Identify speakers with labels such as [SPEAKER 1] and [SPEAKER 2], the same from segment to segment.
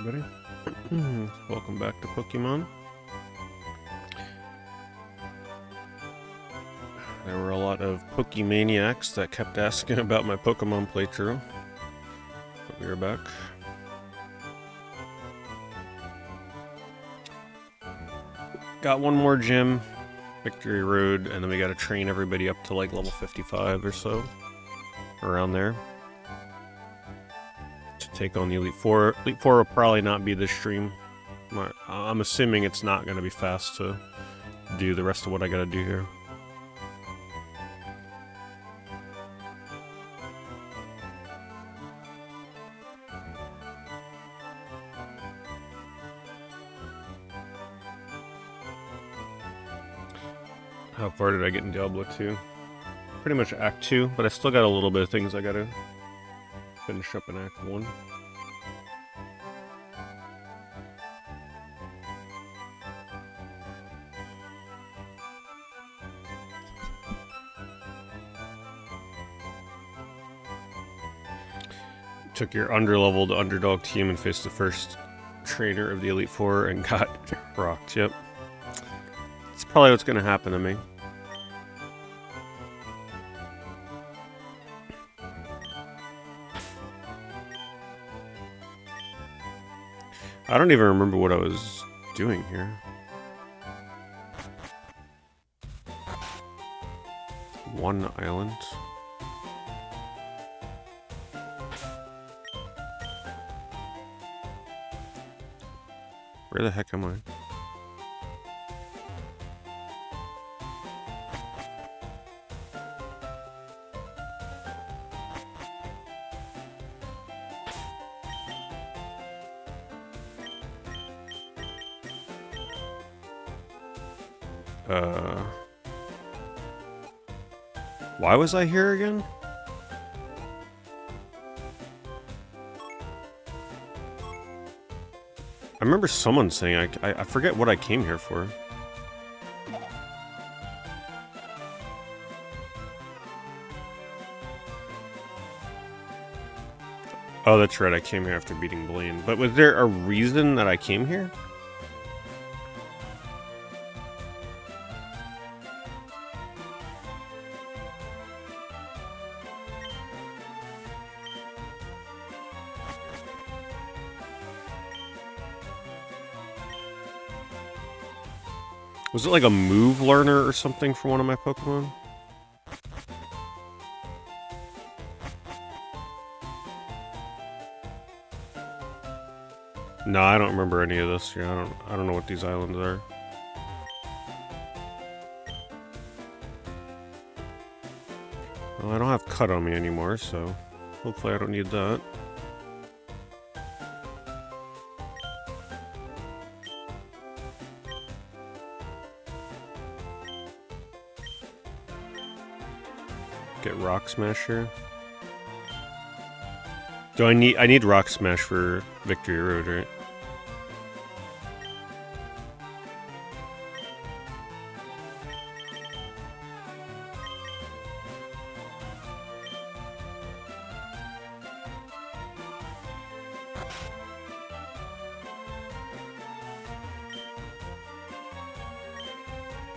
[SPEAKER 1] everybody. Welcome back to Pokemon. There were a lot of Pokemaniacs that kept asking about my Pokemon playthrough, but we are back. Got one more gym, Victory Road, and then we gotta train everybody up to like level 55 or so, around there, to take on the Elite Four. Elite Four will probably not be this stream. I'm assuming it's not gonna be fast to do the rest of what I gotta do here. How far did I get in Diablo 2? Pretty much Act 2, but I still got a little bit of things I gotta finish up in Act 1. Took your underleveled underdog team and faced the first trainer of the Elite Four and got rocked, yep. That's probably what's gonna happen to me. I don't even remember what I was doing here. One island. Where the heck am I? Why was I here again? I remember someone saying I forget what I came here for. Oh, that's right, I came here after beating Blaine. But was there a reason that I came here? Was it like a move learner or something for one of my Pokemon? No, I don't remember any of this here. I don't know what these islands are. Well, I don't have cut on me anymore, so hopefully I don't need that. Get Rock Smash here. Do I need Rock Smash for Victory Road, right?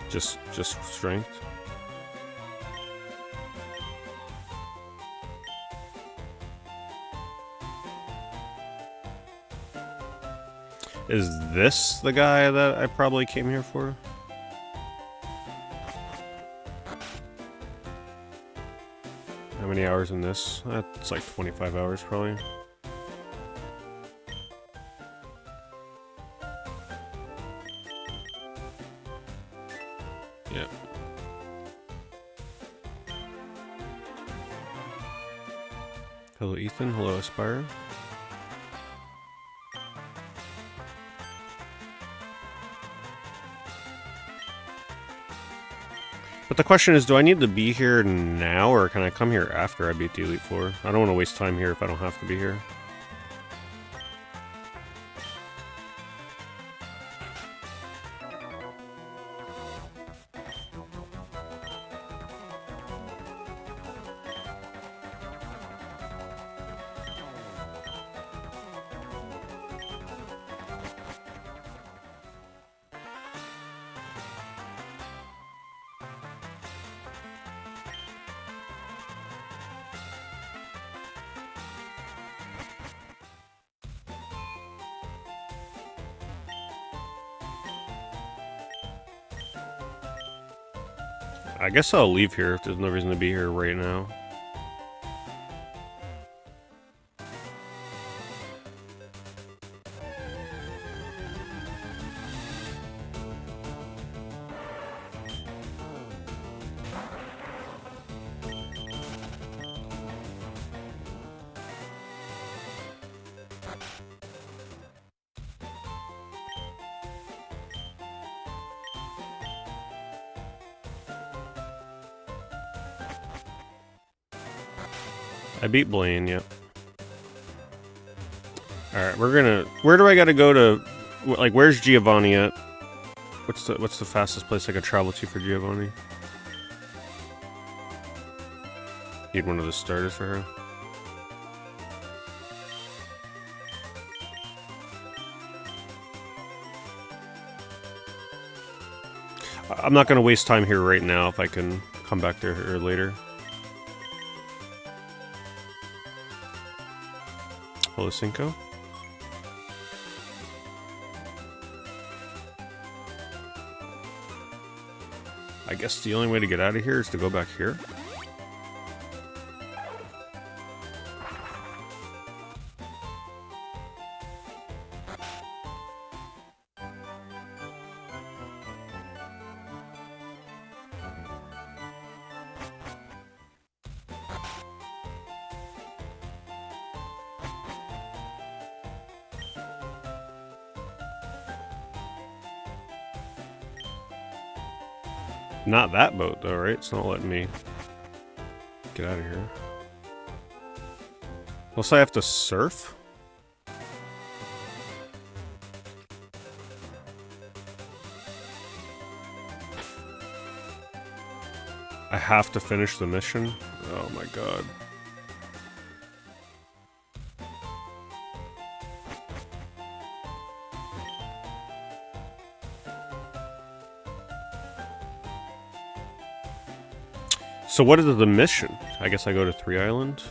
[SPEAKER 1] Just strength. Is this the guy that I probably came here for? How many hours in this? That's like 25 hours probably. Yeah. Hello Ethan, hello Aspire. But the question is, do I need to be here now, or can I come here after I beat the Elite Four? I don't want to waste time here if I don't have to be here. I guess I'll leave here if there's no reason to be here right now. I beat Blaine, yep. Alright, we're gonna... Where do I gotta go to... Like, where's Giovanni at? What's the fastest place I could travel to for Giovanni? Need one of the starters for her. I'm not gonna waste time here right now if I can come back to her later. Hello, Cinco. I guess the only way to get out of here is to go back here. Not that boat, though, right? It's not letting me get out of here. Unless I have to surf? I have to finish the mission? Oh my god. So what is the mission? I guess I go to 3 Island.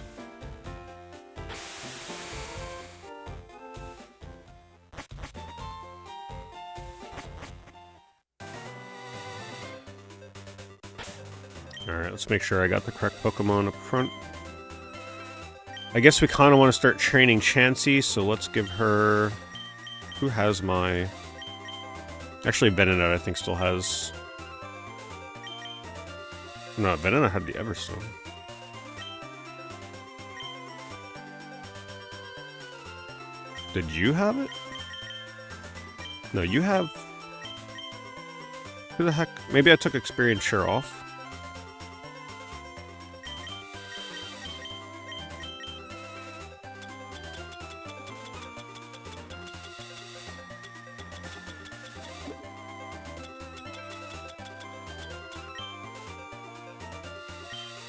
[SPEAKER 1] Alright, let's make sure I got the correct Pokemon up front. I guess we kind of want to start training Chansey, so let's give her... Who has my... Actually, Venonat I think still has... No, Venonat had the Everstone. Did you have it? No, you have... Who the heck? Maybe I took Experience Share off.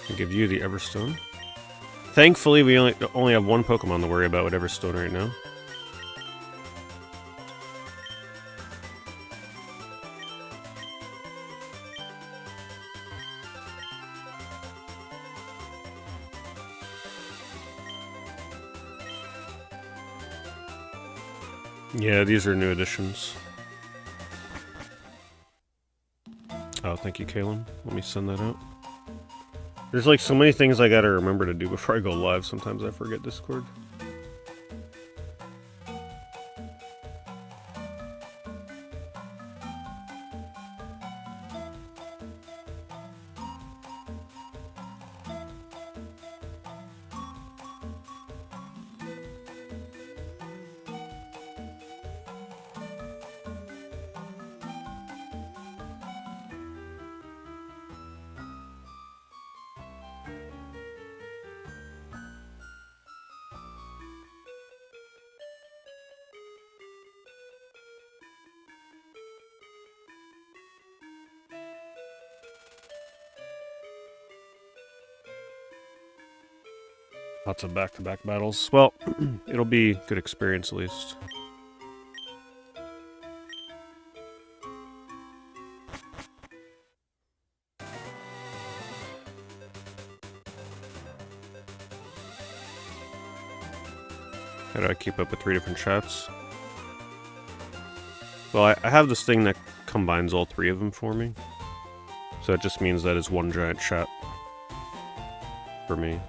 [SPEAKER 1] I'll give you the Everstone. Thankfully, we only have one Pokemon to worry about with Everstone right now. Yeah, these are new additions. Oh, thank you, Kalen. Let me send that out. There's like so many things I gotta remember to do before I go live. Sometimes I forget Discord. Lots of back-to-back battles. Well, it'll be good experience at least. How do I keep up with 3 different chats? Well, I have this thing that combines all 3 of them for me. So that just means that is one giant chat for me.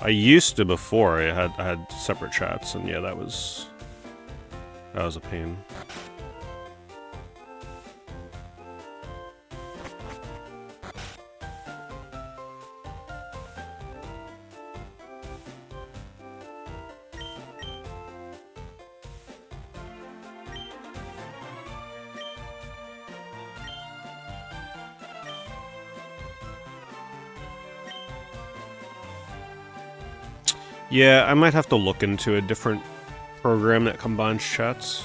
[SPEAKER 1] I used to before. I had separate chats, and yeah, that was a pain. Yeah, I might have to look into a different program that combines chats.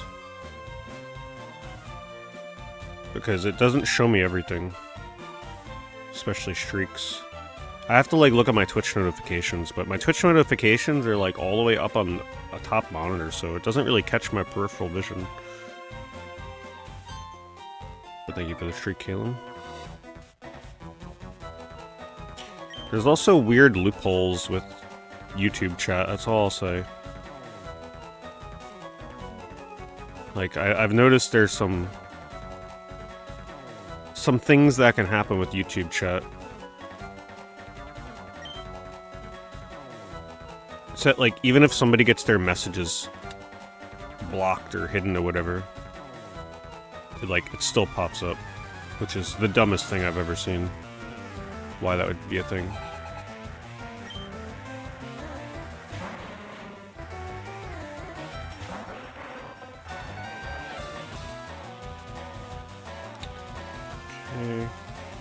[SPEAKER 1] Because it doesn't show me everything. Especially streaks. I have to like look at my Twitch notifications, but my Twitch notifications are like all the way up on a top monitor, so it doesn't really catch my peripheral vision. But thank you for the streak, Kalen. There's also weird loopholes with YouTube chat, that's all I'll say. Like, I've noticed there's some things that can happen with YouTube chat. So, like, even if somebody gets their messages blocked or hidden or whatever, it still pops up, which is the dumbest thing I've ever seen. Why that would be a thing.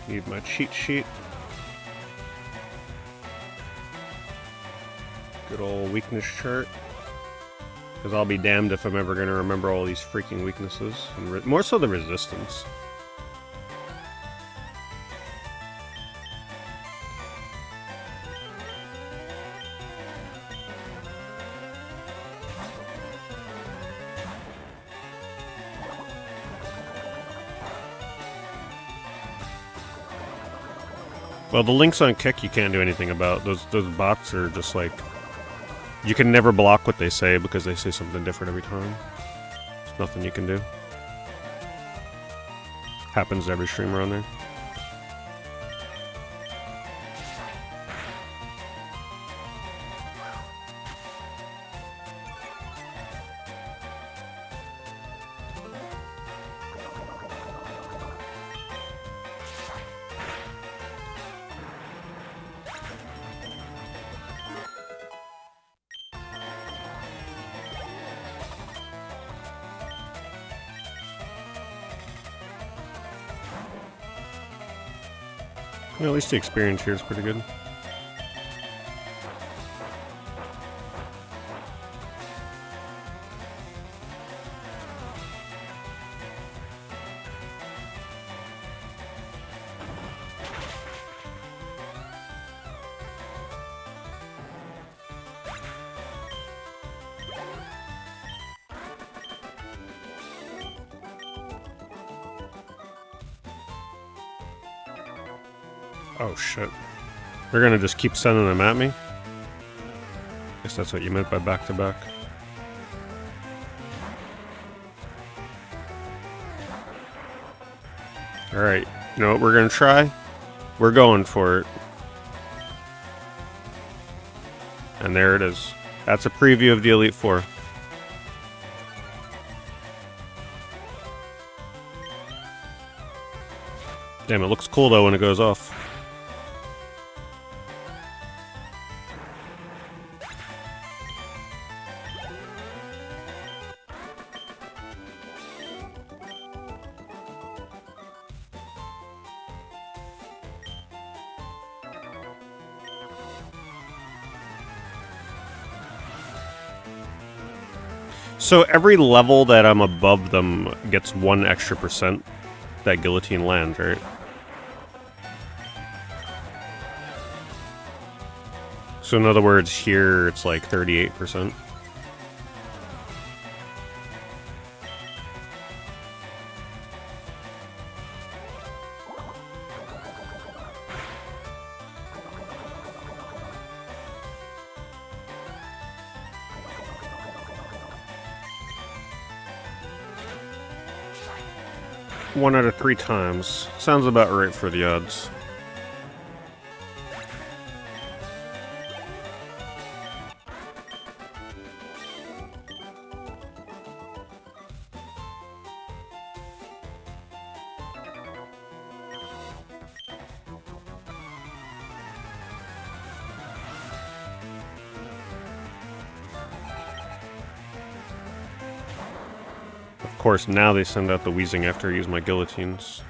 [SPEAKER 1] Need my cheat sheet. Good old weakness chart. Because I'll be damned if I'm ever going to remember all these freaking weaknesses. And more so the resistance. Well, the links on Kick you can't do anything about. Those bots are just like... You can never block what they say because they say something different every time. There's nothing you can do. Happens to every streamer on there. Well, at least the experience here is pretty good. Oh shit. They're gonna just keep sending them at me? Guess that's what you meant by back-to-back. Alright, you know what we're gonna try? We're going for it. And there it is. That's a preview of the Elite Four. Damn, it looks cool though when it goes off. So every level that I'm above them gets 1 extra % that guillotine lands, right? So in other words, here it's like 38%. 1 out of 3 times. Sounds about right for the odds. Of course, now they send out the wheezing after I use my guillotines.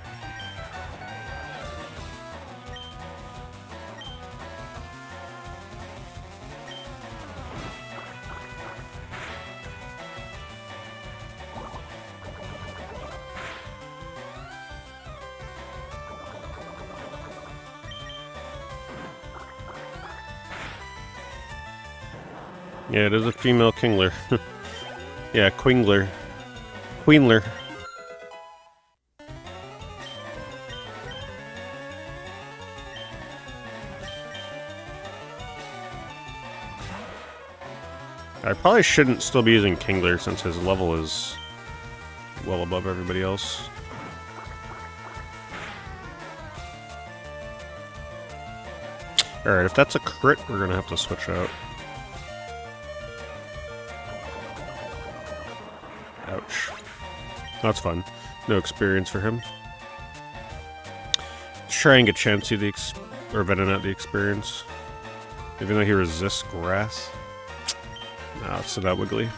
[SPEAKER 1] Yeah, it is a female Kingler. Yeah, Quingler. Queenler. I probably shouldn't still be using Kingler since his level is well above everybody else. Alright, if that's a crit, we're gonna have to switch out. Ouch. That's fun. No experience for him. Let's try and get Chansey or Venonat the experience. Even though he resists grass. Nah, it's that wiggly.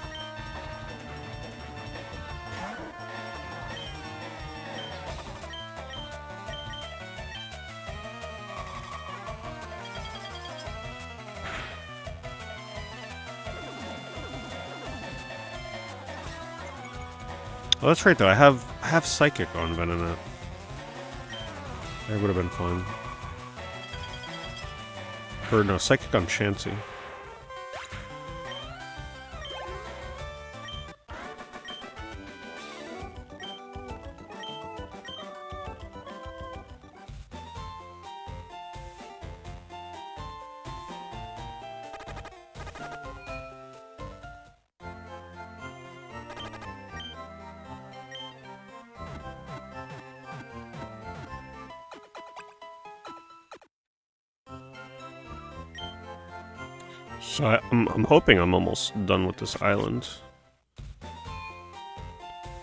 [SPEAKER 1] Oh, that's right though. I have Psychic on Venonat. That would have been fun. Or no, Psychic on Chansey. So I'm hoping I'm almost done with this island.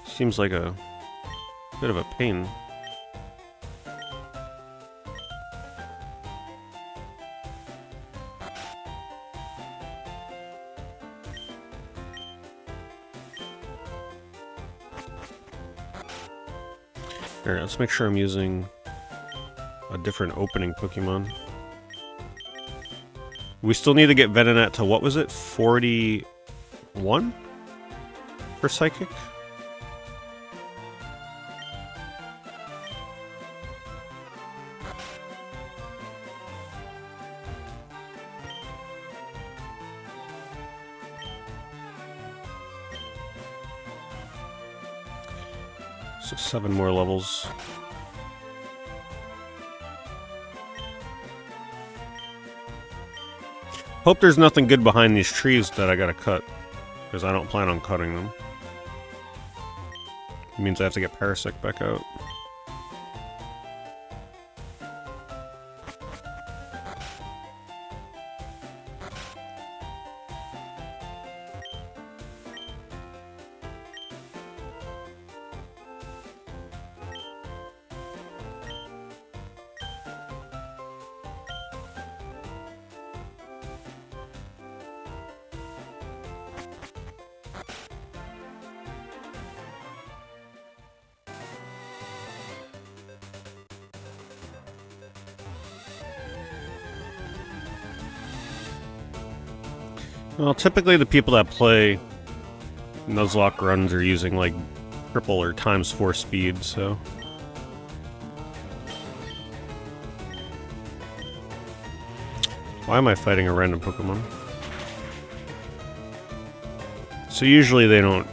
[SPEAKER 1] Seems like a bit of a pain. Alright, let's make sure I'm using a different opening Pokemon. We still need to get Venonat to, what was it, 41? For Psychic? So 7 more levels. Hope there's nothing good behind these trees that I gotta cut, because I don't plan on cutting them. It means I have to get Parasect back out. Well, typically the people that play Nuzlocke runs are using like triple or ×4 speed, so... Why am I fighting a random Pokemon? So usually they don't...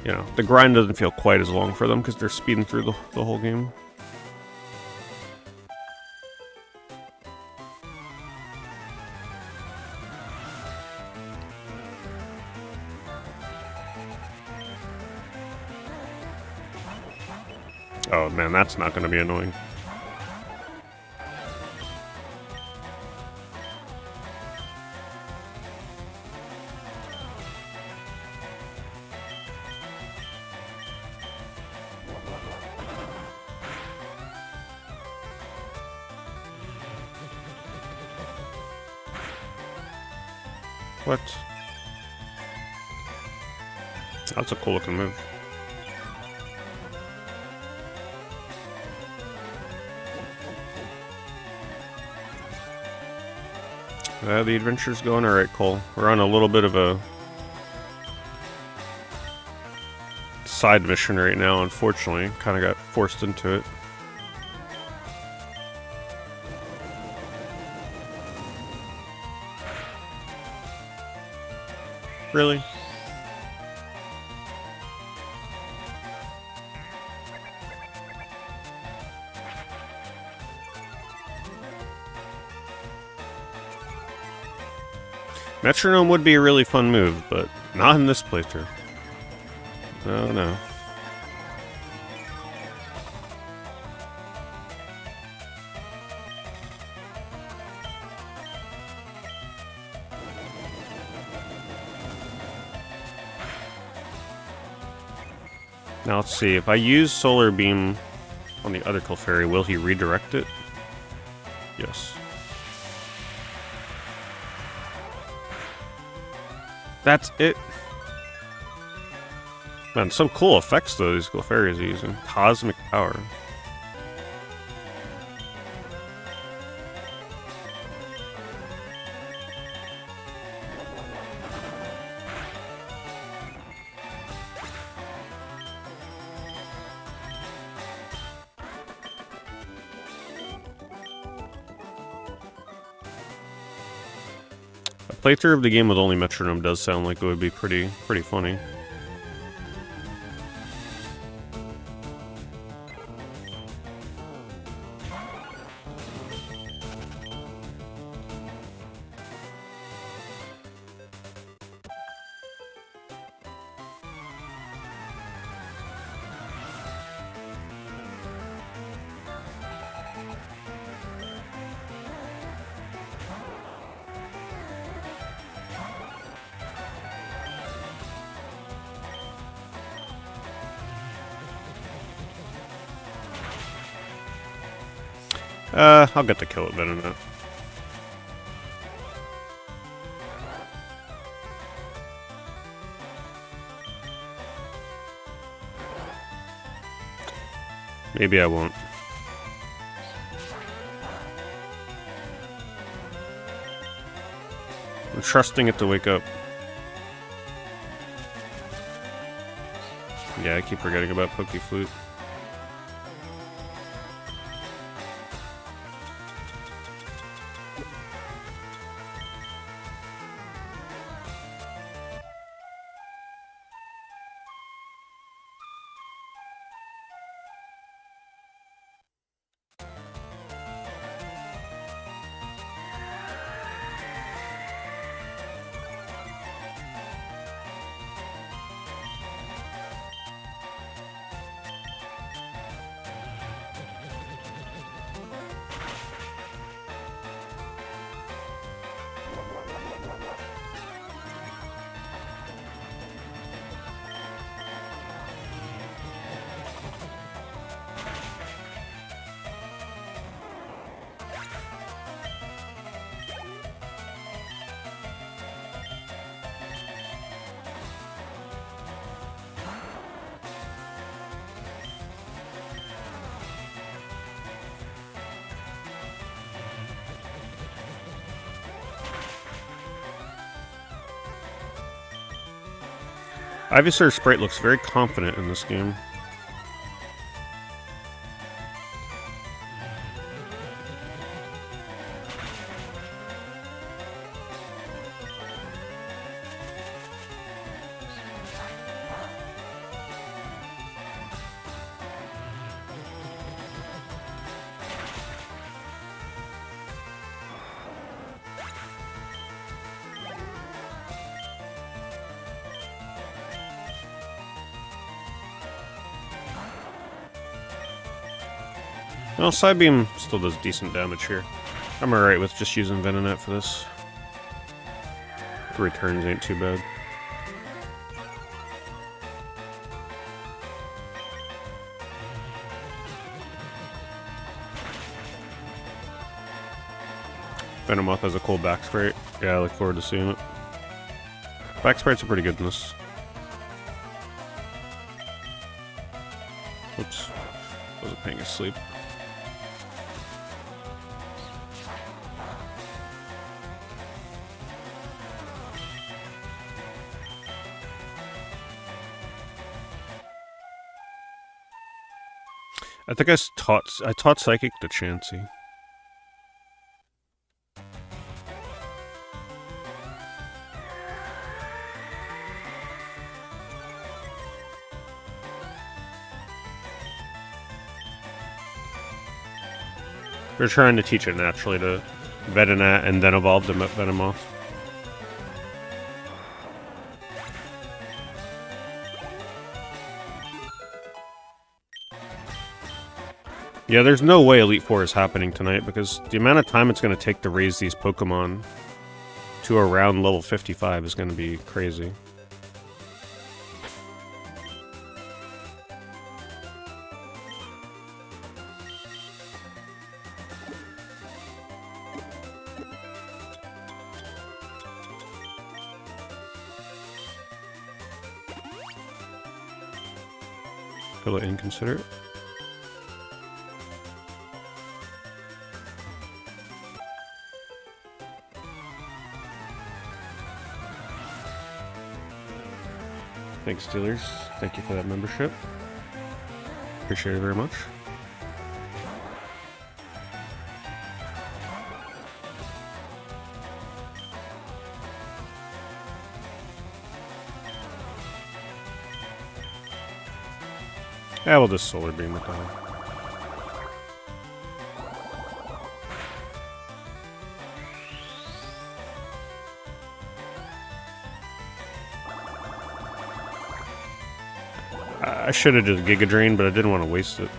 [SPEAKER 1] You know, the grind doesn't feel quite as long for them because they're speeding through the whole game. Oh man, that's not going to be annoying. What? That's a cool looking move. The adventure's going alright, Cole. We're on a little bit of a side mission right now, unfortunately. Kind of got forced into it. Really? Metronome would be a really fun move, but not in this playthrough. Oh no. Now let's see, if I use Solar Beam on the other Clefairy, will he redirect it? Yes. That's it. Man, some cool effects though these Clefairies are using. Cosmic Power. A playthrough of the game with only Metronome does sound like it would be pretty funny. I'll get the kill it then in that. Maybe I won't. I'm trusting it to wake up. Yeah, I keep forgetting about Pokeflute. Ivysaur's sprite looks very confident in this game. Well, Psybeam still does decent damage here. I'm alright with just using Venonat for this. The returns ain't too bad. Venomoth has a cool back sprite. Yeah, I look forward to seeing it. Back sprites are pretty good in this. Oops. Wasn't paying asleep. I think I taught Psychic to Chansey. We're trying to teach it naturally to Venonat and then evolve to Venomoth. Yeah, there's no way Elite Four is happening tonight because the amount of time it's going to take to raise these Pokemon to around level 55 is going to be crazy. Feel it inconsiderate. Thanks, Steelers. Thank you for that membership. Appreciate it very much. Yeah, we'll just Solar Beam it down. I should have just Giga Drain, but I didn't want to waste it.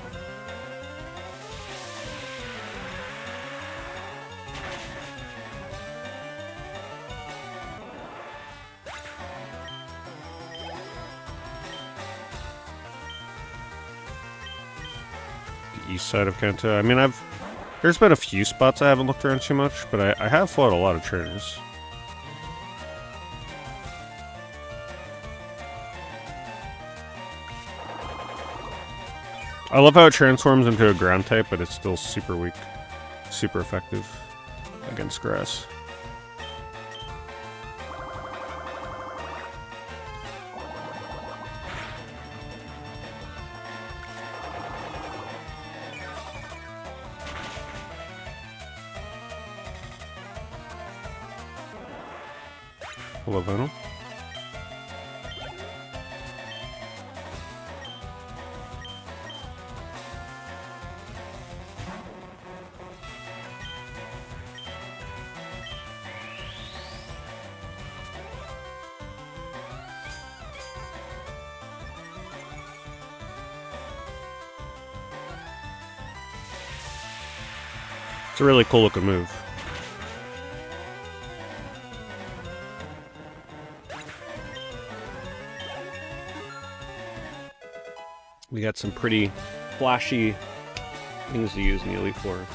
[SPEAKER 1] The east side of Kanto. I mean, there's been a few spots I haven't looked around too much, but I have fought a lot of trainers. I love how it transforms into a ground type, but it's still super weak. Super effective against grass. Hello, Venom. It's a really cool looking move. We got some pretty flashy things to use in the Elite Four.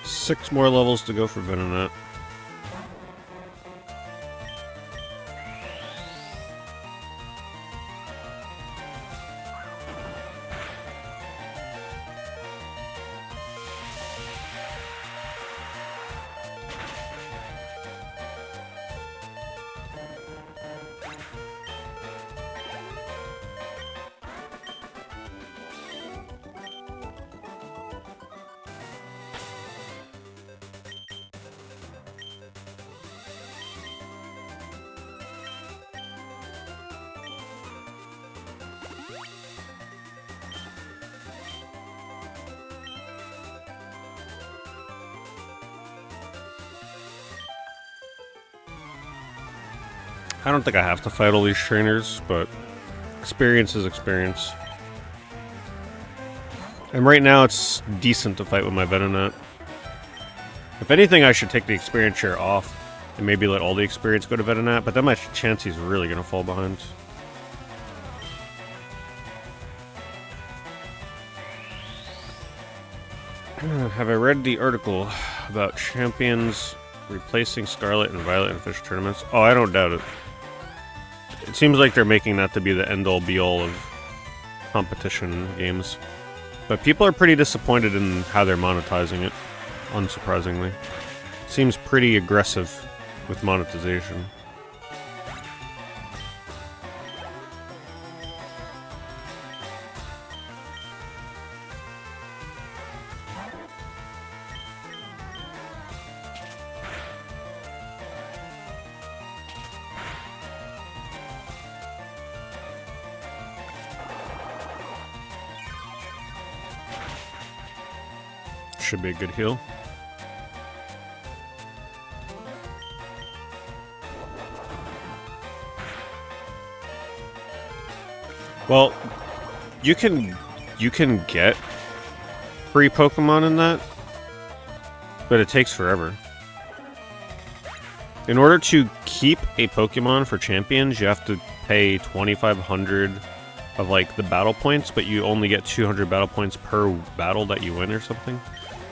[SPEAKER 1] Six more levels to go for Venonat. I don't think I have to fight all these trainers, but Experience is experience. And right now it's decent to fight with my Venonat. If anything, I should take the experience share off and maybe let all the experience go to Venonat, but then my Chansey's really gonna fall behind. Have I read the article about champions replacing Scarlet and Violet in official tournaments? Oh, I don't doubt it. It seems like they're making that to be the end-all be-all of competition games. But people are pretty disappointed in how they're monetizing it, unsurprisingly. Seems pretty aggressive with monetization. Should be a good heal. Well, you can get free Pokemon in that, but it takes forever. In order to keep a Pokemon for champions, you have to pay 2,500 of like the battle points, but you only get 200 battle points per battle that you win or something.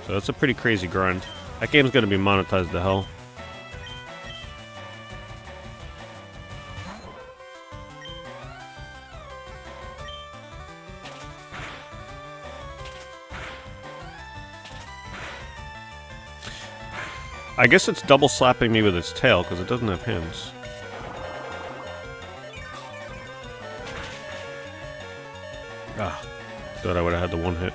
[SPEAKER 1] So that's a pretty crazy grind. That game's gonna be monetized to hell. I guess it's double slapping me with its tail because it doesn't have hands. Ah, thought I would have had the one hit.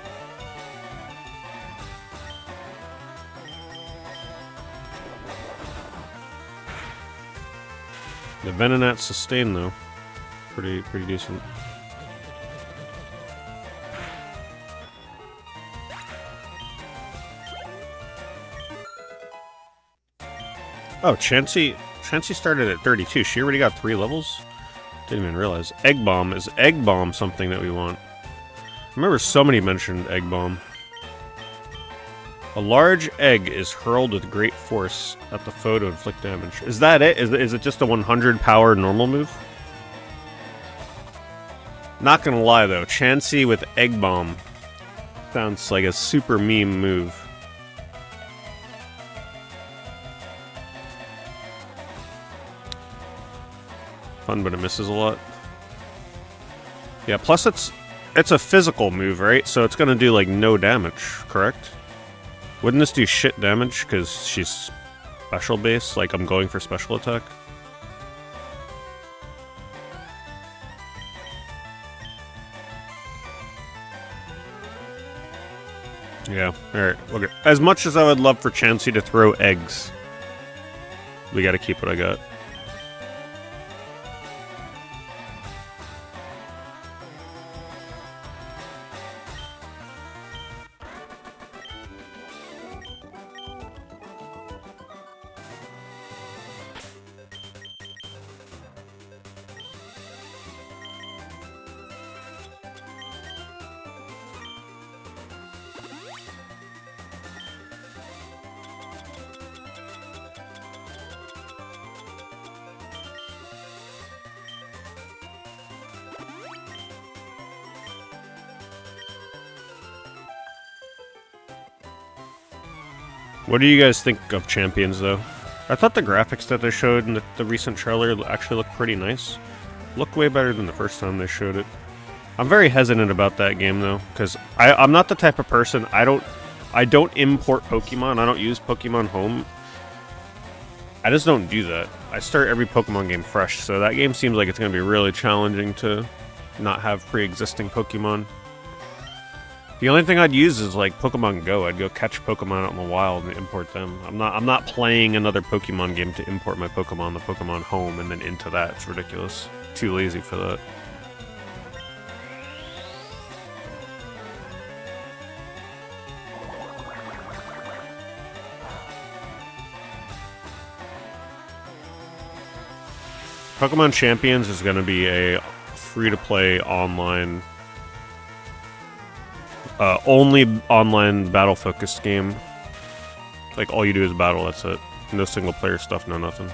[SPEAKER 1] The Venonat sustain though, pretty decent. Oh, Chansey started at 32. She already got 3 levels? Didn't even realize. Egg Bomb. Is Egg Bomb something that we want? I remember somebody mentioned Egg Bomb. A large egg is hurled with great force at the foe to inflict damage. Is that it? Is it just a 100 power normal move? Not gonna lie though, Chansey with Egg Bomb sounds like a super meme move. Fun, but it misses a lot. Yeah, plus it's a physical move, right? So it's gonna do like no damage, correct? Wouldn't this do shit damage because she's special base? Like I'm going for special attack? Yeah, alright. Okay. As much as I would love for Chansey to throw eggs, we gotta keep what I got. What do you guys think of Champions, though? I thought the graphics that they showed in the recent trailer actually looked pretty nice. Looked way better than the first time they showed it. I'm very hesitant about that game, though, because I'm not the type of person, I don't import Pokemon, I don't use Pokemon Home. I just don't do that. I start every Pokemon game fresh, so that game seems like it's going to be really challenging to not have pre-existing Pokemon. The only thing I'd use is like Pokemon Go. I'd go catch Pokemon out in the wild and import them. I'm not playing another Pokemon game to import my Pokemon, the Pokemon Home, and then into that. It's ridiculous. Too lazy for that. Pokemon Champions is going to be a free-to-play online, only online battle-focused game. Like, all you do is battle, that's it. No single-player stuff, no nothing.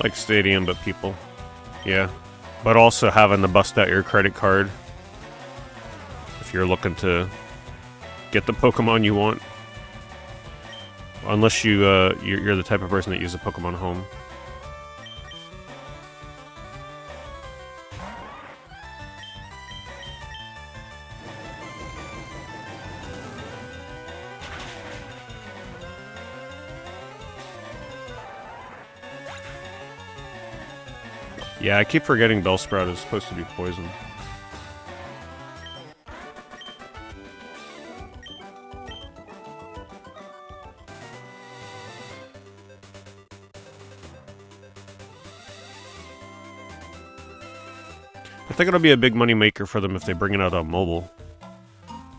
[SPEAKER 1] Like Stadium, but people. Yeah. But also having to bust out your credit card if you're looking to get the Pokemon you want. Unless you're the type of person that uses Pokemon Home. Yeah, I keep forgetting Bellsprout is supposed to be poison. I think it'll be a big money maker for them if they bring it out on mobile.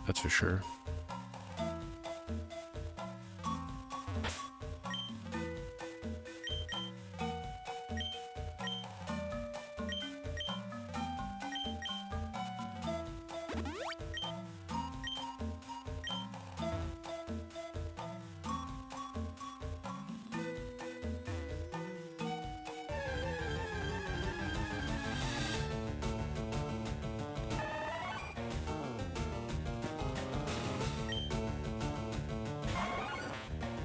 [SPEAKER 1] That's for sure.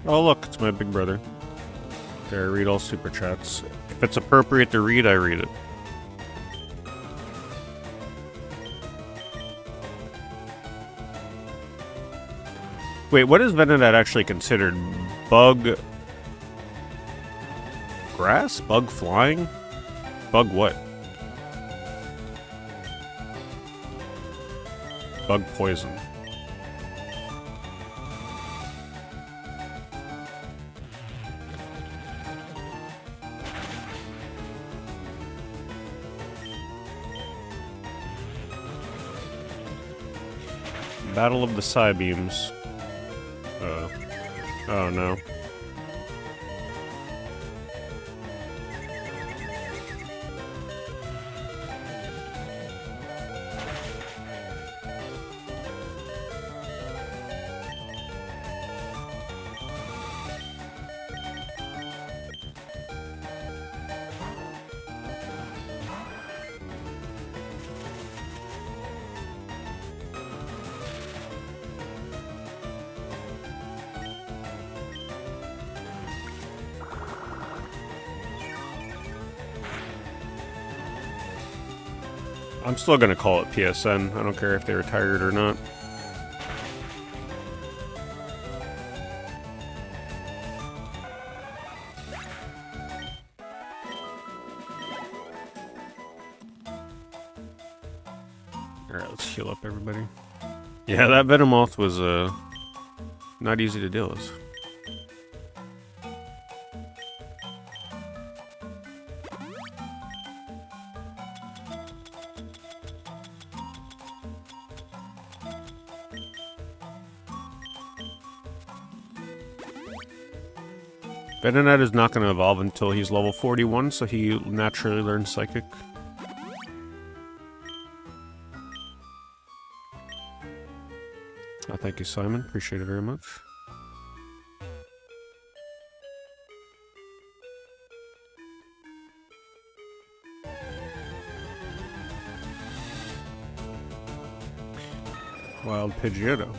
[SPEAKER 1] Oh look, it's my big brother. There, I read all super chats. If it's appropriate to read, I read it. Wait, what is Venonat actually considered? Bug... grass? Bug flying? Bug what? Bug poison. Battle of the Psybeams. Oh no. I'm still gonna call it PSN. I don't care if they retired or not. Alright, let's heal up everybody. Yeah, that Venomoth was not easy to deal with. Venonat is not going to evolve until he's level 41, so he naturally learns Psychic. Oh, thank you, Simon. Appreciate it very much. Wild Pidgeotto.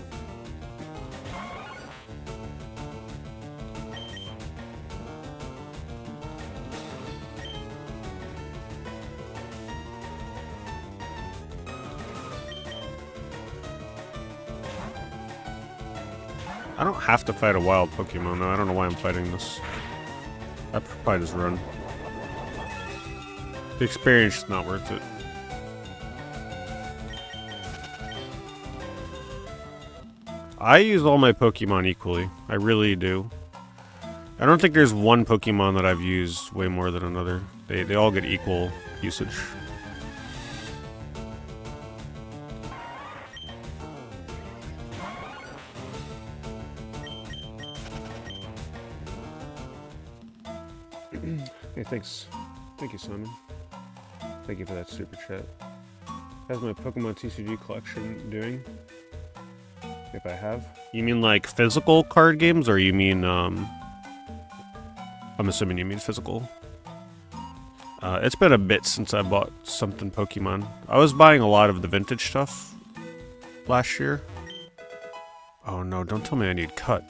[SPEAKER 1] I don't have to fight a wild Pokemon, though. I don't know why I'm fighting this. I probably just run. The experience is not worth it. I use all my Pokemon equally. I really do. I don't think there's one Pokemon that I've used way more than another. They all get equal usage. Hey, thanks. Thank you, Simon. Thank you for that super chat. How's my Pokemon TCG collection doing? If I have. You mean like physical card games, or you mean, I'm assuming you mean physical. It's been a bit since I bought something Pokemon. I was buying a lot of the vintage stuff last year. Oh no, don't tell me I need cut.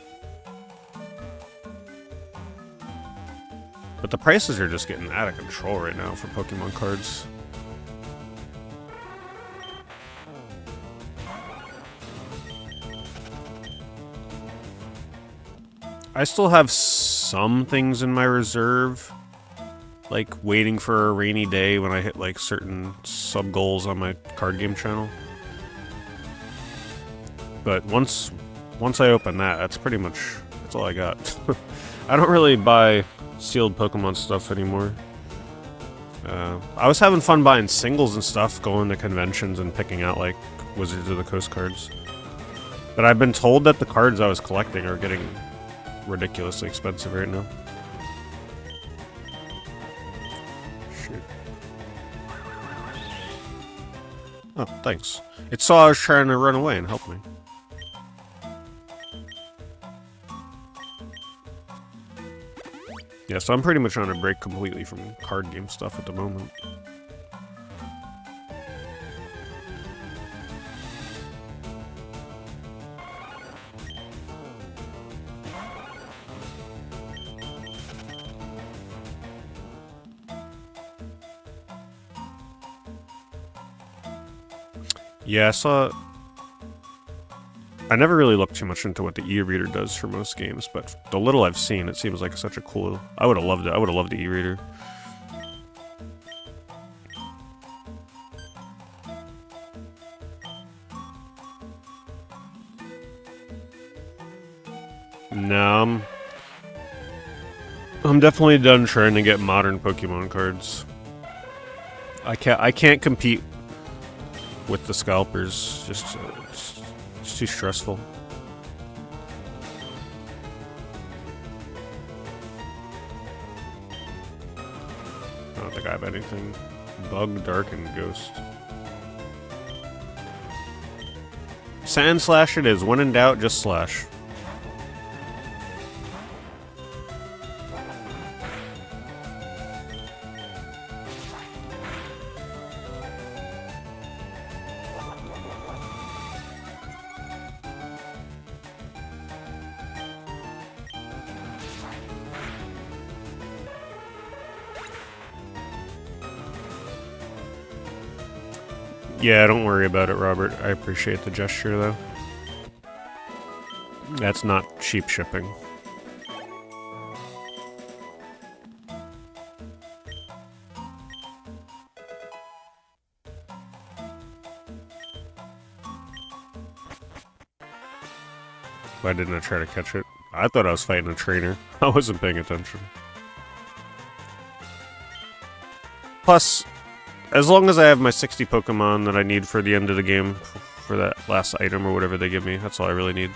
[SPEAKER 1] But the prices are just getting out of control right now for Pokemon cards. I still have some things in my reserve, like waiting for a rainy day when I hit like certain sub goals on my card game channel. But once I open that, that's all I got. I don't really buy sealed Pokemon stuff anymore. I was having fun buying singles and stuff, going to conventions and picking out like Wizards of the Coast cards. But I've been told that the cards I was collecting are getting ridiculously expensive right now. Shoot. Oh, thanks. It saw I was trying to run away and help me. Yeah, so I'm pretty much on a break completely from card game stuff at the moment. Yeah, I never really looked too much into what the e-reader does for most games, but the little I've seen, it seems like such a cool... I would have loved it. I would have loved the e-reader. No, I'm definitely done trying to get modern Pokemon cards. I can't compete with the scalpers. Just it's too stressful. I don't think I have anything. Bug, Dark, and Ghost. Sand Slash it is. When in doubt, just slash. Yeah, don't worry about it, Robert. I appreciate the gesture, though. That's not cheap shipping. Why didn't I try to catch it? I thought I was fighting a trainer. I wasn't paying attention. Plus, as long as I have my 60 Pokemon that I need for the end of the game, for that last item or whatever they give me, that's all I really need.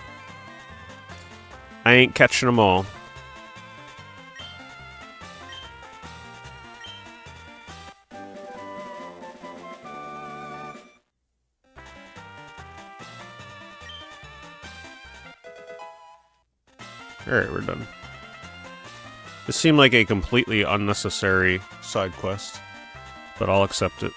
[SPEAKER 1] I ain't catching them all. Alright, we're done. This seemed like a completely unnecessary side quest, but I'll accept it.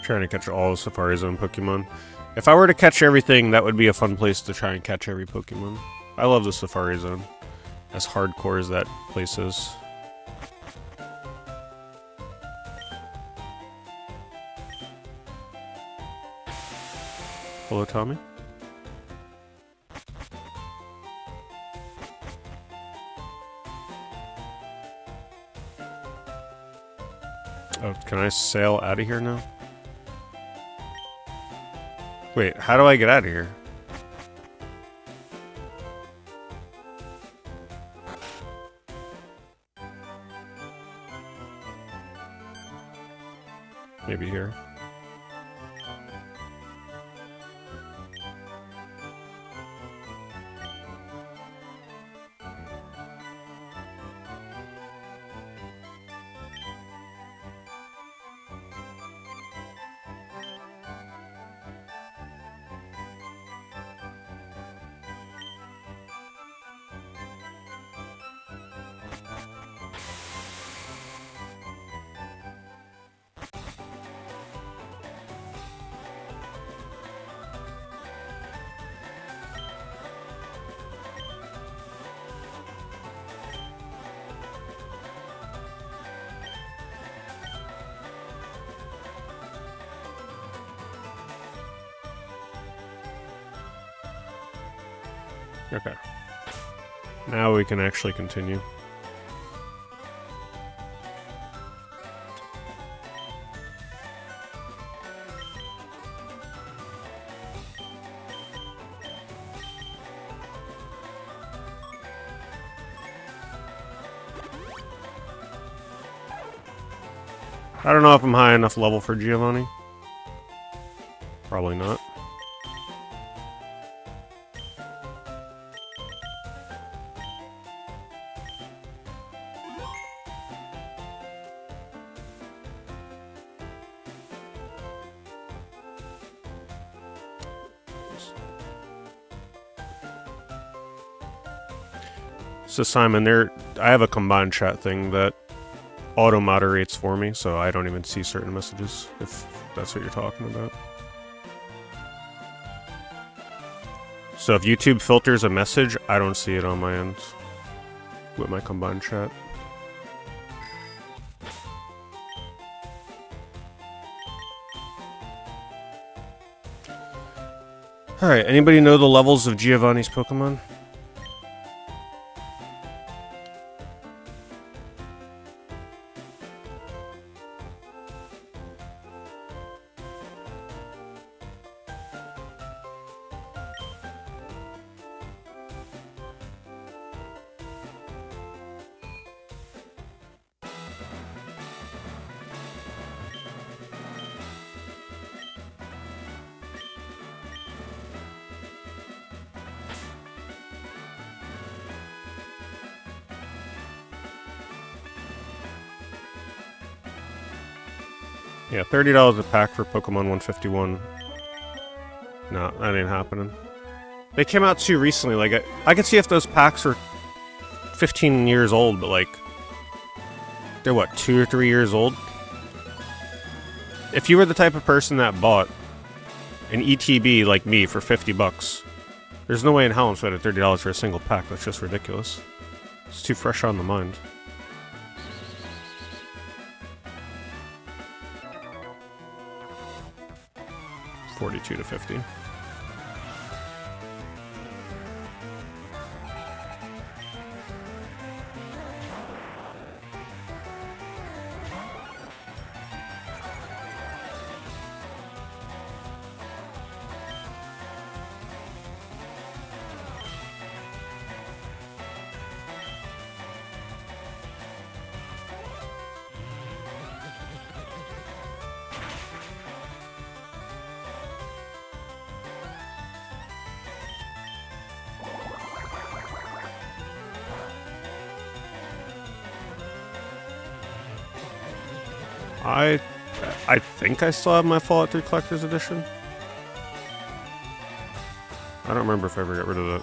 [SPEAKER 1] Trying to catch all the Safari Zone Pokemon. If I were to catch everything, that would be a fun place to try and catch every Pokemon. I love the Safari Zone. As hardcore as that place is. Hello, Tommy. Oh, can I sail out of here now? Wait, how do I get out of here? Maybe here. Okay. Now we can actually continue. I don't know if I'm high enough level for Giovanni. Probably not. So Simon, I have a combined chat thing that auto-moderates for me, so I don't even see certain messages, if that's what you're talking about. So if YouTube filters a message, I don't see it on my end with my combined chat. Alright, anybody know the levels of Giovanni's Pokemon? Yeah, $30 a pack for Pokemon 151. No, that ain't happening. They came out too recently. Like, I could see if those packs were 15 years old, but like, they're what, 2 or 3 years old? If you were the type of person that bought an ETB like me for 50 bucks, there's no way in hell I'm spending $30 for a single pack. That's just ridiculous. It's too fresh on the mind. $42 to $50. I think I still have my Fallout 3 Collector's Edition. I don't remember if I ever got rid of it.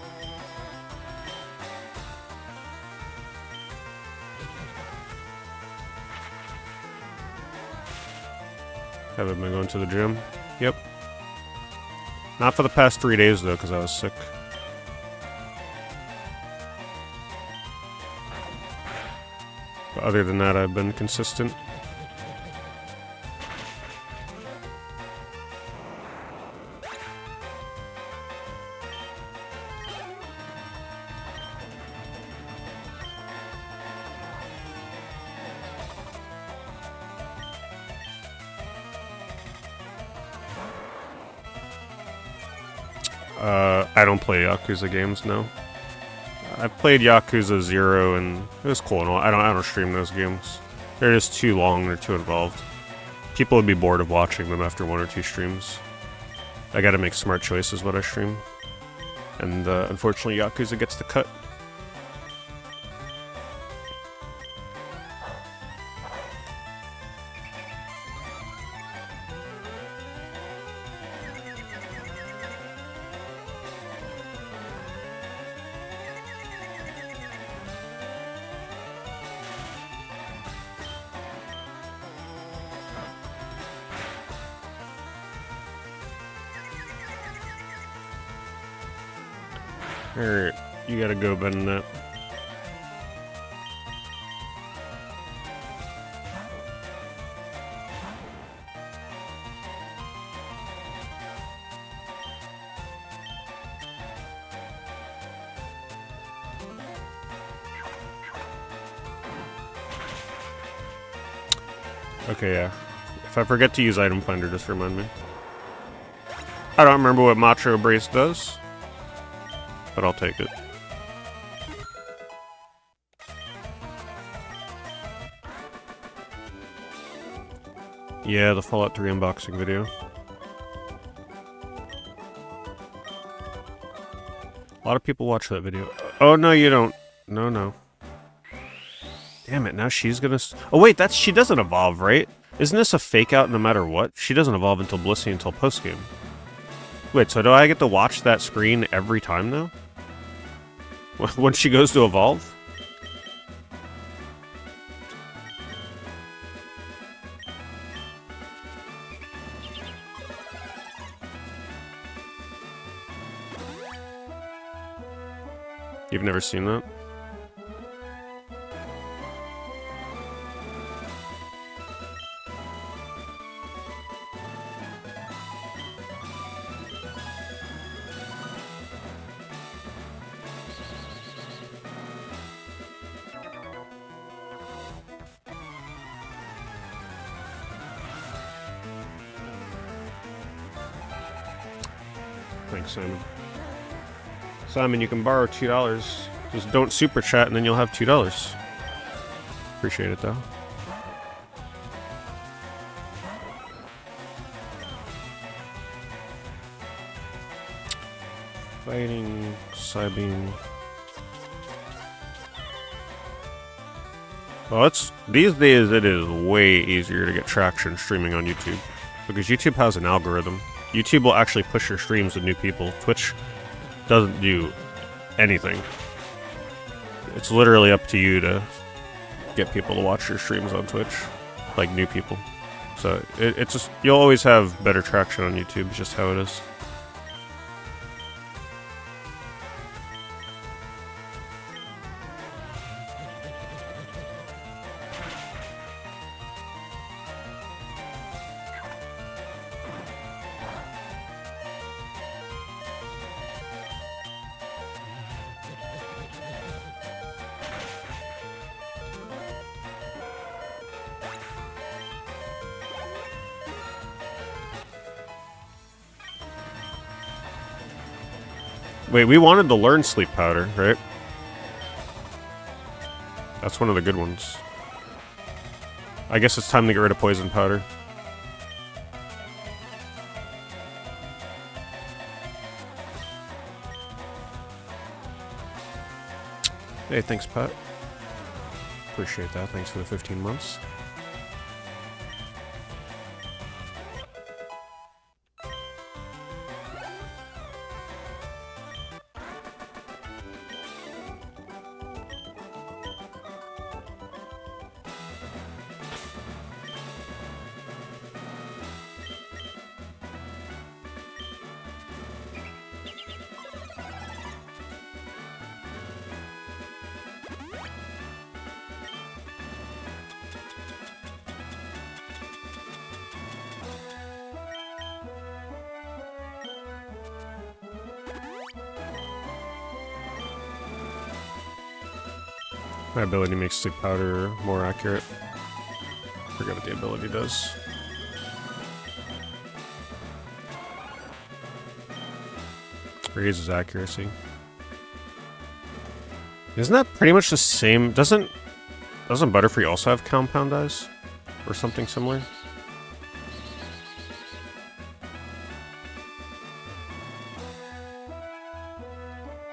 [SPEAKER 1] Haven't been going to the gym. Yep. Not for the past 3 days, though, because I was sick. But other than that, I've been consistent. I don't play Yakuza games, no. I played Yakuza 0 and it was cool and all. I don't stream those games. They're just too long, they're too involved. People would be bored of watching them after 1 or 2 streams. I gotta make smart choices when I stream. And unfortunately Yakuza gets the cut. Alright, you gotta go, Bennett. Okay, yeah. If I forget to use Item Finder, just remind me. I don't remember what Macho Brace does, but I'll take it. Yeah, the Fallout 3 unboxing video. A lot of people watch that video. Oh, no, you don't. No, no. Damn it, now she's gonna... Oh, wait, she doesn't evolve, right? Isn't this a fake out no matter what? She doesn't evolve until Blissey until post-game. Wait, so do I get to watch that screen every time now? When she goes to evolve? You've never seen that? Thanks, Simon. Simon, you can borrow $2. Just don't super chat and then you'll have $2. Appreciate it, though. Fighting Cybeam. Well, these days it is way easier to get traction streaming on YouTube. Because YouTube has an algorithm. YouTube will actually push your streams to new people. Twitch doesn't do anything. It's literally up to you to get people to watch your streams on Twitch. Like new people. So it's just, you'll always have better traction on YouTube, it's just how it is. Wait, we wanted to learn Sleep Powder, right? That's one of the good ones. I guess it's time to get rid of Poison Powder. Hey, thanks, Pat. Appreciate that. Thanks for the 15 months. My ability makes sleep powder more accurate. Forget what the ability does. Raises accuracy. Isn't that pretty much the same? Doesn't Butterfree also have compound eyes? Or something similar?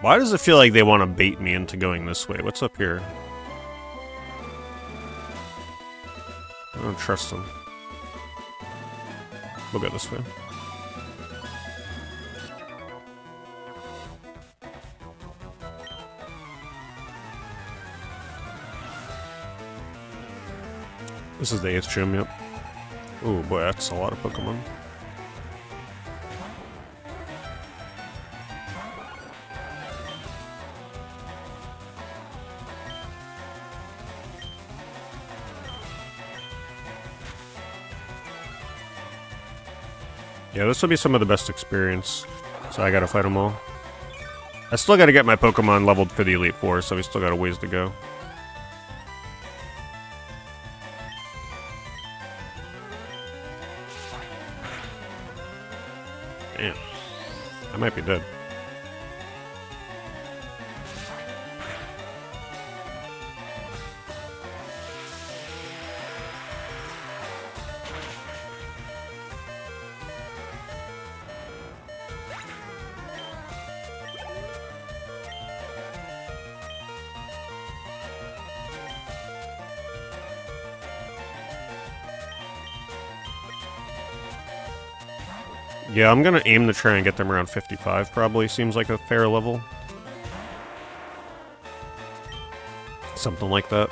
[SPEAKER 1] Why does it feel like they want to bait me into going this way? What's up here? I don't trust them. We'll go this way. This is the 8th gym, yep. Oh boy, that's a lot of Pokemon. Yeah, this will be some of the best experience. So I gotta fight them all. I still gotta get my Pokemon leveled for the Elite Four, so we still got a ways to go. Damn. I might be dead. Yeah, I'm gonna aim to try and get them around 55, probably. Seems like a fair level. Something like that.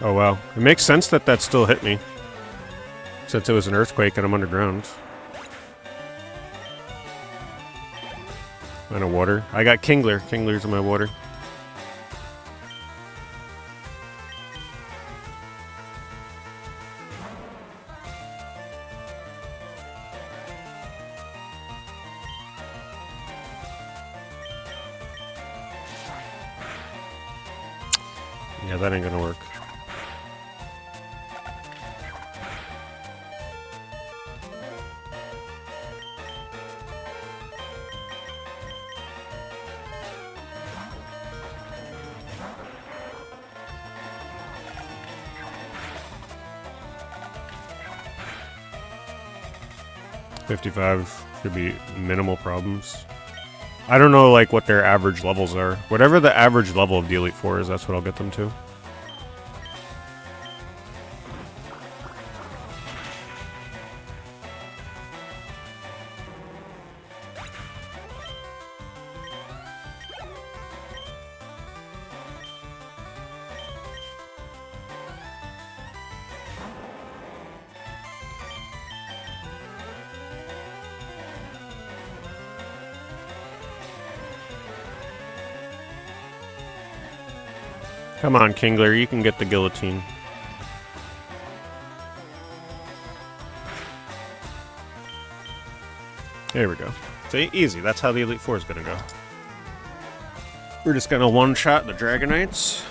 [SPEAKER 1] Oh wow. It makes sense that that still hit me. Since it was an earthquake and I'm underground. And a water. I got Kingler. Kingler's in my water. Yeah, that ain't gonna work. $55 should be minimal problems. I don't know, like, what their average levels are. Whatever the average level of the Elite Four is, that's what I'll get them to. Come on, Kingler, you can get the guillotine. There we go. So easy, that's how the Elite Four is gonna go. We're just gonna one-shot the Dragonites.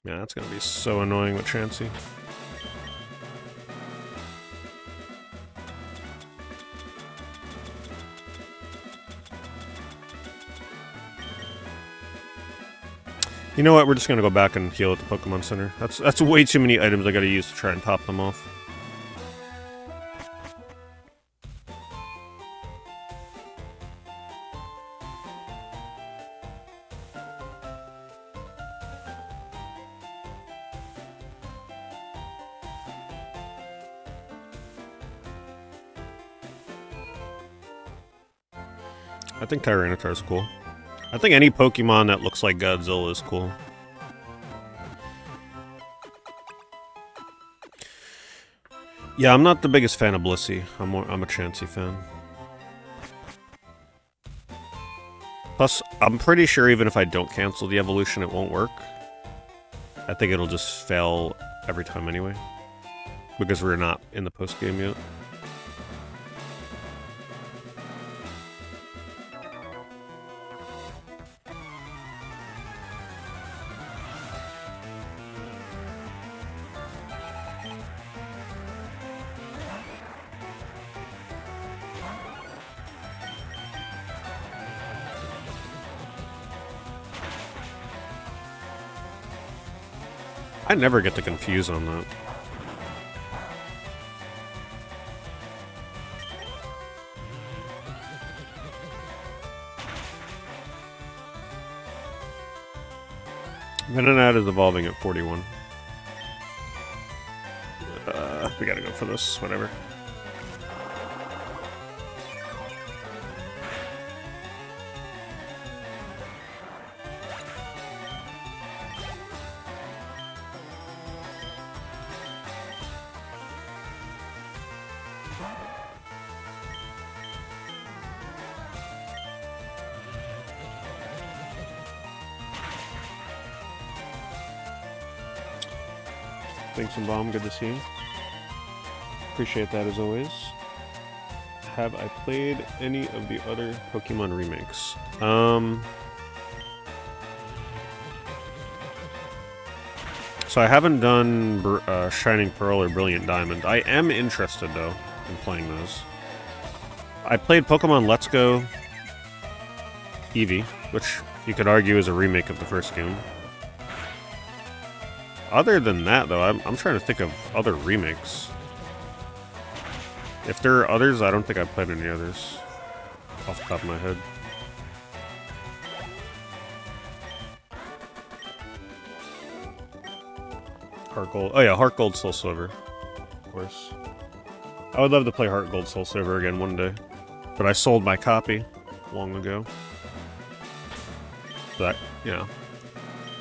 [SPEAKER 1] Yeah, that's gonna be so annoying with Chansey. You know what? We're just gonna go back and heal at the Pokemon Center. That's way too many items I gotta use to try and top them off. I think Tyranitar is cool. I think any Pokemon that looks like Godzilla is cool. Yeah, I'm not the biggest fan of Blissey. I'm a Chansey fan. Plus, I'm pretty sure even if I don't cancel the evolution, it won't work. I think it'll just fail every time anyway. Because we're not in the post-game yet. I never get to confuse on that. Venonat is evolving at 41. We gotta go for this, whatever. Thanks, and Bomb. Good to see you. Appreciate that as always. Have I played any of the other Pokemon remakes? So I haven't done Shining Pearl or Brilliant Diamond. I am interested, though, in playing those. I played Pokemon Let's Go Eevee, which you could argue is a remake of the first game. Other than that, though, I'm trying to think of other remakes. If there are others, I don't think I've played any others off the top of my head. Heart Gold. Oh yeah, Heart Gold, Soul Silver. Of course. I would love to play Heart Gold, Soul Silver again one day. But I sold my copy long ago. But, you know,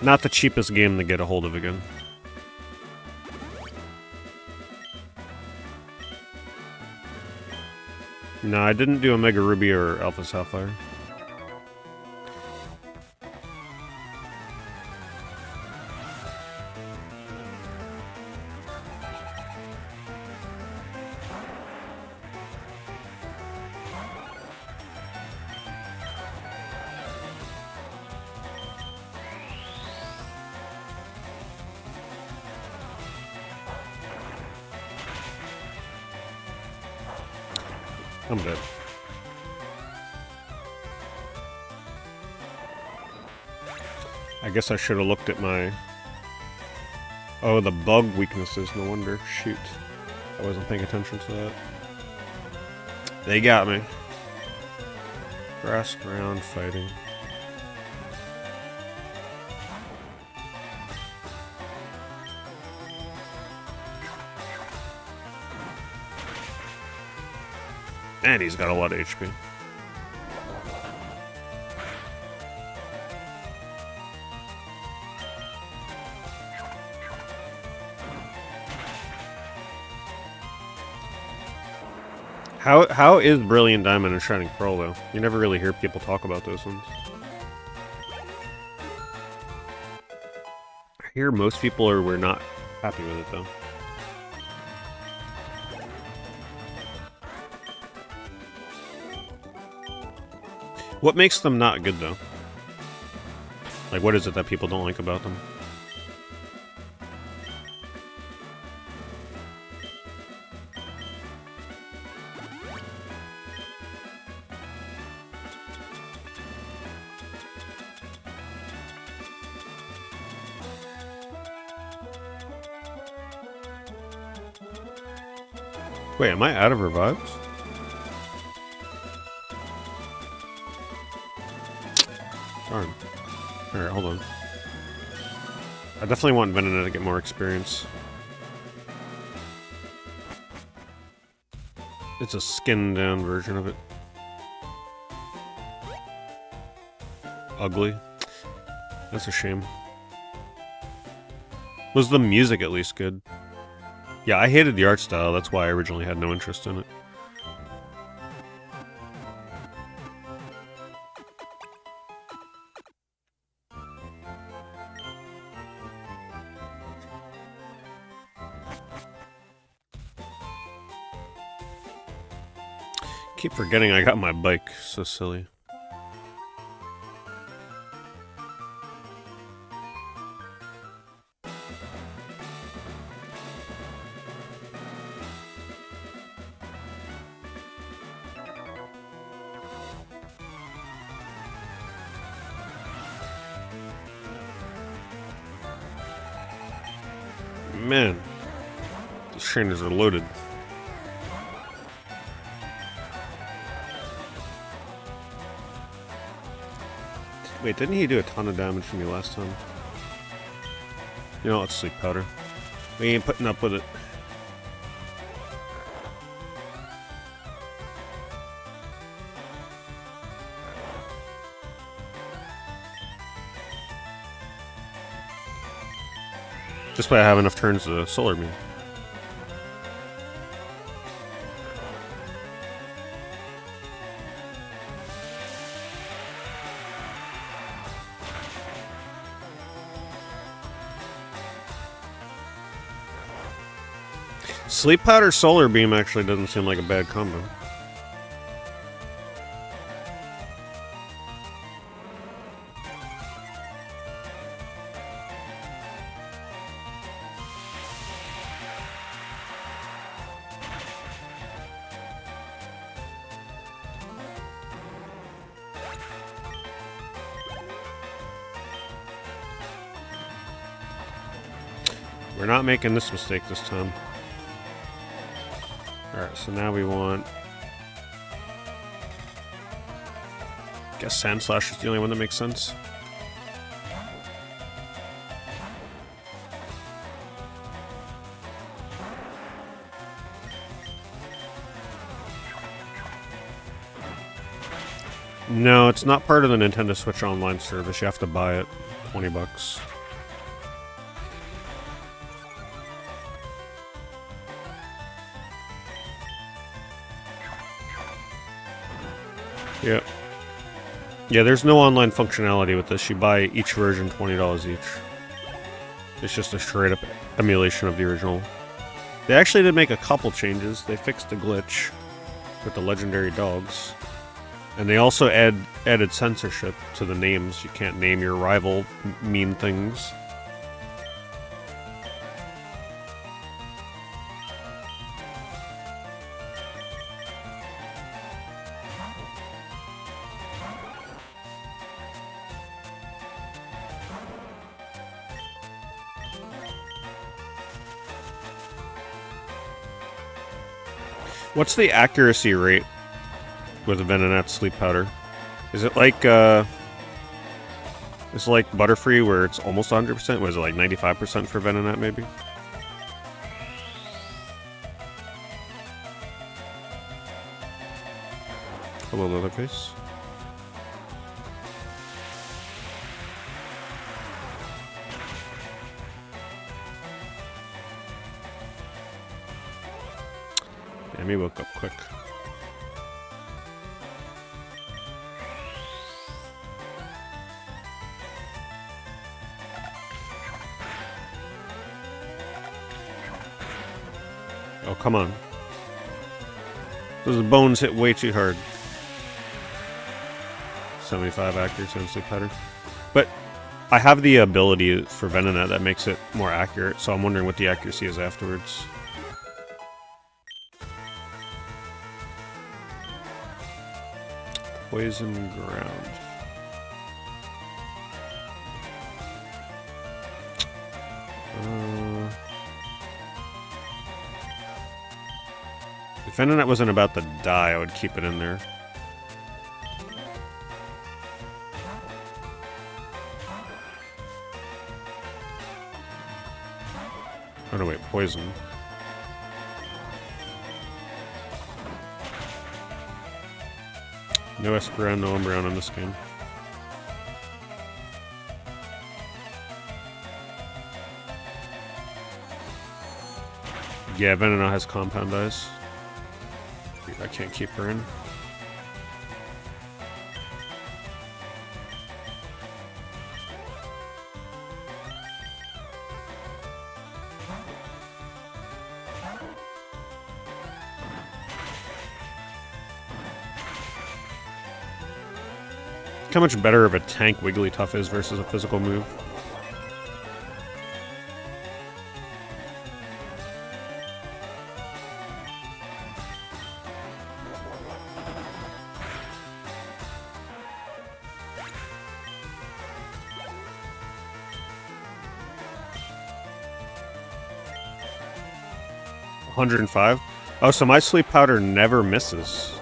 [SPEAKER 1] not the cheapest game to get a hold of again. No, I didn't do Omega Ruby or Alpha Sapphire. I'm dead. I guess I should have looked at my... Oh, the bug weaknesses, no wonder. Shoot. I wasn't paying attention to that. They got me. Grass ground fighting. And he's got a lot of HP. How is Brilliant Diamond and Shining Pearl, though? You never really hear people talk about those ones. I hear most people were not happy with it, though. What makes them not good, though? Like, what is it that people don't like about them? Wait, am I out of revives? Darn. Alright, hold on. I definitely want Venonat to get more experience. It's a skinned down version of it. Ugly. That's a shame. Was the music at least good? Yeah, I hated the art style, that's why I originally had no interest in it. Keep forgetting I got my bike, so silly. Man, these trainers are loaded. Wait, didn't he do a ton of damage to me last time? You know, let's sleep powder. We ain't putting up with it. This way I have enough turns to solar beam. Sleep powder solar beam actually doesn't seem like a bad combo. We're not making this mistake this time. Alright, so now we want... guess Sand Slash is the only one that makes sense. No, it's not part of the Nintendo Switch Online service. You have to buy it. $20. Yep. Yeah, there's no online functionality with this. You buy each version $20 each. It's just a straight up emulation of the original. They actually did make a couple changes. They fixed the glitch with the legendary dogs. And they also added censorship to the names. You can't name your rival mean things. What's the accuracy rate with a Venonat sleep powder? Is it like, it's like Butterfree where it's almost 100%? Was it like 95% for Venonat maybe? Hello, Leatherface. Damn, he woke up quick. Oh, come on. Those bones hit way too hard. 75 accuracy on sleep powder. But I have the ability for Venonat that makes it more accurate, so I'm wondering what the accuracy is afterwards. Poison ground. If Venonat wasn't about to die, I would keep it in there. Oh no, wait, poison. No Espeon, no Umbreon in this game. Yeah, Venonat has Compound Eyes. I can't keep her in. How much better of a tank Wigglytuff is versus a physical move. $105. Oh, so my sleep powder never misses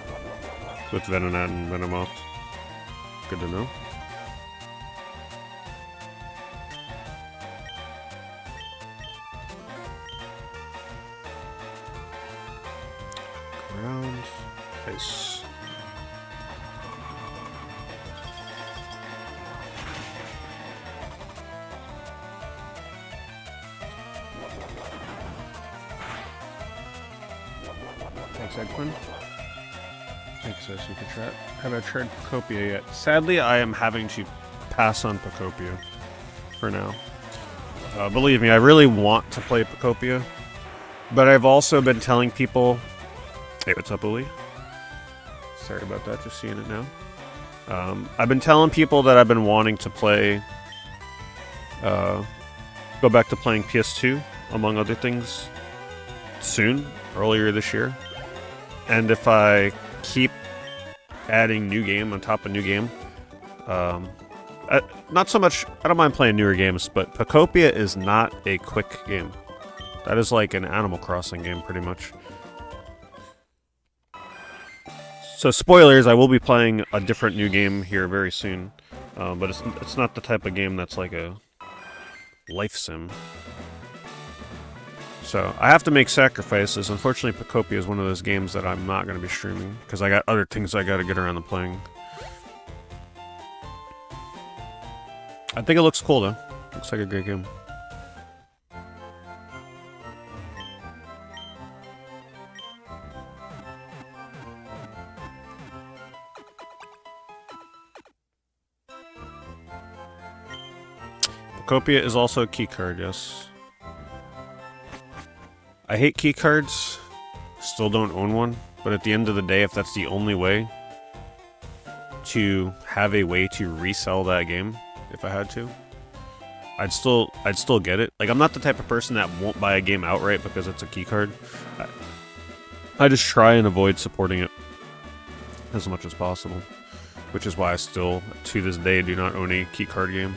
[SPEAKER 1] with Venonat and Venomoth. Good to know. Ground. Nice. Thanks, Edwin. Thanks, Super Chat. Have I tried Pocopia yet? Sadly, I am having to pass on Pocopia for now. Believe me, I really want to play Pocopia, but I've also been telling people... Hey, what's up, Uli? Sorry about that, just seeing it now. I've been telling people that I've been wanting to play... go back to playing PS2, among other things, soon, earlier this year. And if I keep adding new game on top of new game, not so much, I don't mind playing newer games, but Pocopia is not a quick game. That is like an Animal Crossing game, pretty much. So spoilers, I will be playing a different new game here very soon, but it's not the type of game that's like a life sim. So, I have to make sacrifices. Unfortunately, Pocopia is one of those games that I'm not going to be streaming, because I got other things I got to get around to playing. I think it looks cool, though. Looks like a great game. Pocopia is also a key card, yes. I hate key cards, still don't own one, but at the end of the day, if that's the only way to have a way to resell that game, if I had to, I'd still get it. Like, I'm not the type of person that won't buy a game outright because it's a key card. I just try and avoid supporting it as much as possible, which is why I still, to this day, do not own a key card game.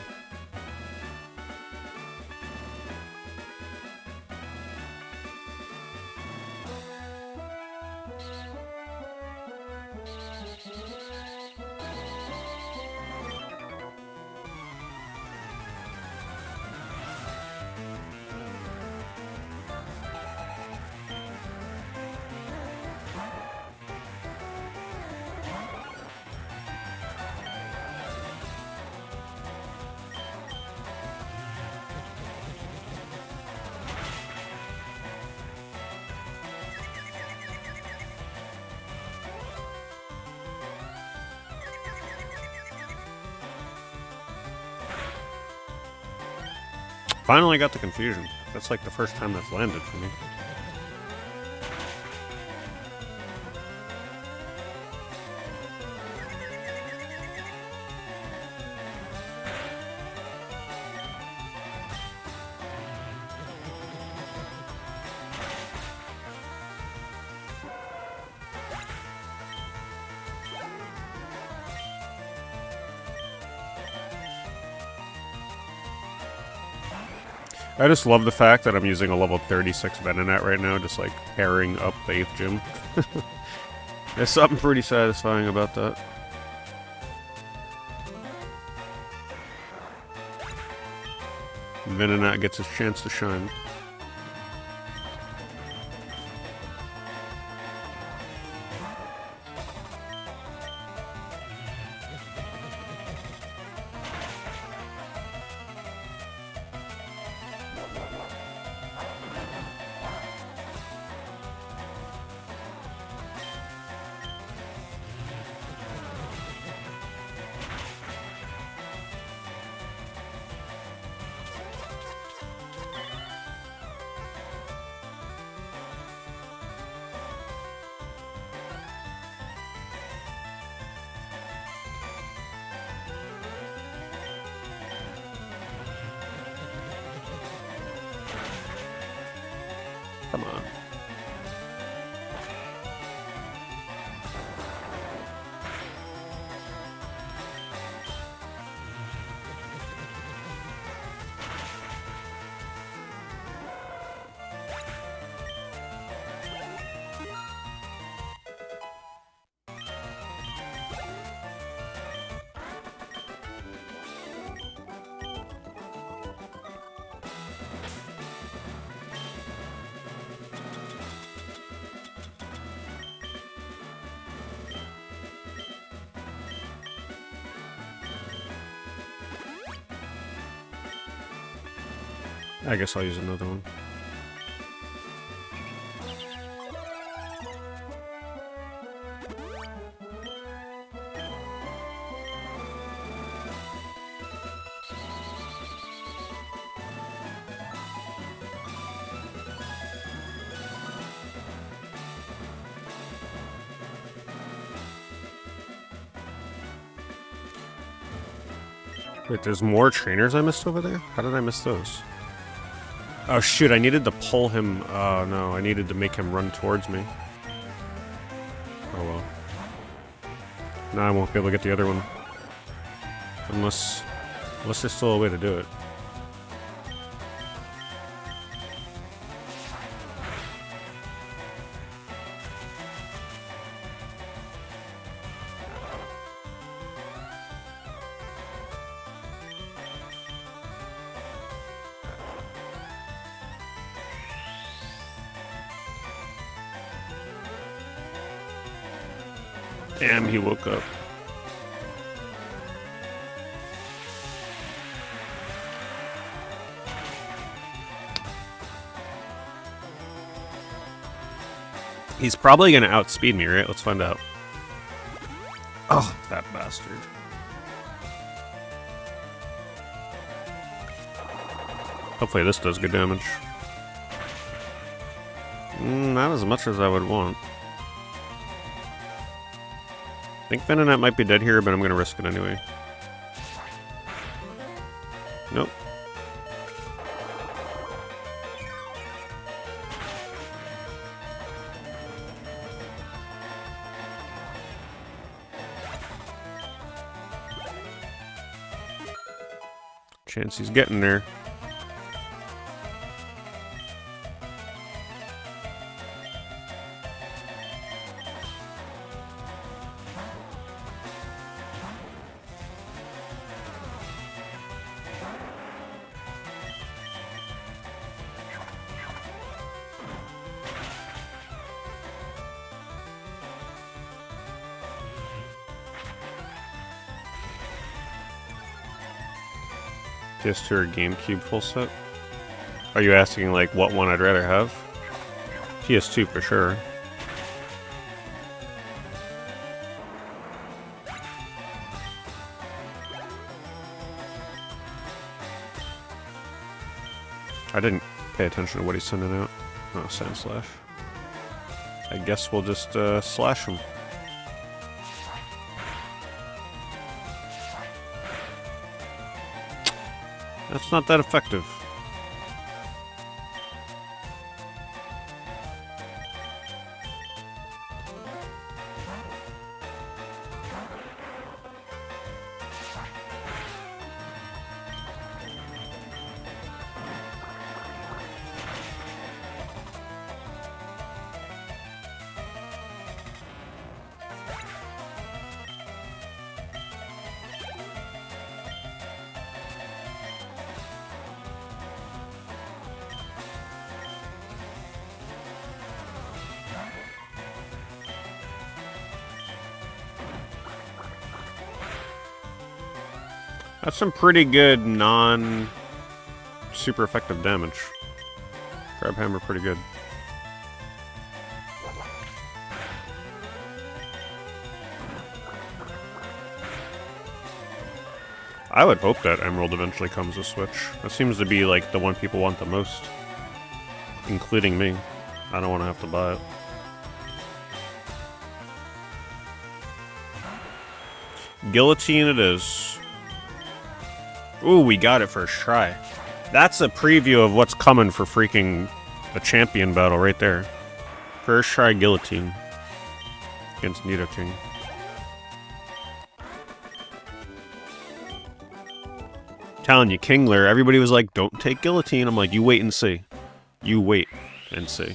[SPEAKER 1] Finally got the confusion. That's like the first time that's landed for me. I just love the fact that I'm using a level 36 Venonat right now, just like pairing up the 8th gym. There's something pretty satisfying about that. Venonat gets his chance to shine. Come on. I guess I'll use another one. Wait, there's more trainers I missed over there? How did I miss those? Oh shoot, I needed to pull him. Oh no, I needed to make him run towards me. Oh well. Now I won't be able to get the other one. Unless there's still a way to do it. Damn, he woke up. He's probably gonna outspeed me, right? Let's find out. Oh, that bastard. Hopefully this does good damage. Not as much as I would want. I think Venonat might be dead here, but I'm going to risk it anyway. Nope. Chansey's getting there. PS2 or GameCube full set? Are you asking, like, what one I'd rather have? PS2 for sure. I didn't pay attention to what he's sending out. Oh, Sand Slash. I guess we'll just slash him. That's not that effective. That's some pretty good non-super effective damage. Crab Hammer pretty good. I would hope that Emerald eventually comes to Switch. That seems to be like the one people want the most. Including me. I don't want to have to buy it. Guillotine it is. Ooh, we got it first try. That's a preview of what's coming for freaking the champion battle right there. First try Guillotine against Nidoking. Telling you, Kingler, everybody was like, don't take Guillotine. I'm like, you wait and see. You wait and see.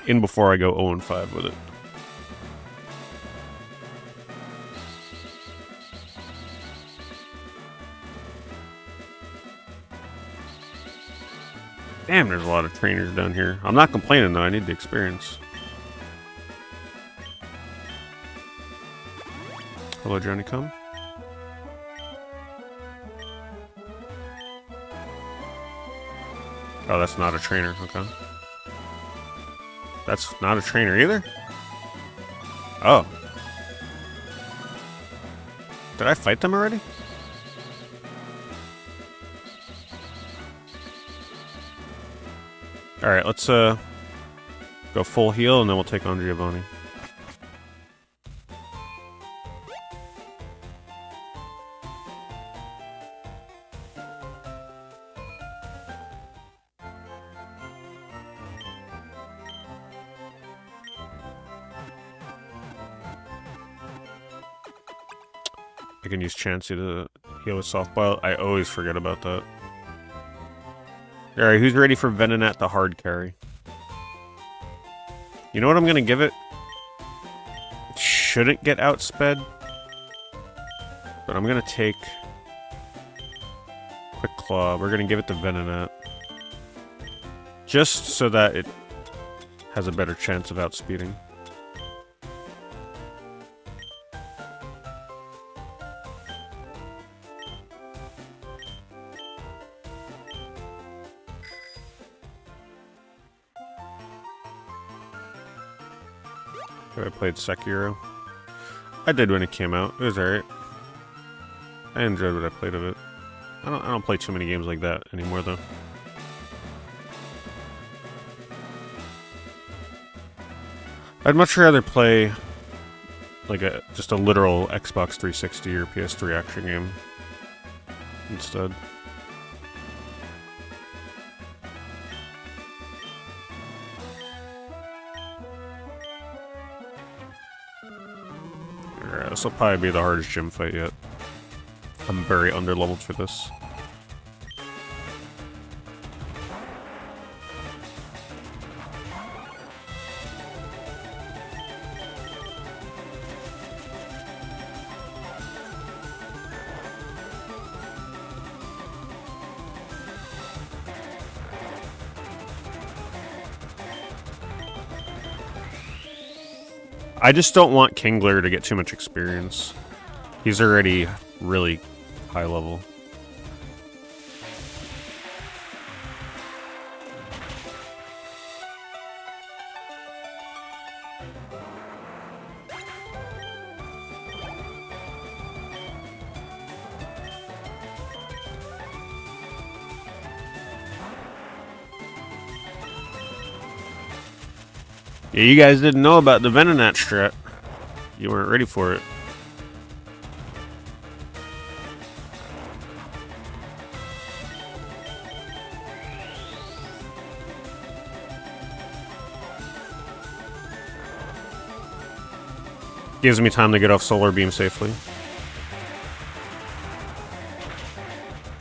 [SPEAKER 1] In before I go 0-5 with it. Damn, there's a lot of trainers down here. I'm not complaining though, I need the experience. Hello, Johnny come. Oh, that's not a trainer, okay. That's not a trainer either? Oh. Did I fight them already? Alright, let's go full heal and then we'll take on Giovanni. I can use Chansey to heal with softball. I always forget about that. Alright, who's ready for Venonat the hard carry? You know what I'm gonna give it? It shouldn't get outsped. But I'm gonna take Quick Claw. We're gonna give it to Venonat. Just so that it has a better chance of outspeeding. I played Sekiro. I did when it came out. It was alright. I enjoyed what I played of it. I don't play too many games like that anymore though. I'd much rather play like just a literal Xbox 360 or PS3 action game instead. This will probably be the hardest gym fight yet. I'm very underleveled for this. I just don't want Kingler to get too much experience. He's already really high level. Yeah, you guys didn't know about the Venonat strat. You weren't ready for it. Gives me time to get off Solar Beam safely.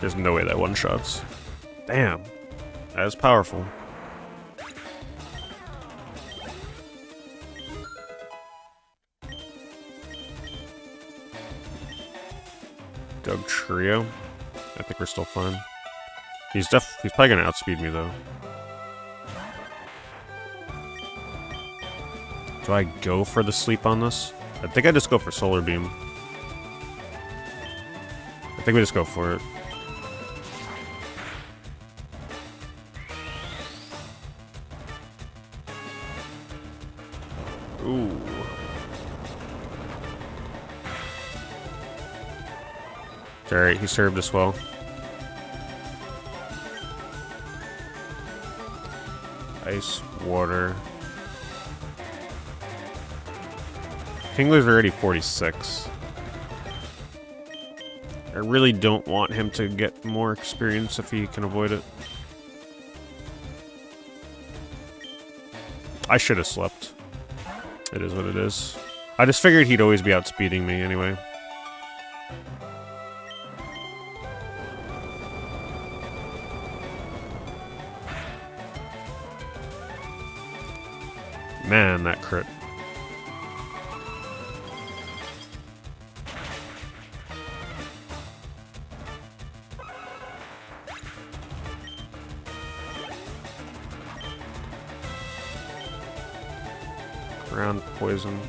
[SPEAKER 1] There's no way that one-shots. Damn. That is powerful. Doug Trio. I think we're still fine. He's probably gonna outspeed me though. Do I go for the sleep on this? I think I just go for Solar Beam. I think we just go for it. Ooh. It's alright, he served us well. Ice, water. Kingler's already 46. I really don't want him to get more experience if he can avoid it. I should have slept. It is what it is. I just figured he'd always be outspeeding me anyway. Man, that crit. Ground poison.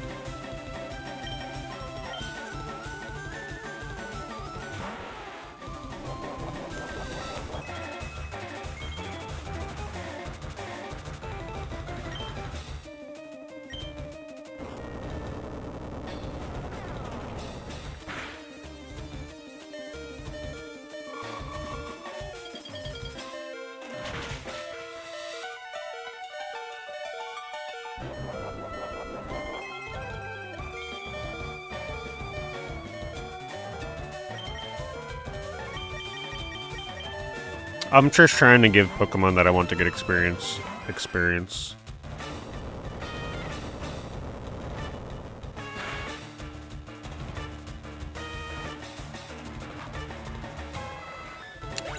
[SPEAKER 1] I'm just trying to give Pokemon that I want to get experience.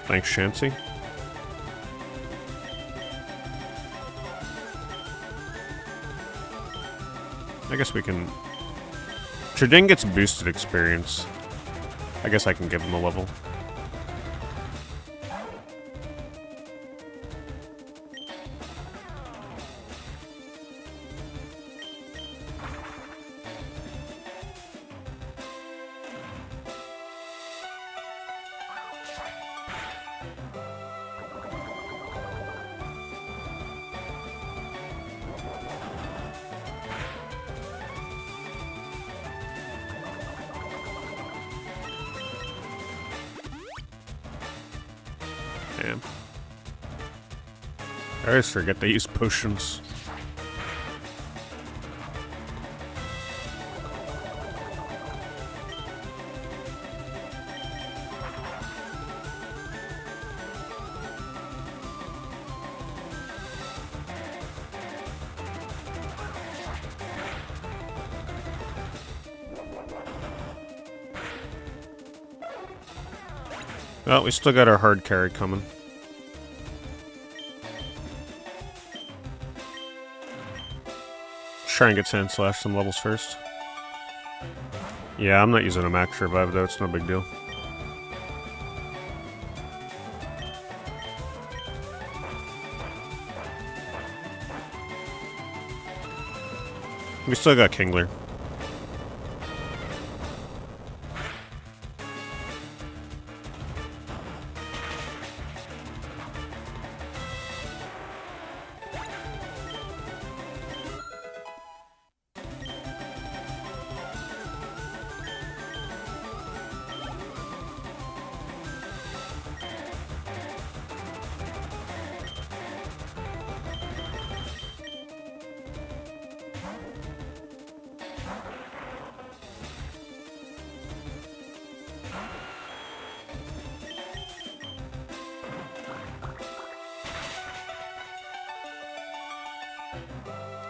[SPEAKER 1] Thanks, Chansey. I guess we can... Charding gets boosted experience. I guess I can give him a level. Damn. I always forget they use potions. Well, we still got our hard carry coming. Let's try and get Sandslash some levels first. Yeah, I'm not using a Max Revive though, it's no big deal. We still got Kingler.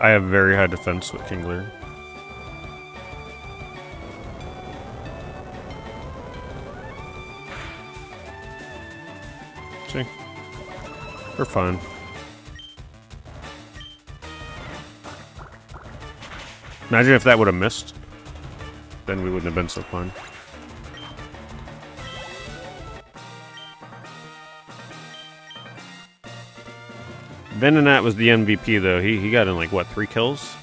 [SPEAKER 1] I have very high defense with Kingler. See? We're fine. Imagine if that would have missed. Then we wouldn't have been so fine. Venonat was the MVP though. He got in like what, 3 kills?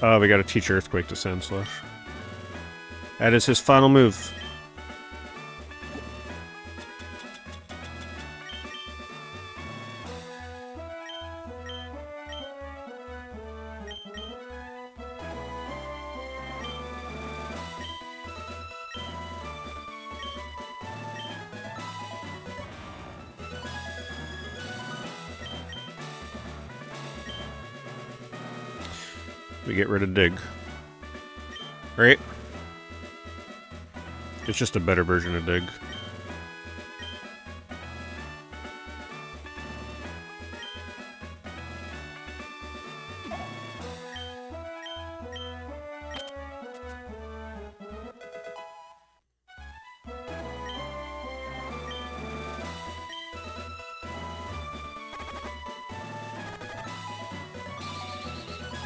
[SPEAKER 1] Oh, we gotta teach Earthquake to Sandslash. That is his final move. We get rid of Dig. Right? It's just a better version of Dig.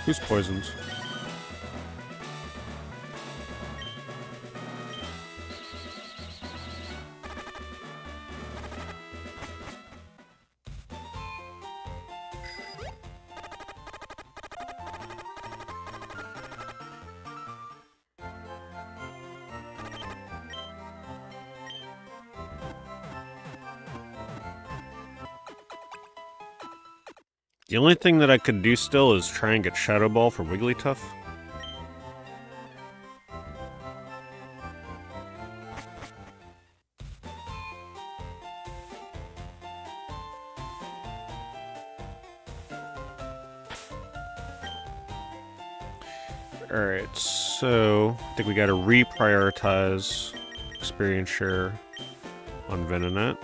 [SPEAKER 1] Who's poisoned? The only thing that I could do still is try and get Shadow Ball for Wigglytuff. Alright, so I think we gotta reprioritize Experience Share on Venonat.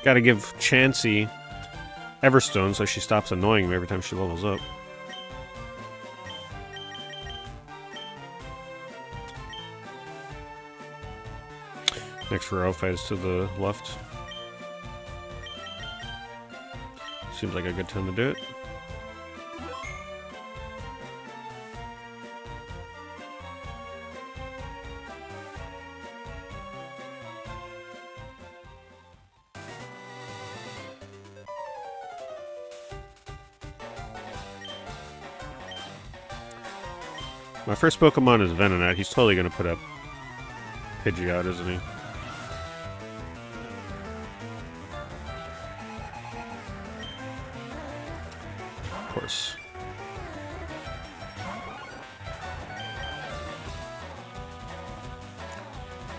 [SPEAKER 1] Gotta give Chansey Everstone so she stops annoying me every time she levels up. Next row fight is to the left. Seems like a good time to do it. My first Pokemon is Venonat. He's totally going to put up Pidgeot, isn't he? Of course.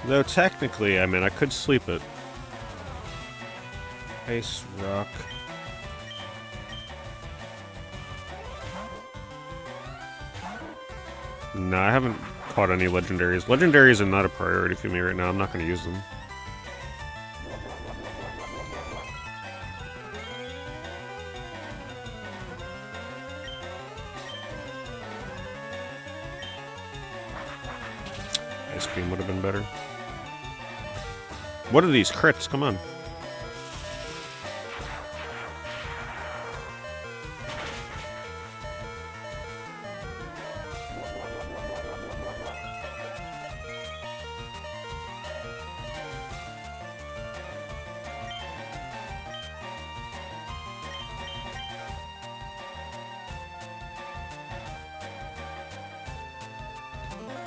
[SPEAKER 1] Though technically, I mean, I could sleep it. Ice Rock. No, I haven't caught any legendaries. Legendaries are not a priority for me right now. I'm not going to use them. Ice Beam would have been better. What are these crits? Come on.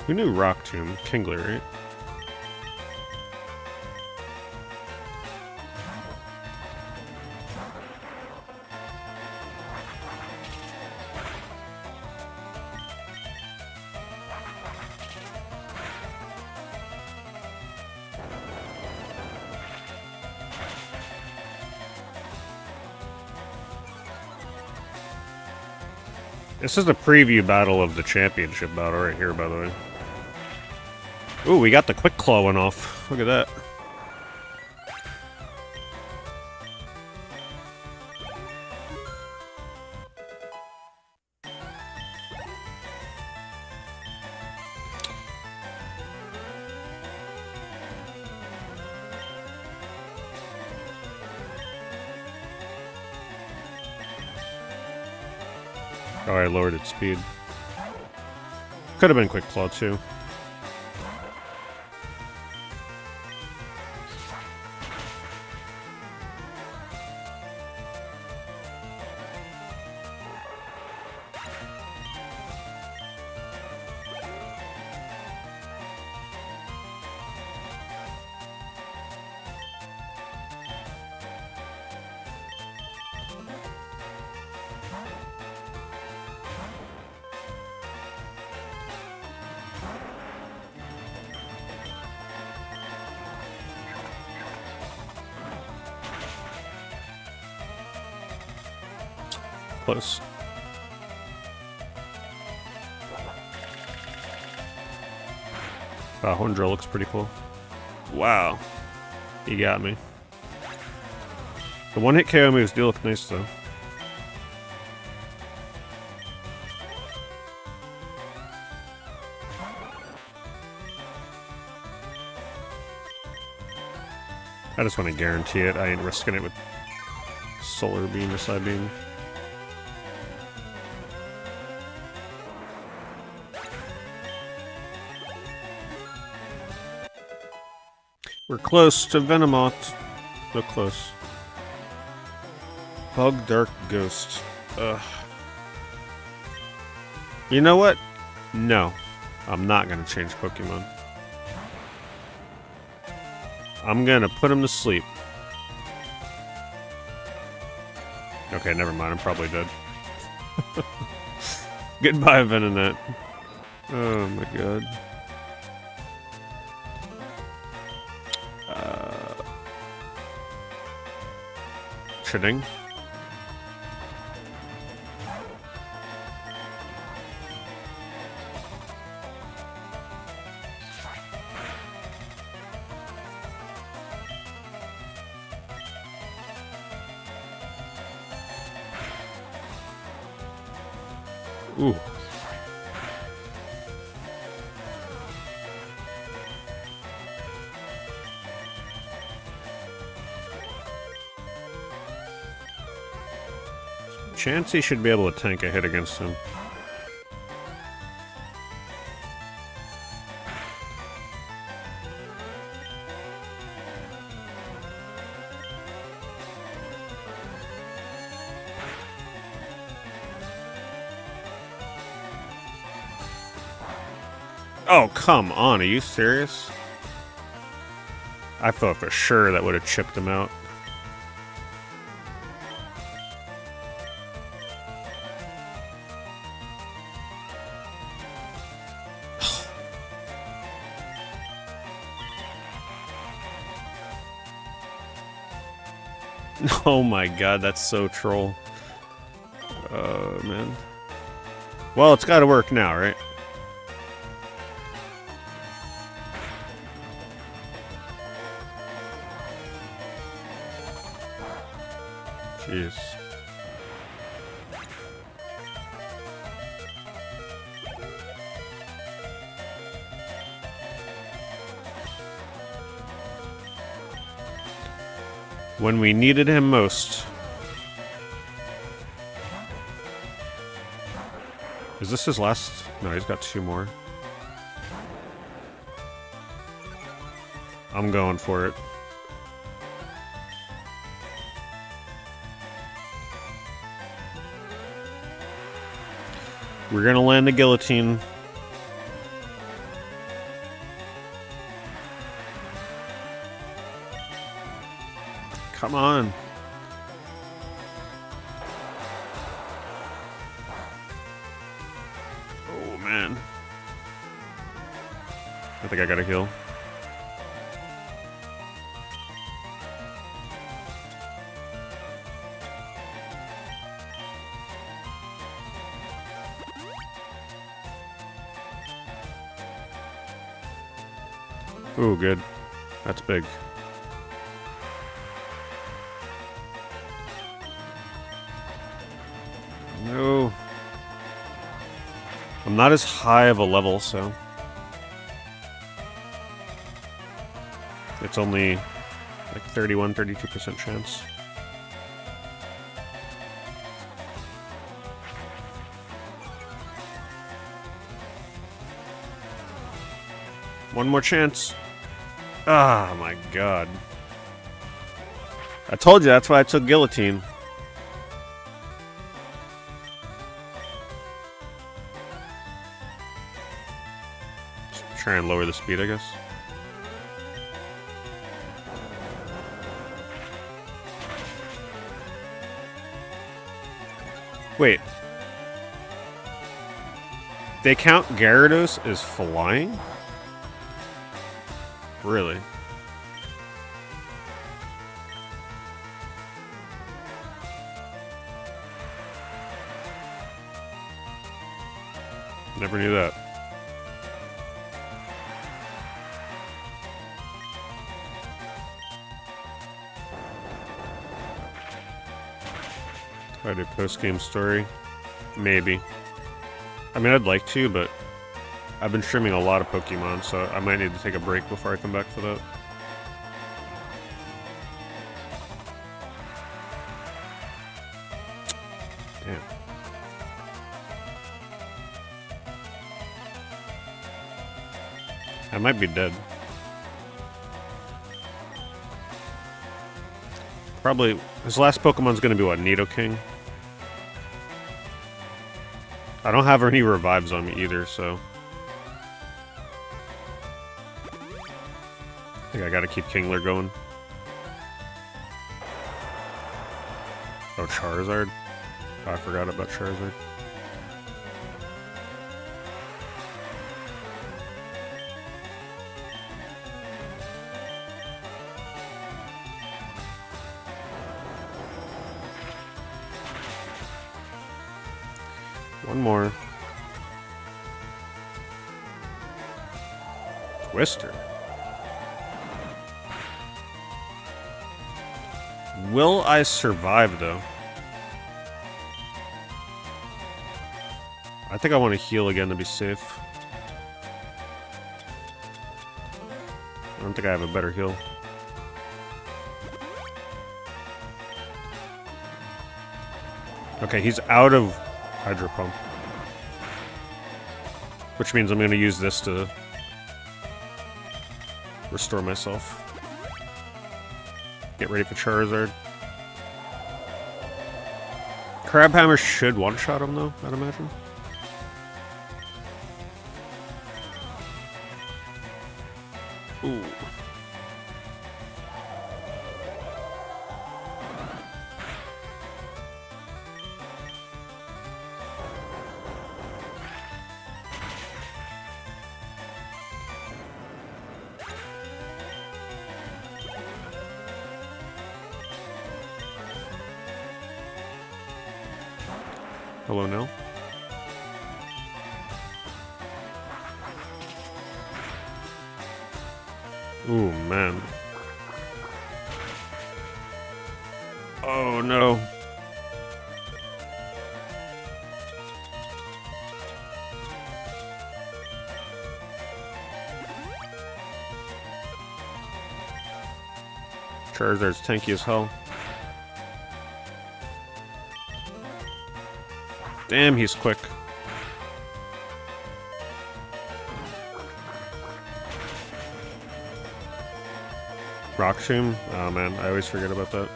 [SPEAKER 1] Who knew Rock Tomb? Kingler, right? This is the preview battle of the championship battle right here, by the way. Ooh, we got the Quick Claw one off. Look at that. Oh, I lowered its speed. Could have been Quick Claw too. Close. Wow, Horn Drill looks pretty cool. Wow. He got me. The one-hit KO moves do look nice, though. I just want to guarantee it. I ain't risking it with Solar Beam or Side Beam. We're close to Venomoth. So close. Bug Dark Ghost. Ugh. You know what? No. I'm not going to change Pokemon. I'm going to put him to sleep. Okay, never mind. I'm probably dead. Goodbye, Venonat. Oh my god. Shitting. Ooh. Chansey should be able to tank a hit against him. Oh, come on. Are you serious? I thought for sure that would have chipped him out. Oh my god, that's so troll. Oh, man. Well, it's gotta work now, right? Jeez. When we needed him most. Is this his last? No, he's got 2 more. I'm going for it. We're gonna land the guillotine. Come on. Oh, man. I think I got a heal. Ooh, good. That's big. No. I'm not as high of a level, so... It's only like 31, 32% chance. One more chance. Ah, my god. I told you, that's why I took Guillotine. Just try and lower the speed, I guess. Wait. They count Gyarados as flying? Really? Never knew that. Try to do post-game story? Maybe. I mean, I'd like to, but I've been streaming a lot of Pokemon, so I might need to take a break before I come back for that. Damn. I might be dead. Probably, his last Pokemon's gonna be what, Nidoking? I don't have any revives on me either, so... I think I gotta keep Kingler going. Oh, Charizard? Oh, I forgot about Charizard. One more. Twister. Will I survive, though? I think I want to heal again to be safe. I don't think I have a better heal. Okay, he's out of Hydro Pump. Which means I'm going to use this to restore myself. Get ready for Charizard. Crabhammer should one-shot him, though, I'd imagine. Ooh. Hello, Nell. Ooh, man. Oh, no. Charizard's tanky as hell. Damn, he's quick. Rock Tomb? Oh man, I always forget about that.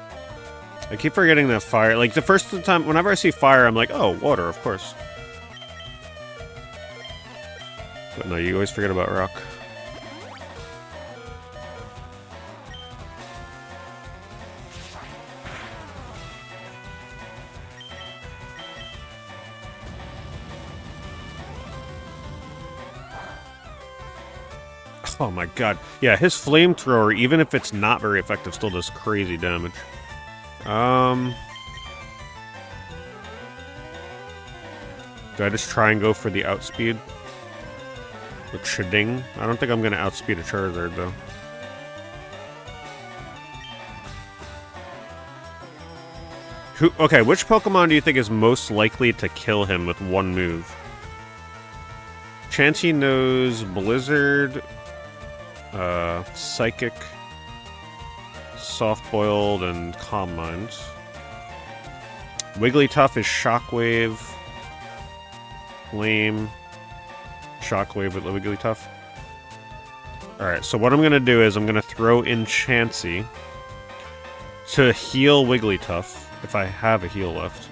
[SPEAKER 1] I keep forgetting that fire. Like, the first time, whenever I see fire, I'm like, oh, water, of course. But no, you always forget about rock. Oh my god. Yeah, his flamethrower, even if it's not very effective, still does crazy damage. Do I just try and go for the outspeed? With Shading? I don't think I'm gonna outspeed a Charizard, though. Okay, which Pokemon do you think is most likely to kill him with one move? Chansey knows Blizzard... Psychic, Soft-Boiled, and Calm Mind. Wigglytuff is Shockwave, Flame, Shockwave with Wigglytuff. Alright, so what I'm gonna do is I'm gonna throw in Chansey to heal Wigglytuff, if I have a heal left.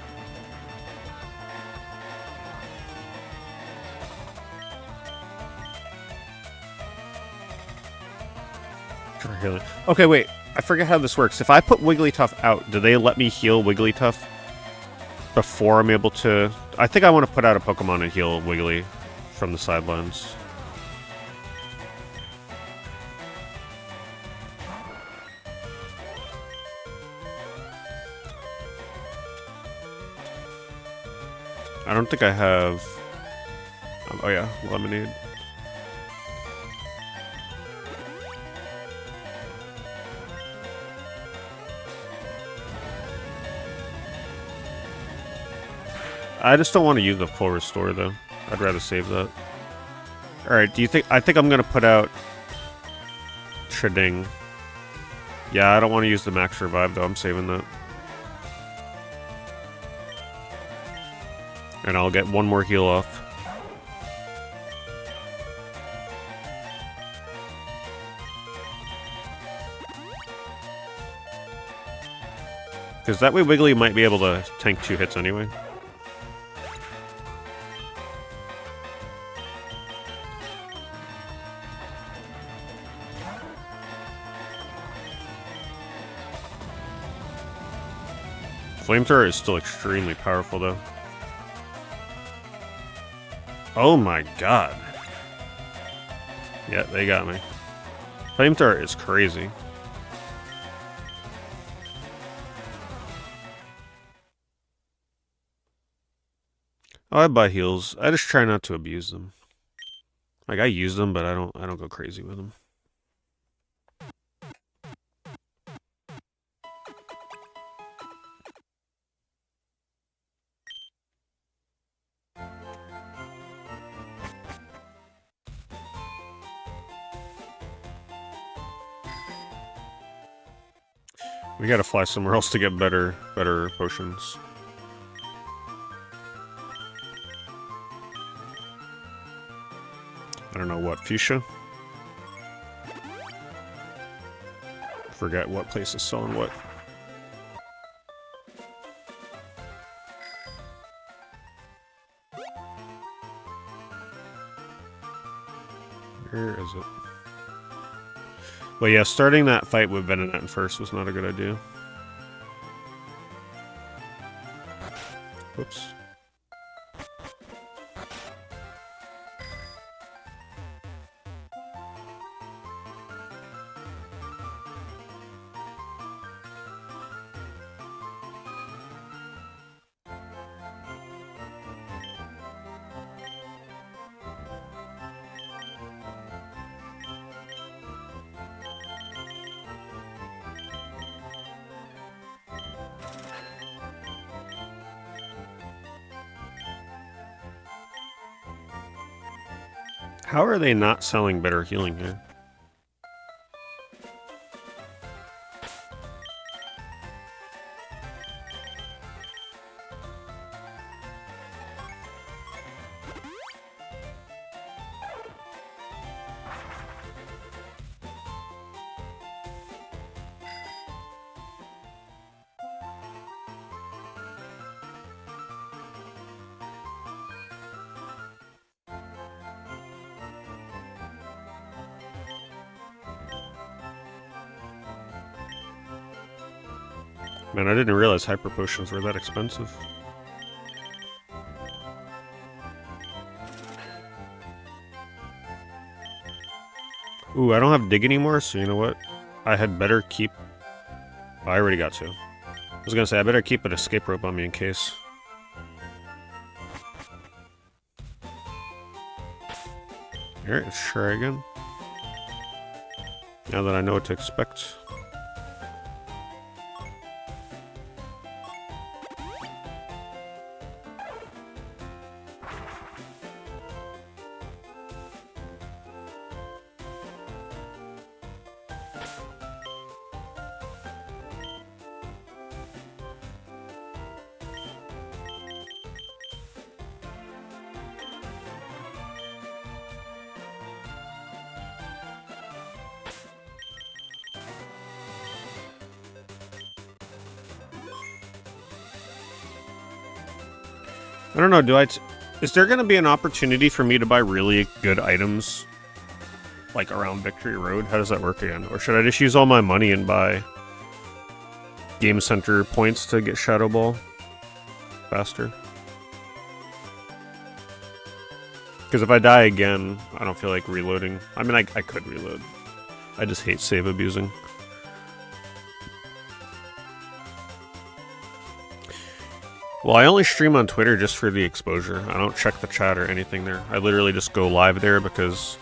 [SPEAKER 1] Okay, wait. I forget how this works. If I put Wigglytuff out, do they let me heal Wigglytuff before I'm able to... I think I want to put out a Pokemon and heal Wiggly from the sidelines. I don't think I have... oh yeah, Lemonade. I just don't want to use the full restore though. I'd rather save that. Alright, do you think... I think I'm gonna put out... Trading. Yeah, I don't want to use the max revive though, I'm saving that. And I'll get one more heal off. Because that way Wiggly might be able to tank 2 hits anyway. Flamethrower is still extremely powerful though. Oh my god. Yeah, they got me. Flamethrower is crazy. Oh, I buy heals. I just try not to abuse them. Like I use them, but I don't go crazy with them. We gotta fly somewhere else to get better potions. I don't know what, Fuchsia? Forget what place is selling what. Where is it? Well, yeah, starting that fight with Venonat first was not a good idea. Whoops. How are they not selling better healing here? Man, I didn't realize hyper potions were that expensive. Ooh, I don't have dig anymore, so you know what? I had better keep... Oh, I already got 2. I was gonna say, I better keep an escape rope on me in case. Alright, let's try again. Now that I know what to expect. I don't know, is there going to be an opportunity for me to buy really good items, like, around Victory Road? How does that work again? Or should I just use all my money and buy Game Center points to get Shadow Ball faster? Because if I die again, I don't feel like reloading. I mean, I could reload. I just hate save abusing. Well, I only stream on Twitter just for the exposure. I don't check the chat or anything there. I literally just go live there because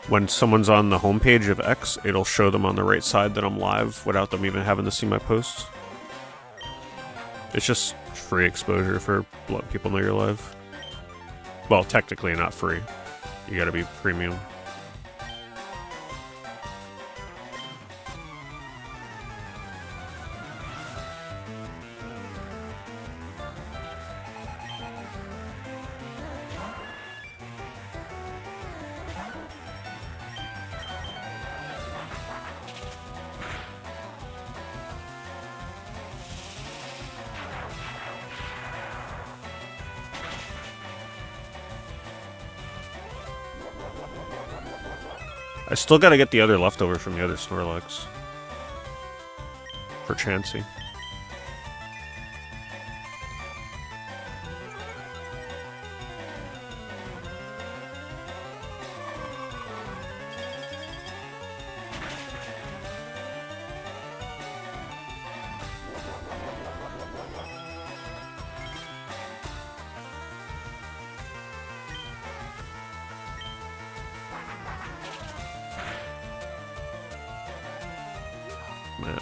[SPEAKER 1] when someone's on the homepage of X, it'll show them on the right side that I'm live without them even having to see my posts. It's just free exposure for letting people know you're live. Well, technically not free. You gotta be premium. I still gotta get the other leftover from the other Snorlax. For Chansey. Man.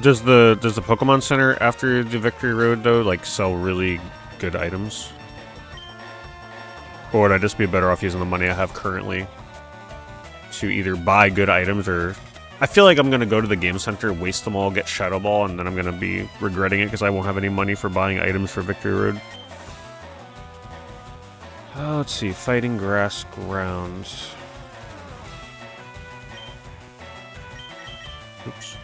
[SPEAKER 1] Does the Pokemon Center after the Victory Road though like sell really good items? Or would I just be better off using the money I have currently to either buy good items or... I feel like I'm going to go to the Game Center, waste them all, get Shadow Ball, and then I'm going to be regretting it because I won't have any money for buying items for Victory Road. Let's see, Fighting Grass Grounds. Oops.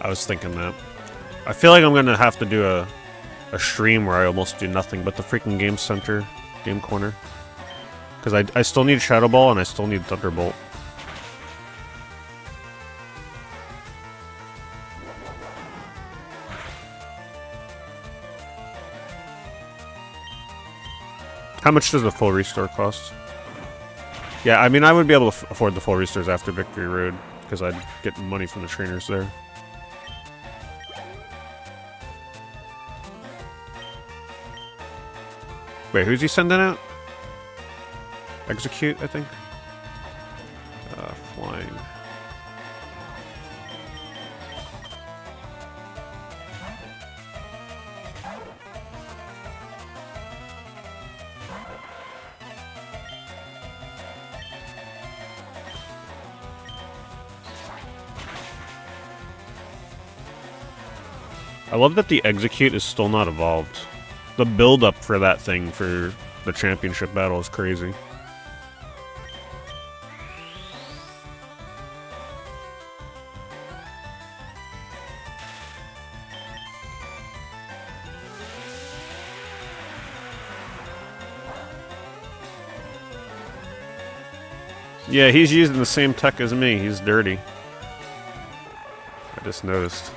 [SPEAKER 1] I was thinking that. I feel like I'm gonna have to do a stream where I almost do nothing but the freaking Game Center, Game Corner. Because I still need Shadow Ball and I still need Thunderbolt. How much does the full restore cost? Yeah, I mean, I would be able to afford the full restores after Victory Road, because I'd get money from the trainers there. Wait, who's he sending out? Execute, I think? Flying. I love that the Execute is still not evolved. The build-up for that thing for the championship battle is crazy. Yeah, he's using the same tech as me. He's dirty. I just noticed.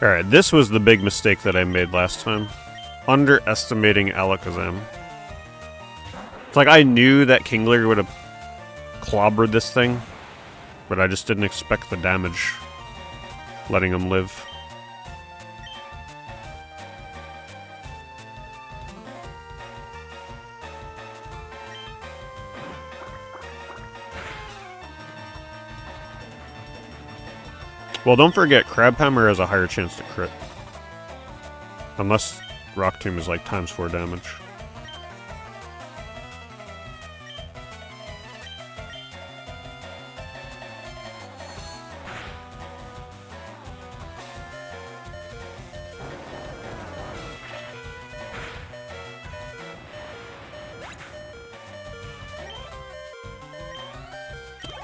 [SPEAKER 1] Alright, this was the big mistake that I made last time. Underestimating Alakazam. It's like I knew that Kingler would have clobbered this thing, but I just didn't expect the damage letting him live. Well, don't forget, Crab Hammer has a higher chance to crit. Unless Rock Tomb is like ×4 damage.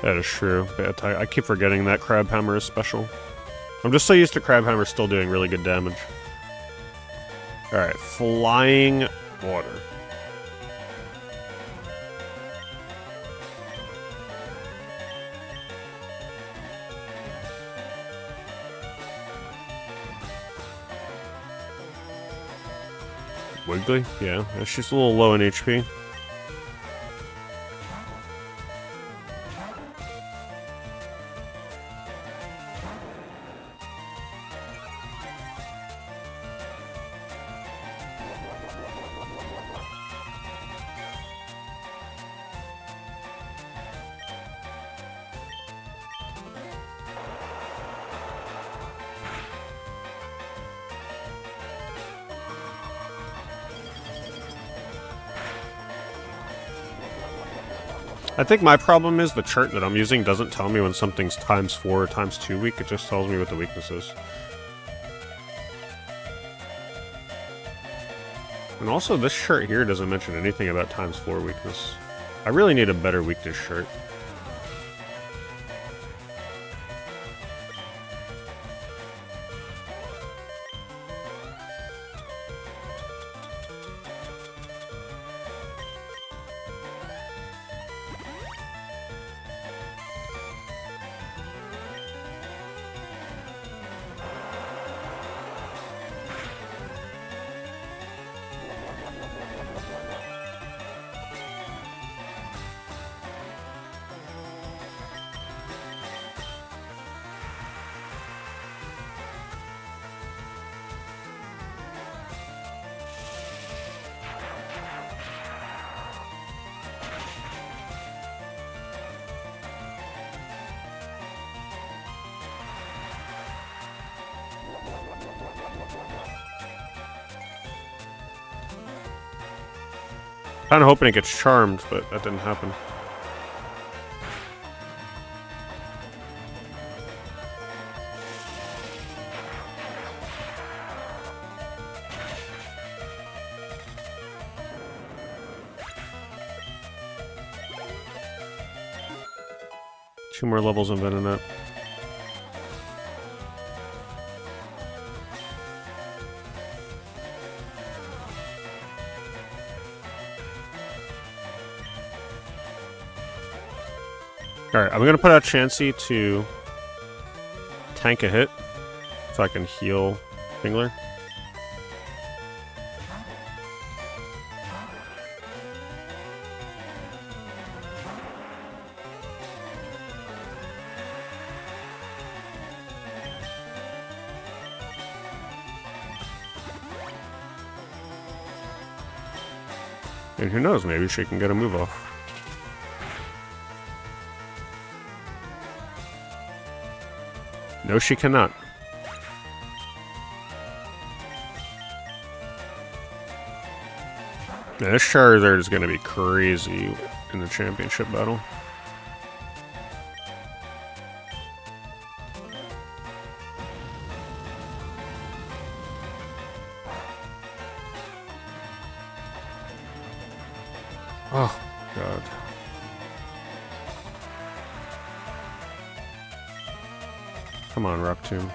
[SPEAKER 1] That is true. I keep forgetting that Crab Hammer is special. I'm just so used to Crab Hammer still doing really good damage. Alright, Flying Water. Wiggly? Yeah, she's a little low in HP. I think my problem is the chart that I'm using doesn't tell me when something's ×4 or ×2 weak, it just tells me what the weakness is. And also, this chart here doesn't mention anything about ×4 weakness. I really need a better weakness chart. Kinda hoping it gets charmed, but that didn't happen. Two more levels of Venonat. Alright, I'm gonna put out Chansey to tank a hit so I can heal Kingler. And who knows, maybe she can get a move off. No, she cannot. Yeah, this Charizard is going to be crazy in the championship battle. Oh, God. Come on, Rock Tomb.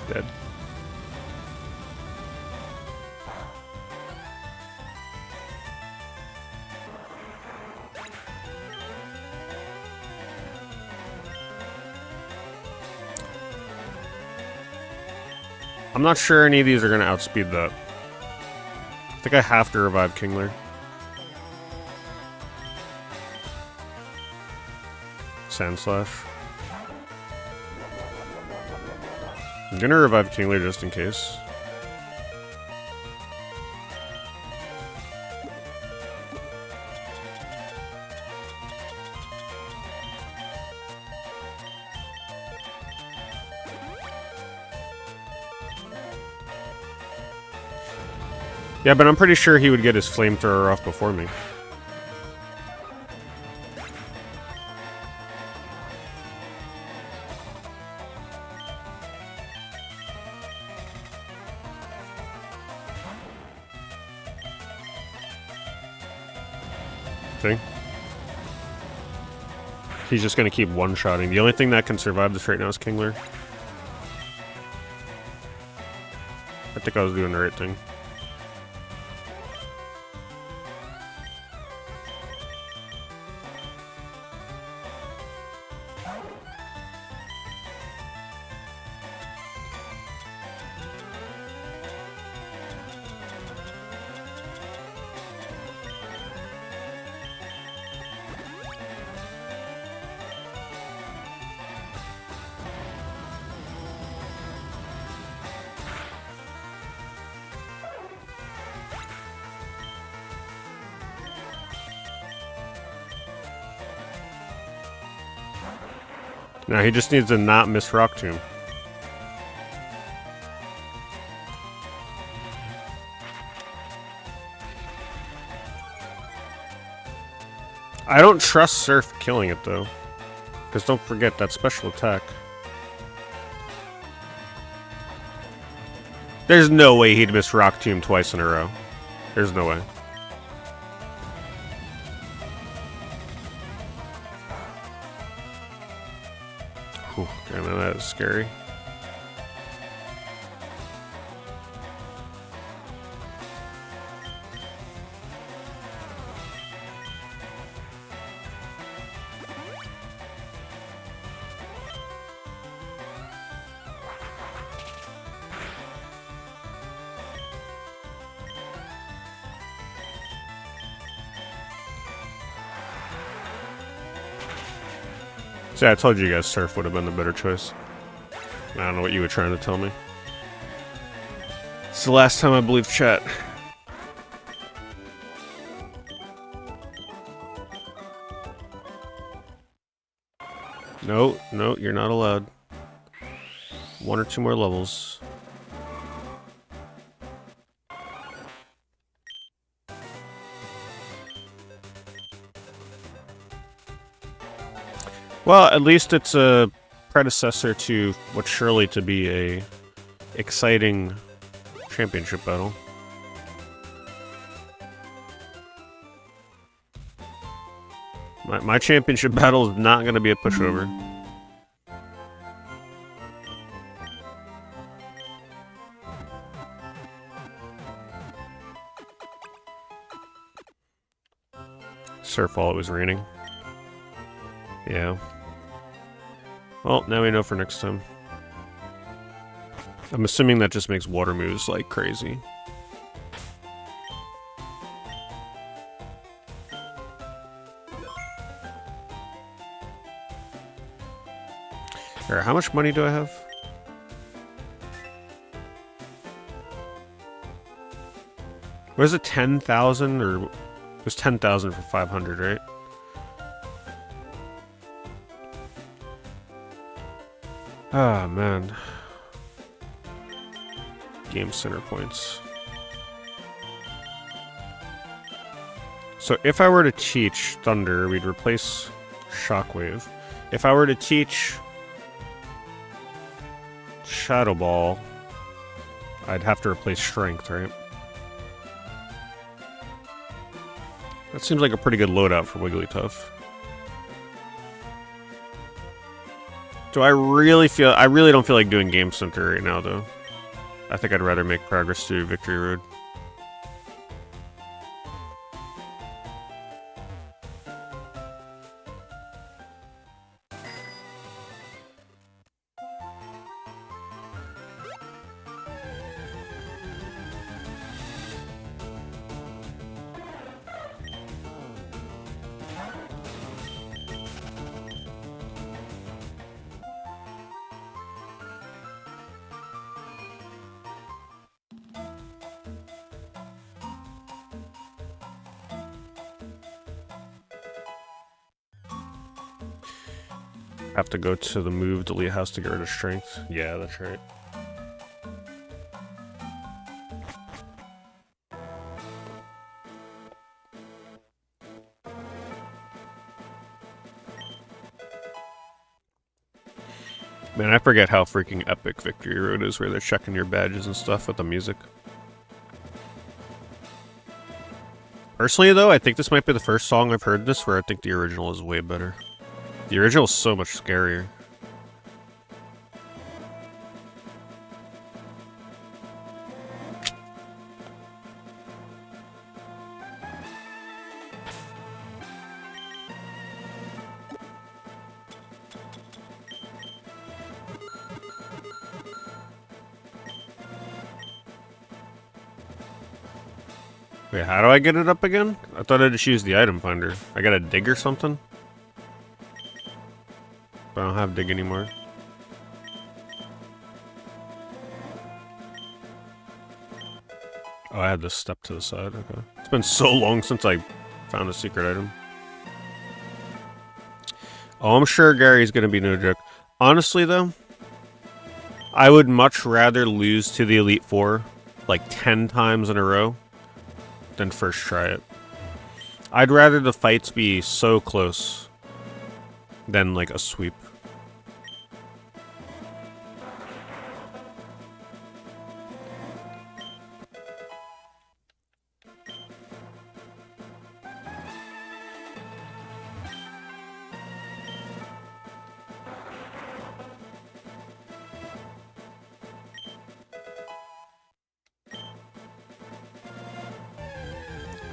[SPEAKER 1] Dead. I'm not sure any of these are going to outspeed that. I think I have to revive Kingler. Sand Slash. I'm gonna revive Kingler just in case. Yeah, but I'm pretty sure he would get his flamethrower off before me. See? He's just gonna keep one-shotting. The only thing that can survive this right now is Kingler. I think I was doing the right thing. Now he just needs to not miss Rock Tomb. I don't trust Surf killing it though. Because don't forget that special attack. There's no way he'd miss Rock Tomb twice in a row. There's no way. Whew, okay, man, that is scary. See, I told you guys Surf would have been the better choice. I don't know what you were trying to tell me. It's the last time I believe chat. No, no, you're not allowed. 1 or 2 more levels. Well, at least it's a predecessor to what's surely to be a exciting championship battle. My championship battle is not going to be a pushover. Surf while it was raining. Yeah. Well, now we know for next time. I'm assuming that just makes water moves like crazy. Alright, how much money do I have? Was it 10,000 or it was 10,000 for 500, right? Ah, man. Game center points. So if I were to teach Thunder, we'd replace Shockwave. If I were to teach Shadow Ball, I'd have to replace Strength, right? That seems like a pretty good loadout for Wigglytuff. Do I really feel... I really don't feel like doing Game Center right now, though. I think I'd rather make progress through Victory Road. Have to go to the move, delete house to get rid of strength. Yeah, that's right. Man, I forget how freaking epic Victory Road is, where they're checking your badges and stuff with the music. Personally, though, I think this might be the first song I've heard this where I think the original is way better. The original is so much scarier. Wait, how do I get it up again? I thought I just used the item finder. I gotta dig or something? But I don't have dig anymore. Oh, I had this step to the side, okay. It's been so long since I found a secret item. Oh, I'm sure Gary's gonna be no joke. Honestly, though, I would much rather lose to the Elite Four like 10 times in a row than first try it. I'd rather the fights be so close than like a sweep.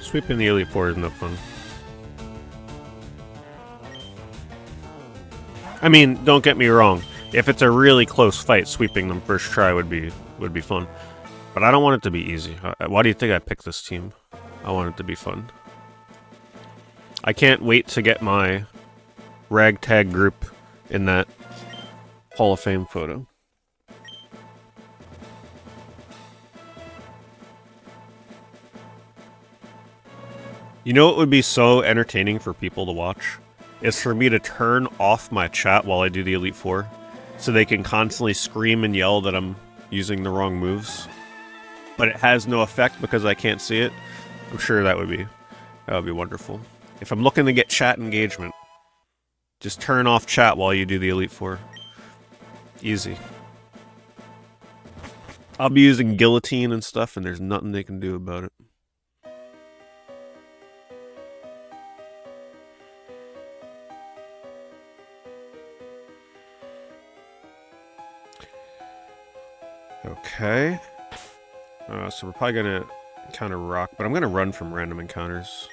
[SPEAKER 1] Sweeping the Elite Four is no fun. I mean, don't get me wrong. If it's a really close fight, sweeping them first try would be fun. But I don't want it to be easy. Why do you think I picked this team? I want it to be fun. I can't wait to get my ragtag group in that Hall of Fame photo. You know what would be so entertaining for people to watch? Is for me to turn off my chat while I do the Elite Four, so they can constantly scream and yell that I'm using the wrong moves. But it has no effect because I can't see it. I'm sure that would be wonderful. If I'm looking to get chat engagement, just turn off chat while you do the Elite Four. Easy. I'll be using guillotine and stuff, and there's nothing they can do about it. Okay. So we're probably gonna encounter rock, but I'm gonna run from random encounters.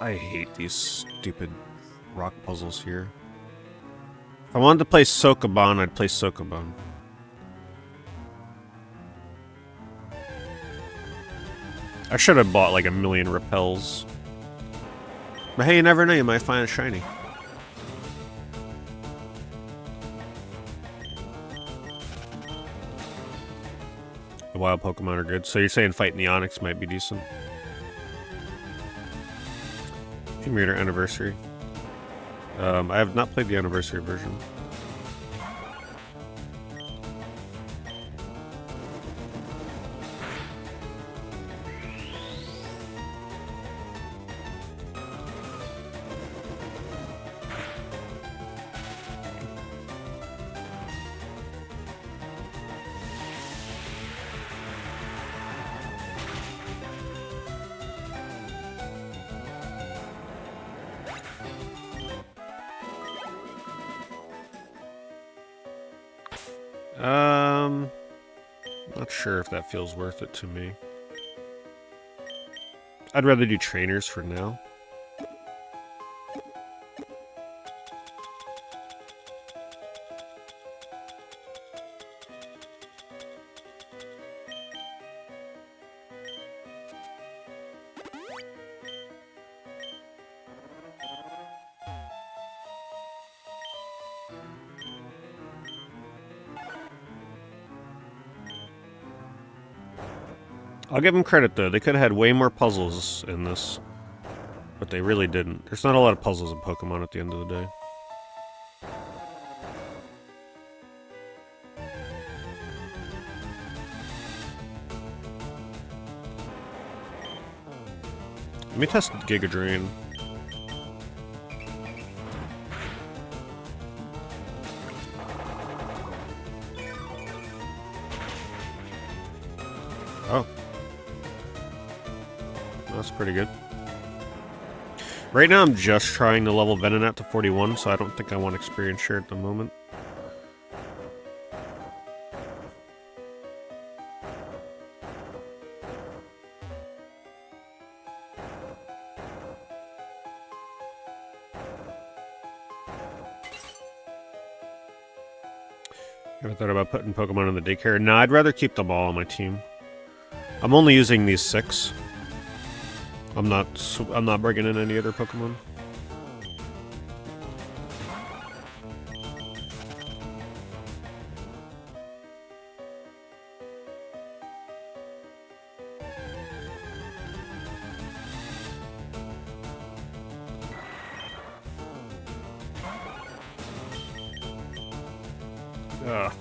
[SPEAKER 1] I hate these stupid rock puzzles here. If I wanted to play Sokoban, I'd play Sokoban. I should have bought like 1,000,000 repels. But hey, you never know, you might find a shiny. The wild Pokemon are good. So you're saying fighting the Onix might be decent? Tomb Raider Anniversary. I have not played the Anniversary version. Not sure if that feels worth it to me. I'd rather do trainers for now. I'll give them credit, though. They could have had way more puzzles in this. But they really didn't. There's not a lot of puzzles in Pokemon at the end of the day. Let me test Giga Drain. Oh. That's pretty good. Right now I'm just trying to level Venonat to 41, so I don't think I want Experience Share at the moment. Ever thought about putting Pokemon in the daycare? No, I'd rather keep them all on my team. I'm only using these 6. I'm not bringing in any other Pokemon. Ugh.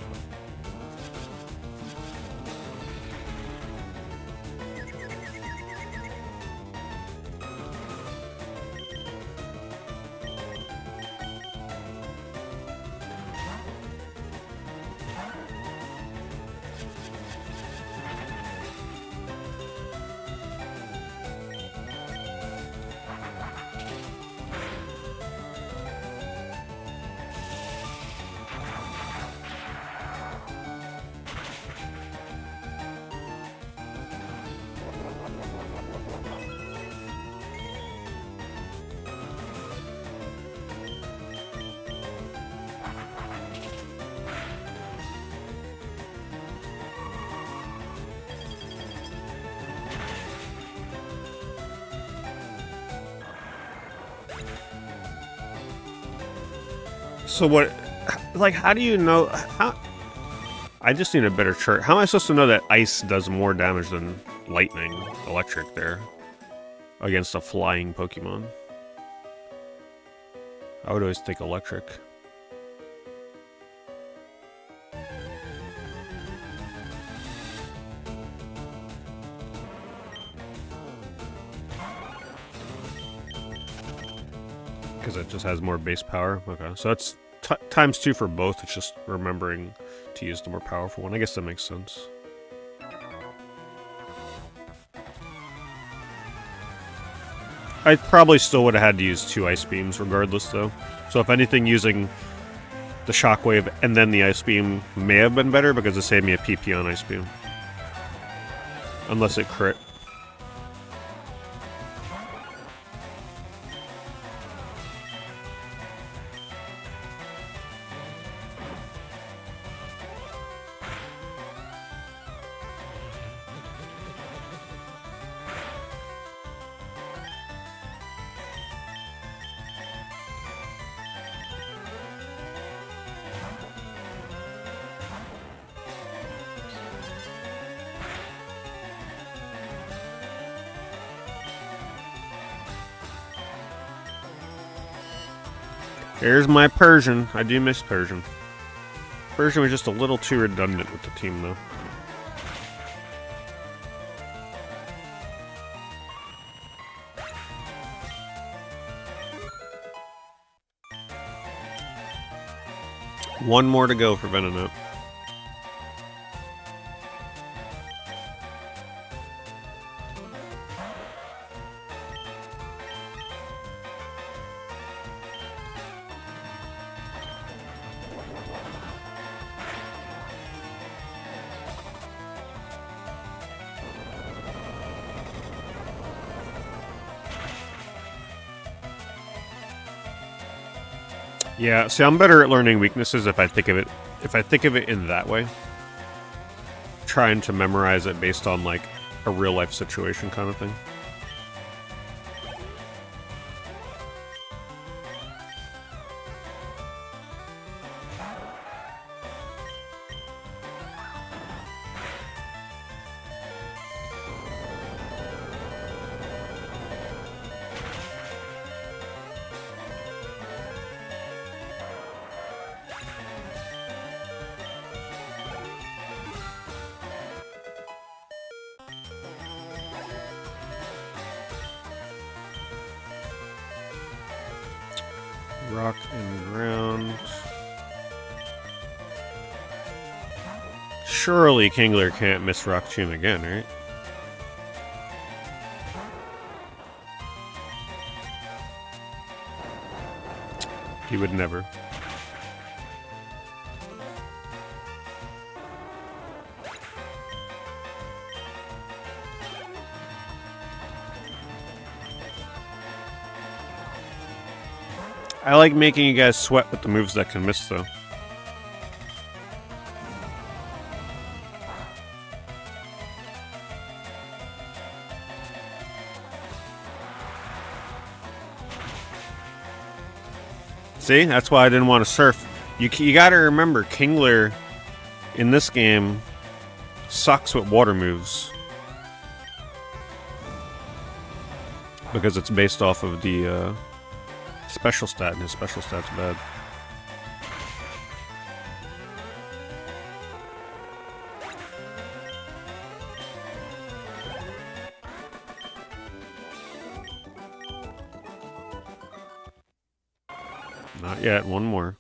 [SPEAKER 1] So what, like, how do you know, how, I just need a better chart. How am I supposed to know that ice does more damage than lightning, electric there, against a flying Pokemon? I would always think electric. Because it just has more base power? Okay, so that's times 2 for both. It's just remembering to use the more powerful one. I guess that makes sense. I probably still would have had to use 2 Ice Beams regardless, though. So if anything, using the Shockwave and then the Ice Beam may have been better because it saved me a PP on Ice Beam. Unless it crit. Here's my Persian. I do miss Persian. Persian was just a little too redundant with the team, though. One more to go for Venonat. Yeah, see, I'm better at learning weaknesses if I think of it in that way. Trying to memorize it based on, like, a real-life situation kind of thing. Rock and ground. Surely Kingler can't miss Rock Tomb again, right? He would never. I like making you guys sweat with the moves that can miss, though. See? That's why I didn't want to surf. You gotta remember, Kingler in this game sucks with water moves. Because it's based off of the special stat, and his special stat's bad. Not yet, one more.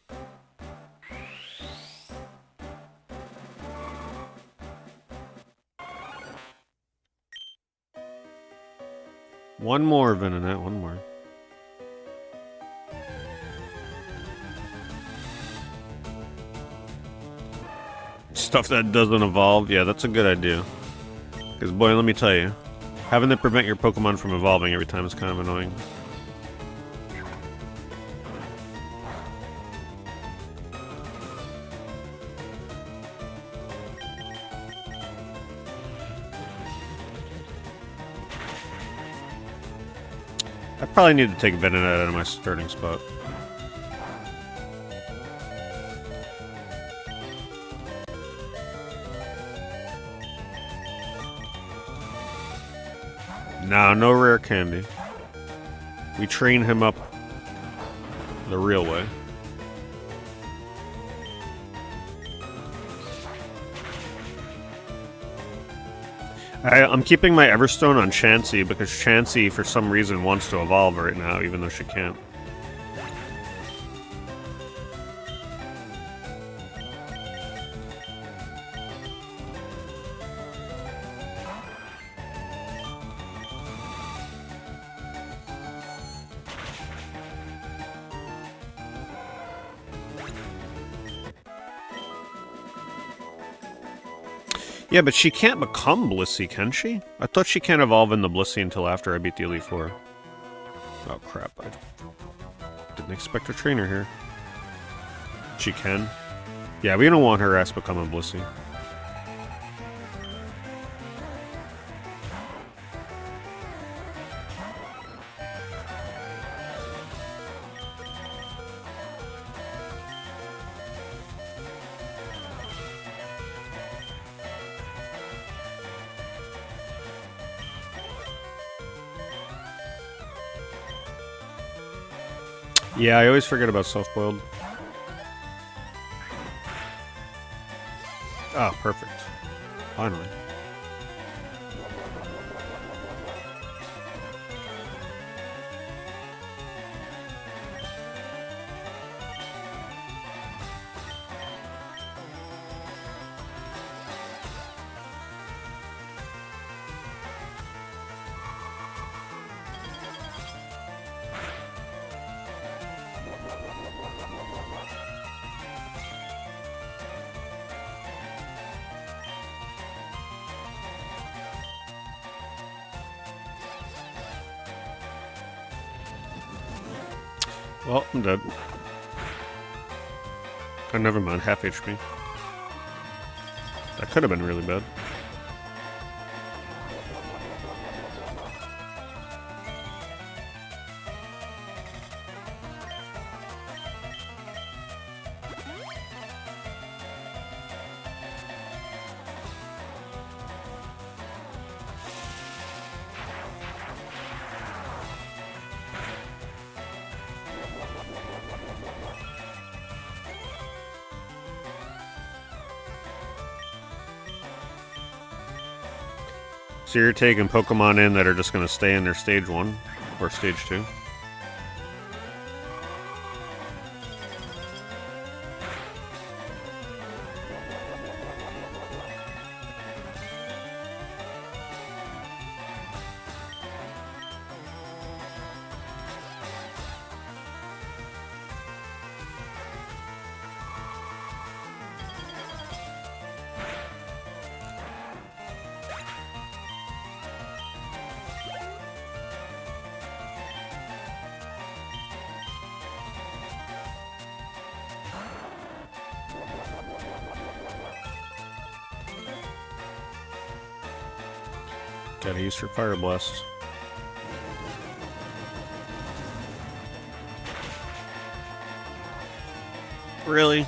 [SPEAKER 1] One more, Venonat, one more. Stuff that doesn't evolve, yeah, that's a good idea. Because, boy, let me tell you, having to prevent your Pokemon from evolving every time is kind of annoying. I probably need to take Venonat out of my starting spot. Nah, no rare candy. We train him up the real way. I'm keeping my Everstone on Chansey because Chansey, for some reason, wants to evolve right now, even though she can't. Yeah, but she can't become Blissey, can she? I thought she can't evolve into Blissey until after I beat the Elite Four. Oh crap, I didn't expect a trainer here. She can? Yeah, we don't want her ass become a Blissey. Yeah, I always forget about self-boiled. Ah, perfect. Finally. Well, I'm dead. Oh, never mind. Half HP. That could have been really bad. So you're taking Pokemon in that are just going to stay in their Stage 1 or Stage 2? Gotta use her Fire Blast. Really?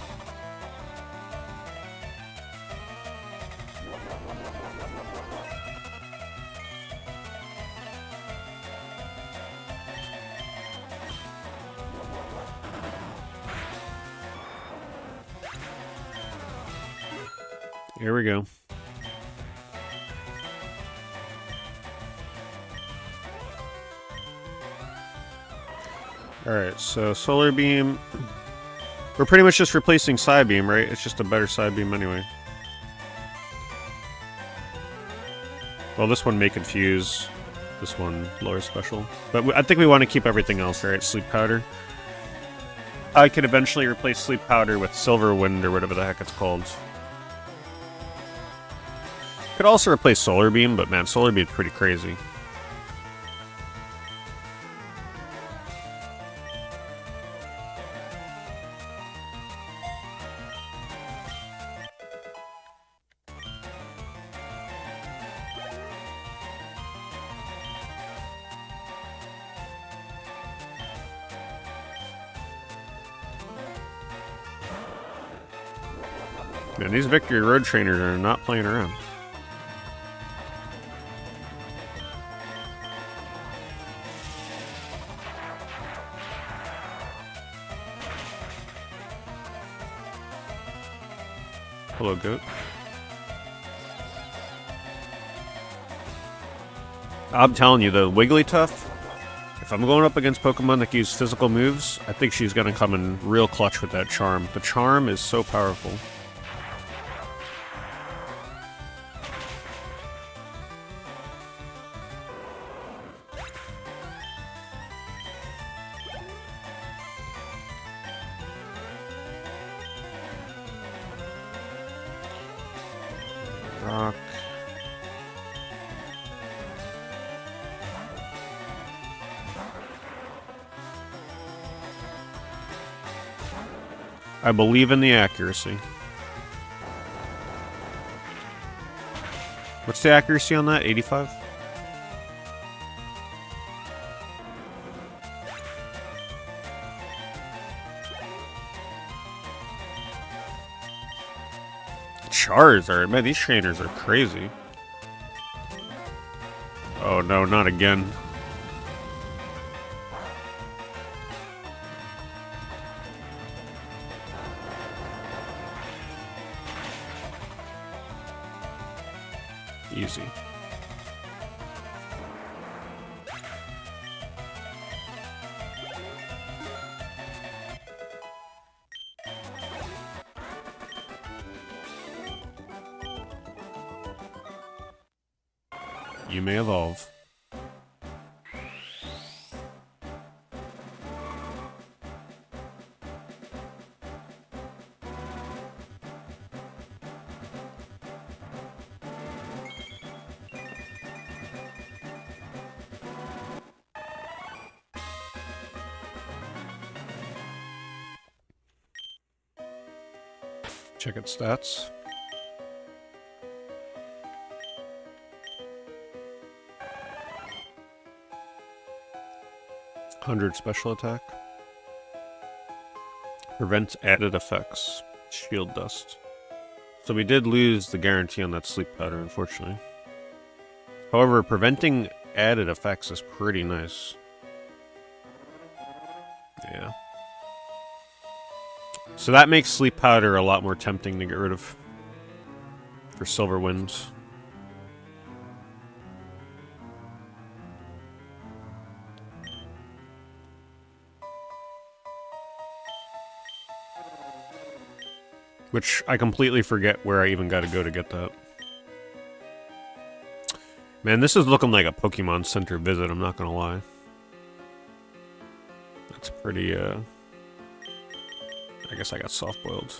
[SPEAKER 1] Here we go. Alright, so Solar Beam. We're pretty much just replacing Side Beam, right? It's just a better Side Beam anyway. Well, this one may confuse. This one lower special. But I think we want to keep everything else, right? Sleep Powder. I could eventually replace Sleep Powder with Silver Wind or whatever the heck it's called. Could also replace Solar Beam, but man, Solar Beam's pretty crazy. Man, these Victory Road trainers are not playing around. Hello, Goat. I'm telling you, though, Wigglytuff, if I'm going up against Pokemon that use physical moves, I think she's going to come in real clutch with that Charm. The Charm is so powerful. Rock. I believe in the accuracy. What's the accuracy on that? 85? Charizard, man, these trainers are crazy. Oh no, not again. Easy. You may evolve. Check its stats. $100 special attack. Prevents added effects. Shield dust. So we did lose the guarantee on that sleep powder, unfortunately. However, preventing added effects is pretty nice. Yeah. So that makes sleep powder a lot more tempting to get rid of for Silver Winds. Which I completely forget where I even got to go to get that. Man, this is looking like a Pokemon Center visit, I'm not gonna lie. That's pretty, I guess I got soft-boiled.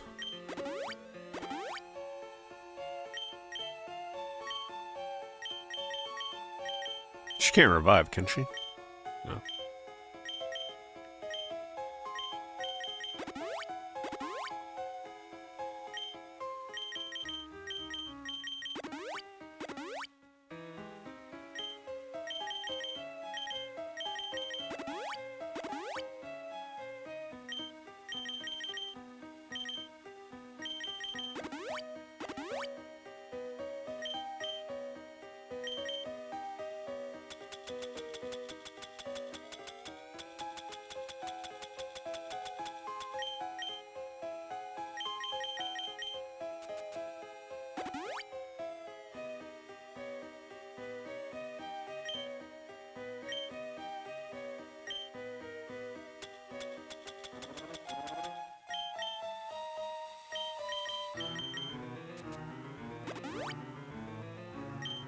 [SPEAKER 1] She can't revive, can she? No.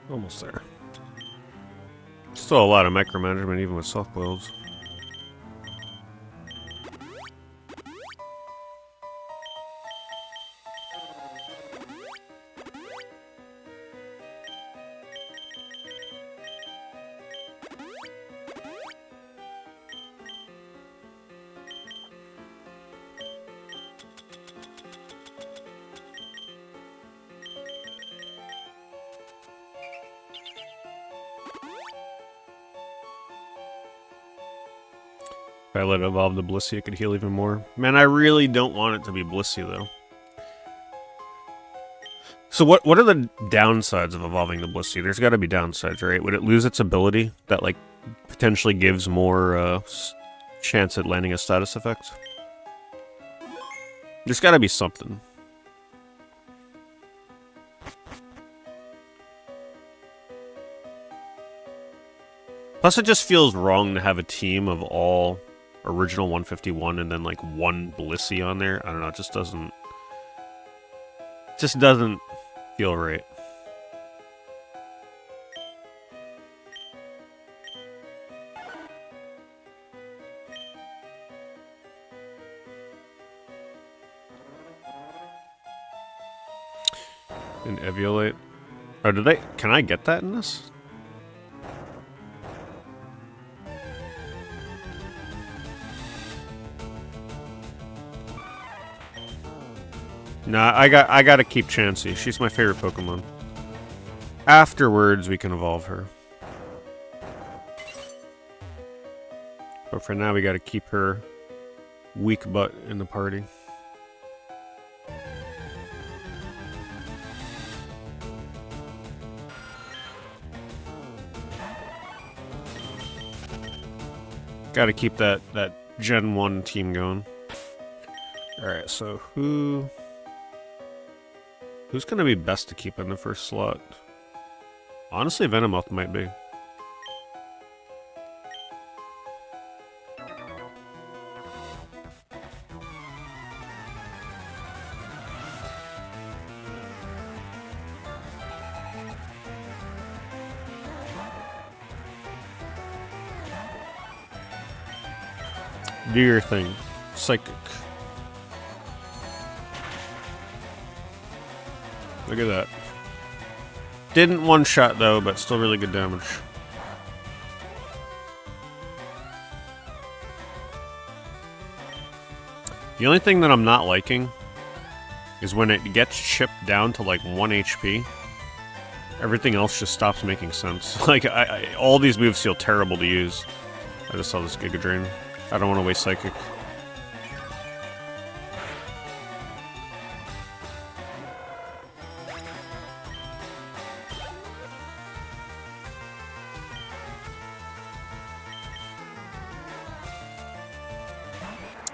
[SPEAKER 1] Almost there. Still a lot of micromanagement even with soft boils. If I let it evolve to Blissey, it could heal even more. Man, I really don't want it to be Blissey, though. So what are the downsides of evolving to Blissey? There's got to be downsides, right? Would it lose its ability that, like, potentially gives more chance at landing a status effect? There's got to be something. Plus, it just feels wrong to have a team of all original 151 and then like one Blissey on there. I don't know, it just doesn't feel right. And Eviolite. Oh, can I get that in this? Nah, I gotta keep Chansey. She's my favorite Pokemon. Afterwards, we can evolve her. But for now, we gotta keep her weak butt in the party. Gotta keep that Gen 1 team going. Alright, so who's gonna be best to keep in the first slot? Honestly, Venomoth might be. Do your thing. Psychic. Look at that. Didn't one-shot though, but still really good damage. The only thing that I'm not liking is when it gets chipped down to like 1 HP, everything else just stops making sense. Like, all these moves feel terrible to use. I just saw this Giga Drain. I don't want to waste Psychic.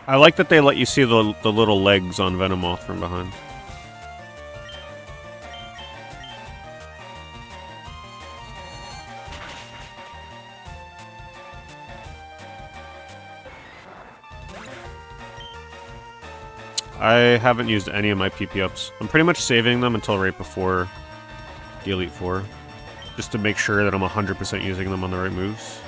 [SPEAKER 1] I like that they let you see the little legs on Venomoth from behind. I haven't used any of my PP ups. I'm pretty much saving them until right before the Elite Four, just to make sure that I'm 100% using them on the right moves.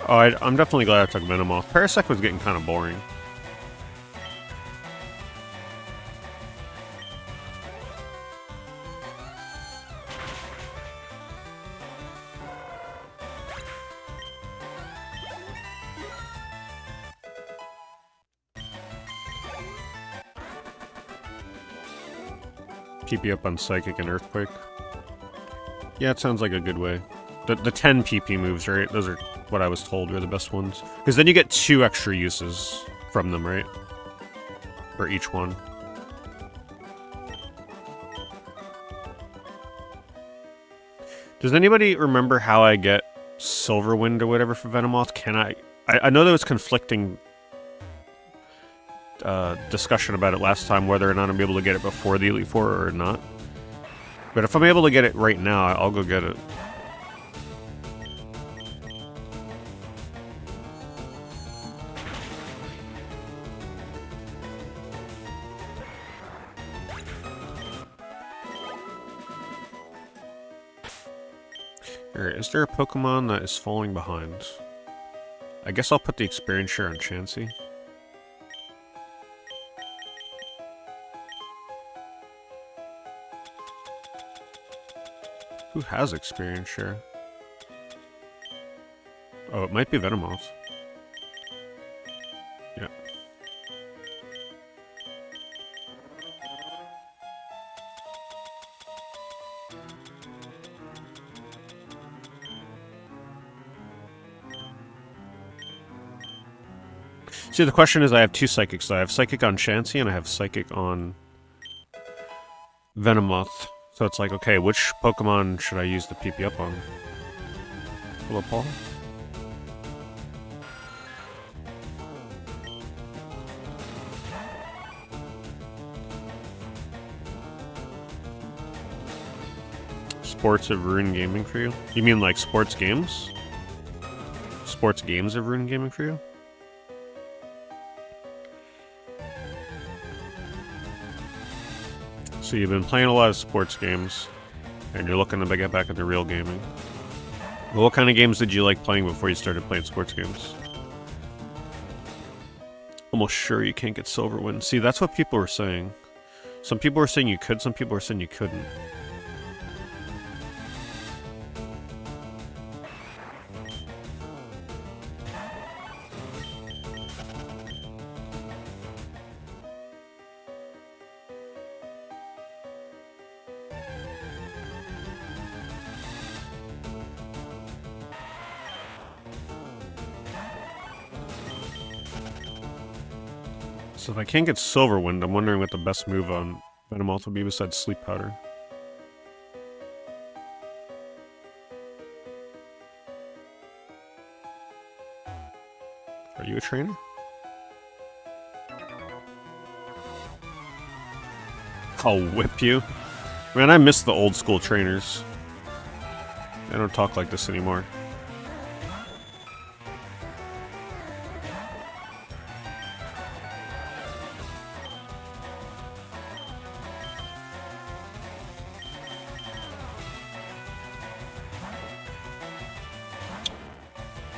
[SPEAKER 1] Oh, I'm definitely glad I took Venomoth. Parasect was getting kind of boring. PP up on Psychic and Earthquake. Yeah, it sounds like a good way. The 10 PP moves, right? Those are what I was told are the best ones. Because then you get 2 extra uses from them, right? For each one. Does anybody remember how I get Silverwind or whatever for Venomoth? I know there was conflicting discussion about it last time, whether or not I'm able to get it before the Elite Four or not. But if I'm able to get it right now, I'll go get it. Alright, is there a Pokemon that is falling behind? I guess I'll put the experience share on Chansey. Who has experience share? Oh, it might be Venomoth. Yeah. See, the question is I have two Psychics. I have Psychic on Chansey and I have Psychic on Venomoth. So it's like, okay, which Pokemon should I use the PP up on? Hello, Paul? Sports have ruined gaming for you? You mean like sports games? Sports games have ruined gaming for you? So you've been playing a lot of sports games, and you're looking to get back into real gaming. Well, what kind of games did you like playing before you started playing sports games? Almost sure you can't get silver win. See, that's what people were saying. Some people were saying you could, some people were saying you couldn't. So if I can't get Silver Wind, I'm wondering what the best move on Venomoth will be besides Sleep Powder. Are you a trainer? I'll whip you. Man, I miss the old school trainers. They don't talk like this anymore.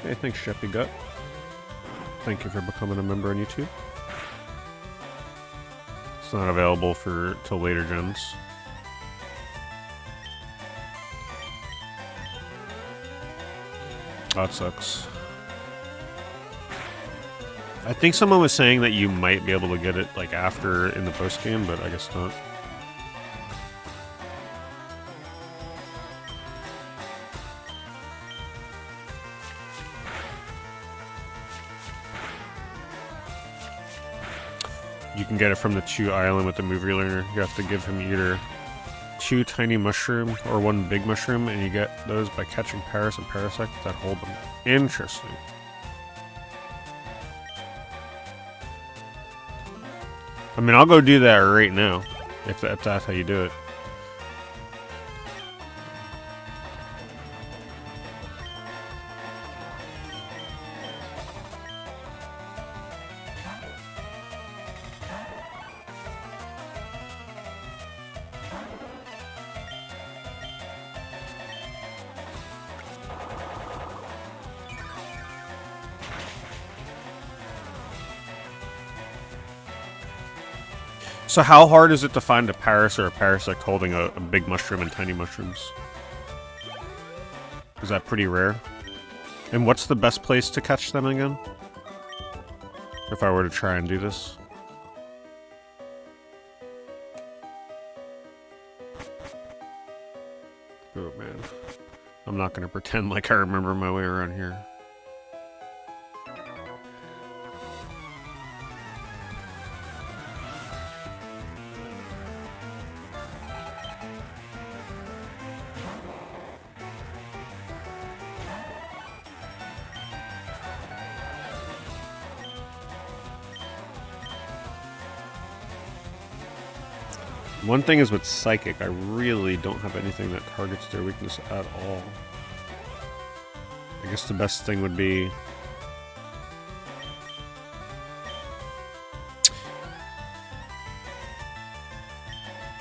[SPEAKER 1] Hey, thanks, Sheppy Gut. Thank you for becoming a member on YouTube. It's not available till later gens. That sucks. I think someone was saying that you might be able to get it like after in the post game, but I guess not. You can get it from the 2 island with the move relearner. You have to give him either 2 tiny mushroom or 1 big mushroom, and you get those by catching Paras and Parasect that hold them. Interesting. I mean, I'll go do that right now, if that's how you do it. So how hard is it to find a Paras or a Parasect holding a big mushroom and tiny mushrooms? Is that pretty rare? And what's the best place to catch them again? If I were to try and do this? Oh man. I'm not gonna pretend like I remember my way around here. One thing is with Psychic, I really don't have anything that targets their weakness at all. I guess the best thing would be...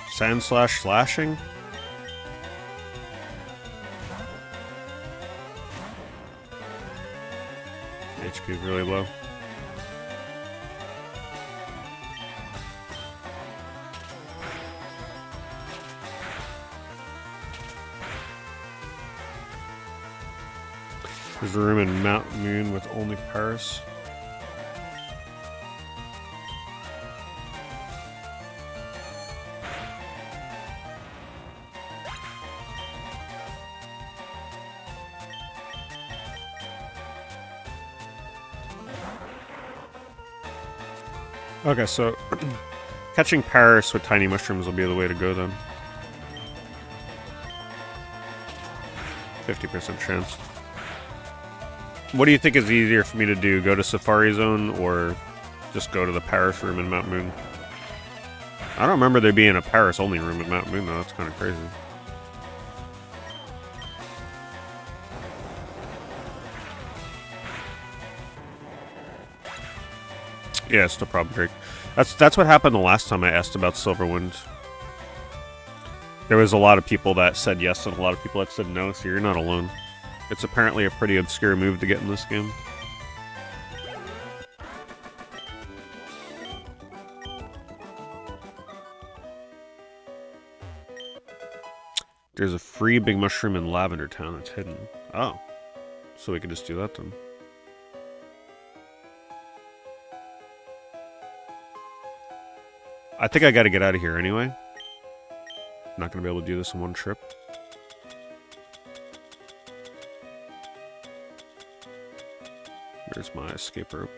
[SPEAKER 1] Sand Slash Slashing? HP is really low. There's a room in Mount Moon with only Paris. Okay, so catching Paris with tiny mushrooms will be the way to go then. 50% chance. What do you think is easier for me to do? Go to Safari Zone or just go to the Paris room in Mount Moon? I don't remember there being a Paris only room in Mount Moon though, that's kind of crazy. Yeah, it's no problem, Drake. That's what happened the last time I asked about Silverwind. There was a lot of people that said yes and a lot of people that said no, so you're not alone. It's apparently a pretty obscure move to get in this game. There's a free big mushroom in Lavender Town that's hidden. Oh. So we could just do that then. I think I gotta get out of here anyway. I'm not gonna be able to do this in one trip. There's my escape rope.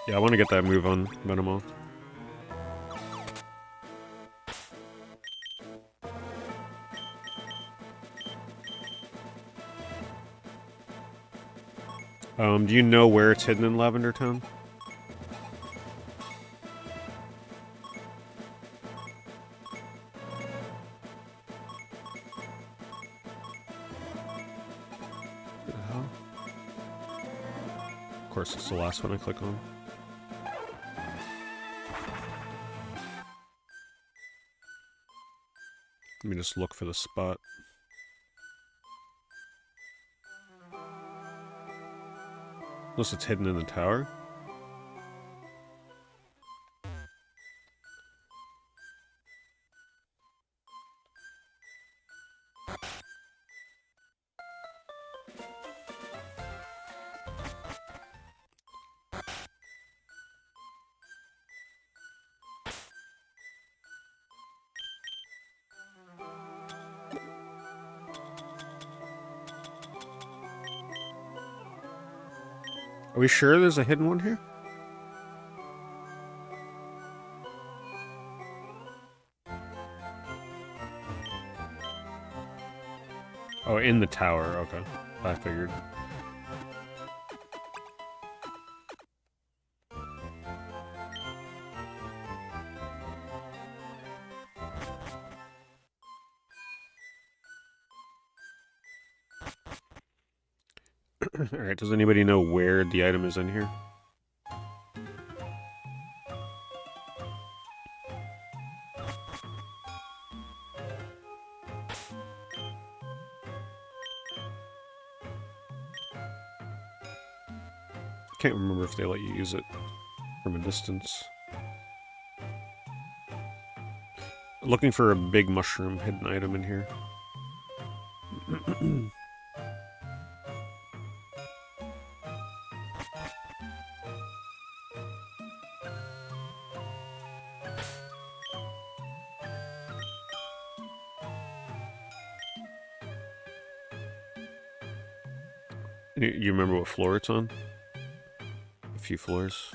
[SPEAKER 1] Yeah, I want to get that move on Venomoth. Do you know where it's hidden in Lavender Town? Of course, it's the last one I click on. Let me just look for the spot. Unless it's hidden in the tower. Are we sure there's a hidden one here? Oh, in the tower. Okay. I figured. Alright, does anybody know where the item is in here? Can't remember if they let you use it from a distance. Looking for a big mushroom hidden item in here. You remember what floor it's on? A few floors.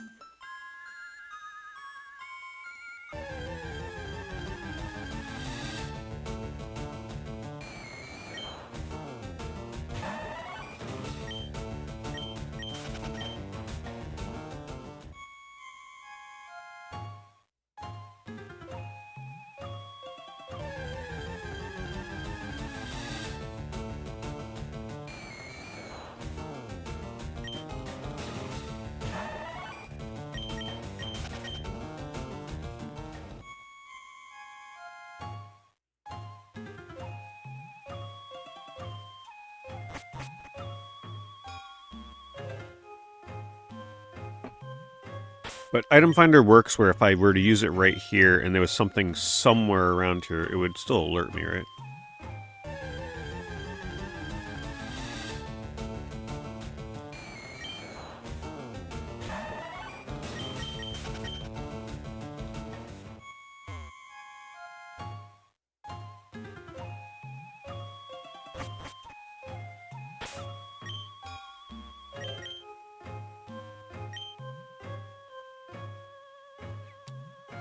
[SPEAKER 1] But item finder works where if I were to use it right here and there was something somewhere around here, it would still alert me, right?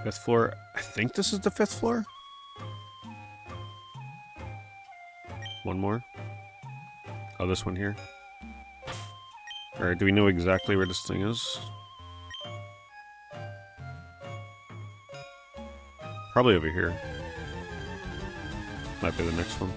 [SPEAKER 1] Fifth floor. I think this is the fifth floor. One more. Oh, this one here. Alright, do we know exactly where this thing is? Probably over here. Might be the next one.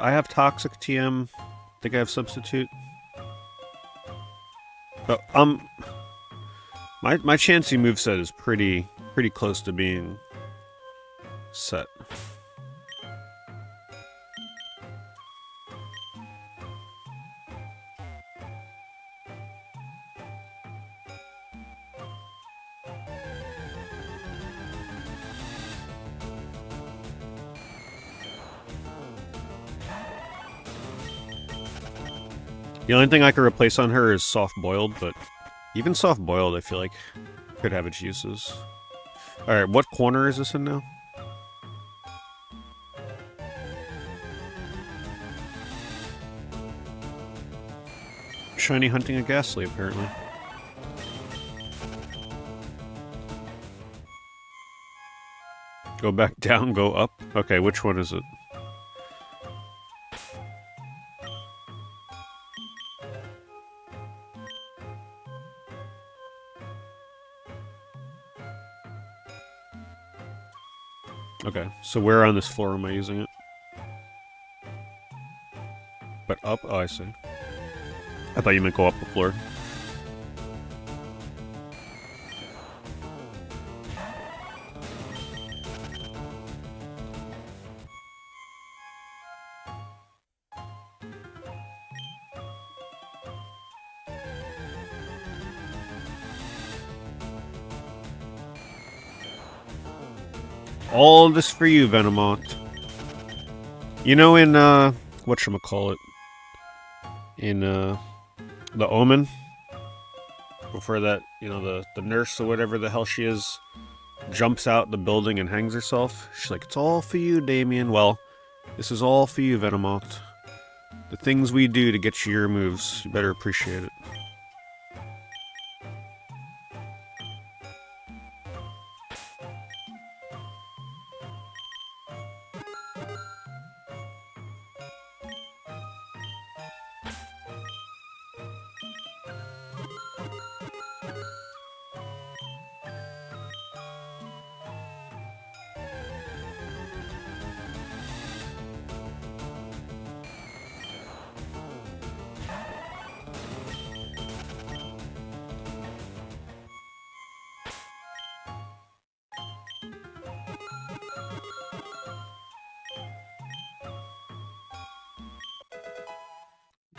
[SPEAKER 1] I have Toxic TM. I think I have Substitute. But, my Chansey moveset is pretty close to being set. The only thing I could replace on her is Soft Boiled, but even Soft Boiled I feel like could have its uses. Alright, what corner is this in now? Shiny hunting a Ghastly, apparently. Go back down, go up? Okay, which one is it? Okay, so where on this floor am I using it? But up? Oh, I see. I thought you meant go up the floor. All this for you, Venomont. You know in, whatchamacallit? In, The Omen? Before that, you know, the nurse or whatever the hell she is jumps out the building and hangs herself. She's like, it's all for you, Damien. Well, this is all for you, Venomont. The things we do to get you your moves, you better appreciate it.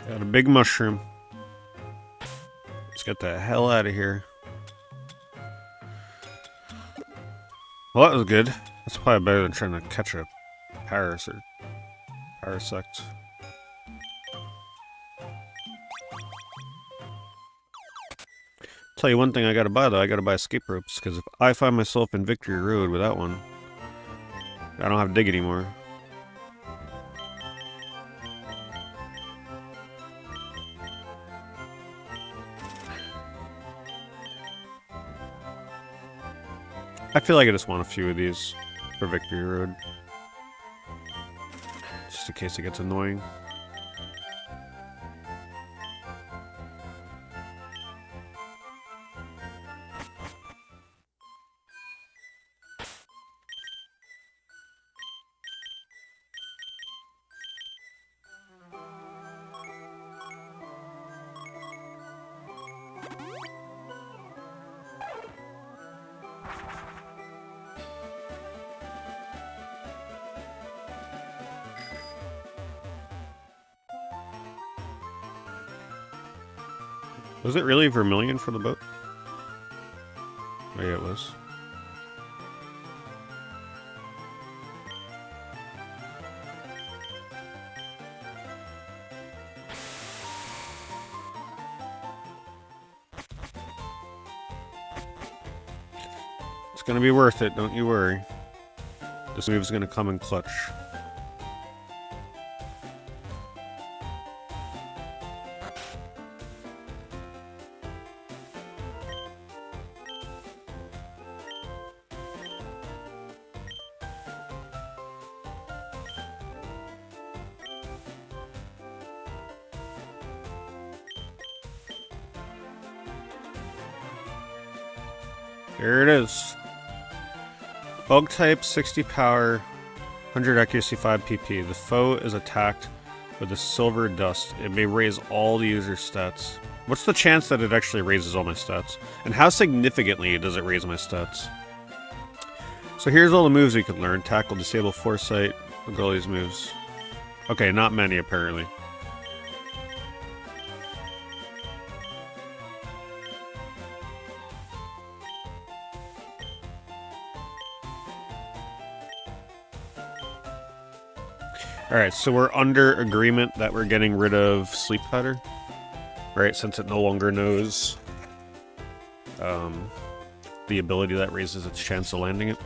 [SPEAKER 1] Got a big mushroom. Let's get the hell out of here. Well, that was good. That's probably better than trying to catch a Paris or Parasect. Tell you one thing I gotta buy though, I gotta buy escape ropes, because if I find myself in Victory Road without one, I don't have to dig anymore. I feel like I just want a few of these for Victory Road. Just in case it gets annoying. Was it really Vermilion for the boat? Oh yeah, it was. It's gonna be worth it, don't you worry. This move's gonna come in clutch. Here it is. Bug type, 60 power, 100 accuracy, 5 PP. The foe is attacked with a silver dust. It may raise all the user's stats. What's the chance that it actually raises all my stats? And how significantly does it raise my stats? So here's all the moves we can learn. Tackle, disable, foresight. Look at all these moves. Okay, not many apparently. Alright, so we're under agreement that we're getting rid of Sleep Powder. Right, since it no longer knows the ability that raises its chance of landing it.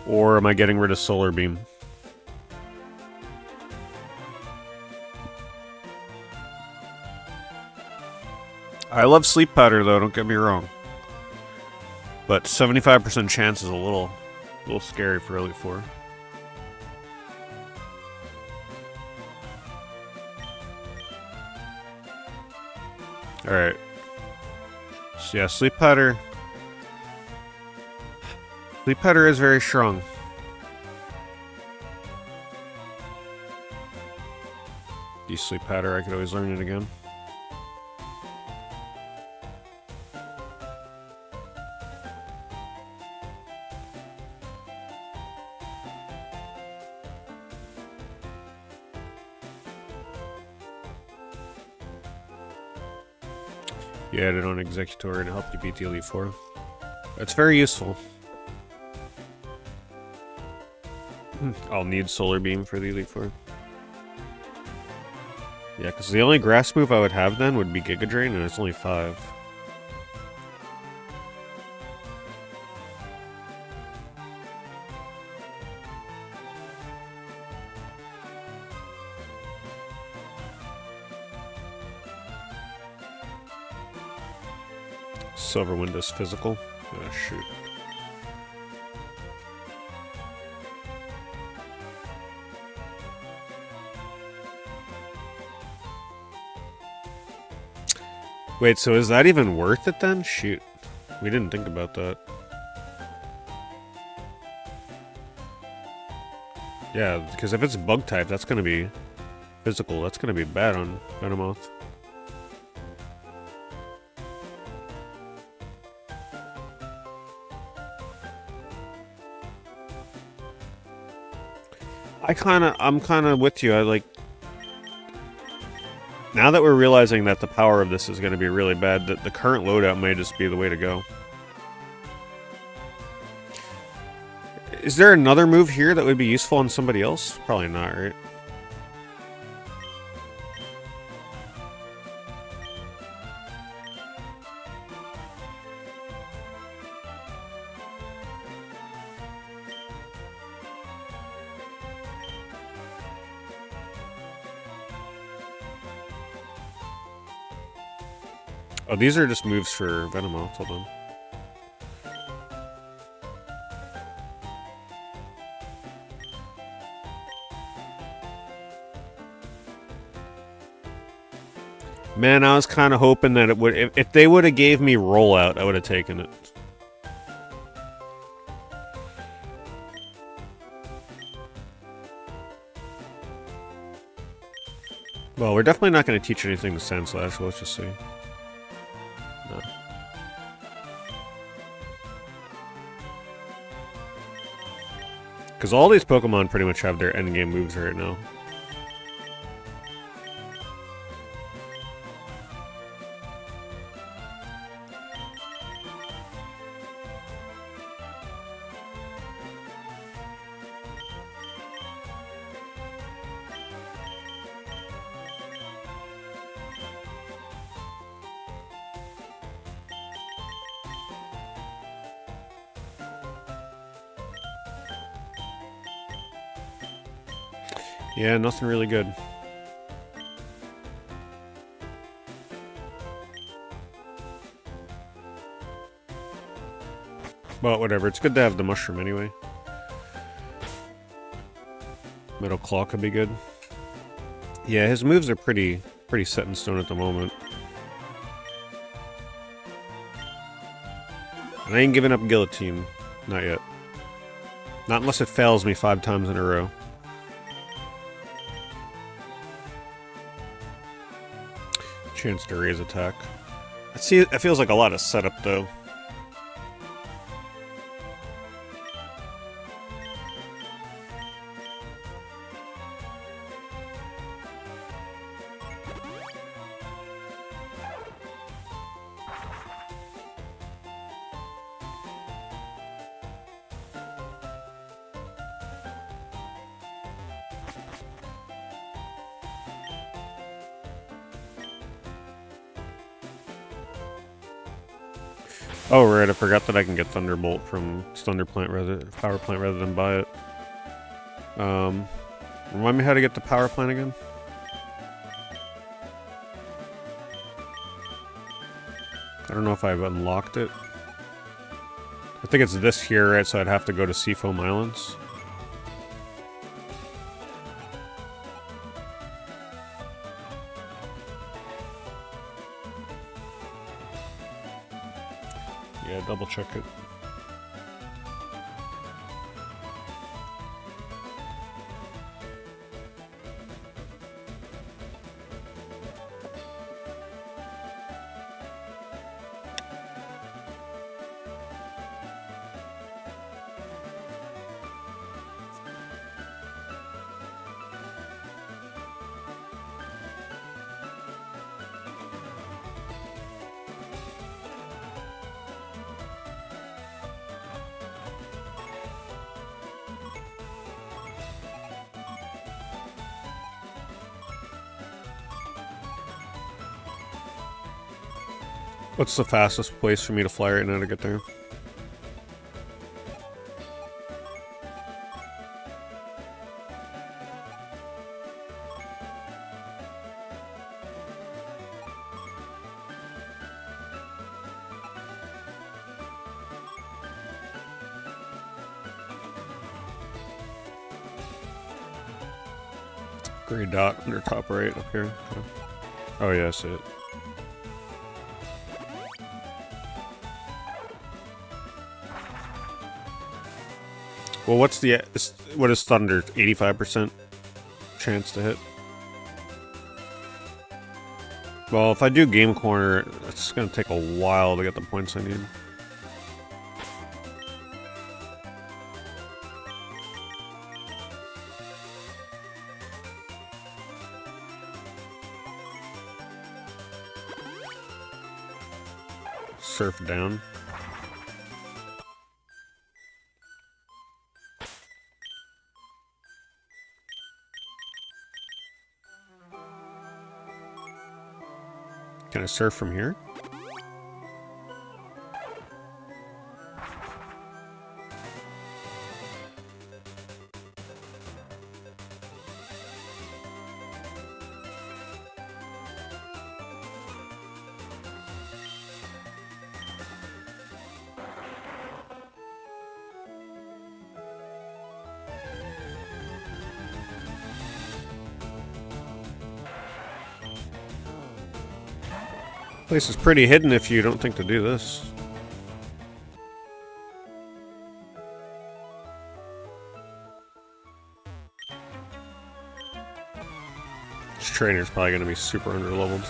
[SPEAKER 1] Or am I getting rid of Solar Beam? I love Sleep Powder though, don't get me wrong. But 75% chance is a little scary for Elite Four. Alright. So yeah, Sleep Powder. Sleep Powder is very strong. Use Sleep Powder, I could always learn it again. You add it on Executor and it helped you beat the Elite Four. It's very useful. I'll need Solar Beam for the Elite Four. Yeah, because the only grass move I would have then would be Giga Drain, and it's only 5. Silver Window's physical. Oh, shoot. Wait, so is that even worth it then? Shoot. We didn't think about that. Yeah, because if it's bug type, that's going to be physical. That's going to be bad on Venomoth. I'm kind of with you. I like... Now that we're realizing that the power of this is going to be really bad, that the current loadout may just be the way to go. Is there another move here that would be useful on somebody else? Probably not, right? Oh, these are just moves for Venomoth. Hold on. Man, I was kind of hoping that it would... If they would have gave me Rollout, I would have taken it. Well, we're definitely not going to teach anything to Sandslash, let's just see. No. Because all these Pokemon pretty much have their endgame moves right now. Yeah, nothing really good. But whatever, it's good to have the mushroom anyway. Metal Claw could be good. Yeah, his moves are pretty set in stone at the moment. And I ain't giving up Guillotine. Not yet. Not unless it fails me 5 times in a row. Chance to raise attack. See, it feels like a lot of setup though. Oh right, I forgot that I can get Thunderbolt from Power Plant rather than buy it. Remind me how to get the Power Plant again? I don't know if I've unlocked it. I think it's this here, right? So I'd have to go to Seafoam Islands. Yeah, double check it. What's the fastest place for me to fly right now to get there? Gray dot under top right up here. Okay. Oh yeah, I see it. Well, what is Thunder? 85% chance to hit? Well, if I do Game Corner, it's gonna take a while to get the points I need. Surf down. Can I surf from here? Place is pretty hidden if you don't think to do this. This trainer's probably going to be super underleveled.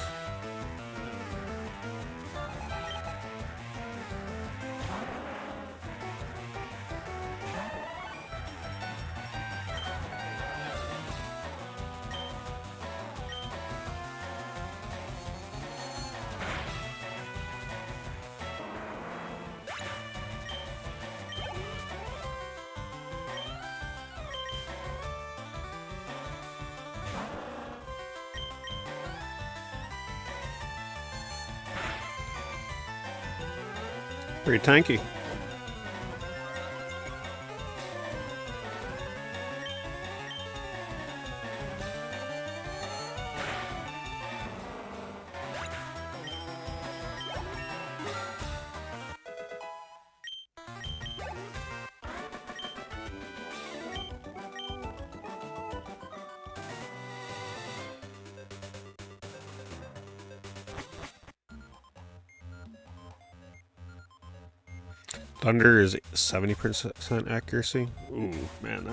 [SPEAKER 1] Pretty tanky. Thunder is 70% accuracy. Ooh, man,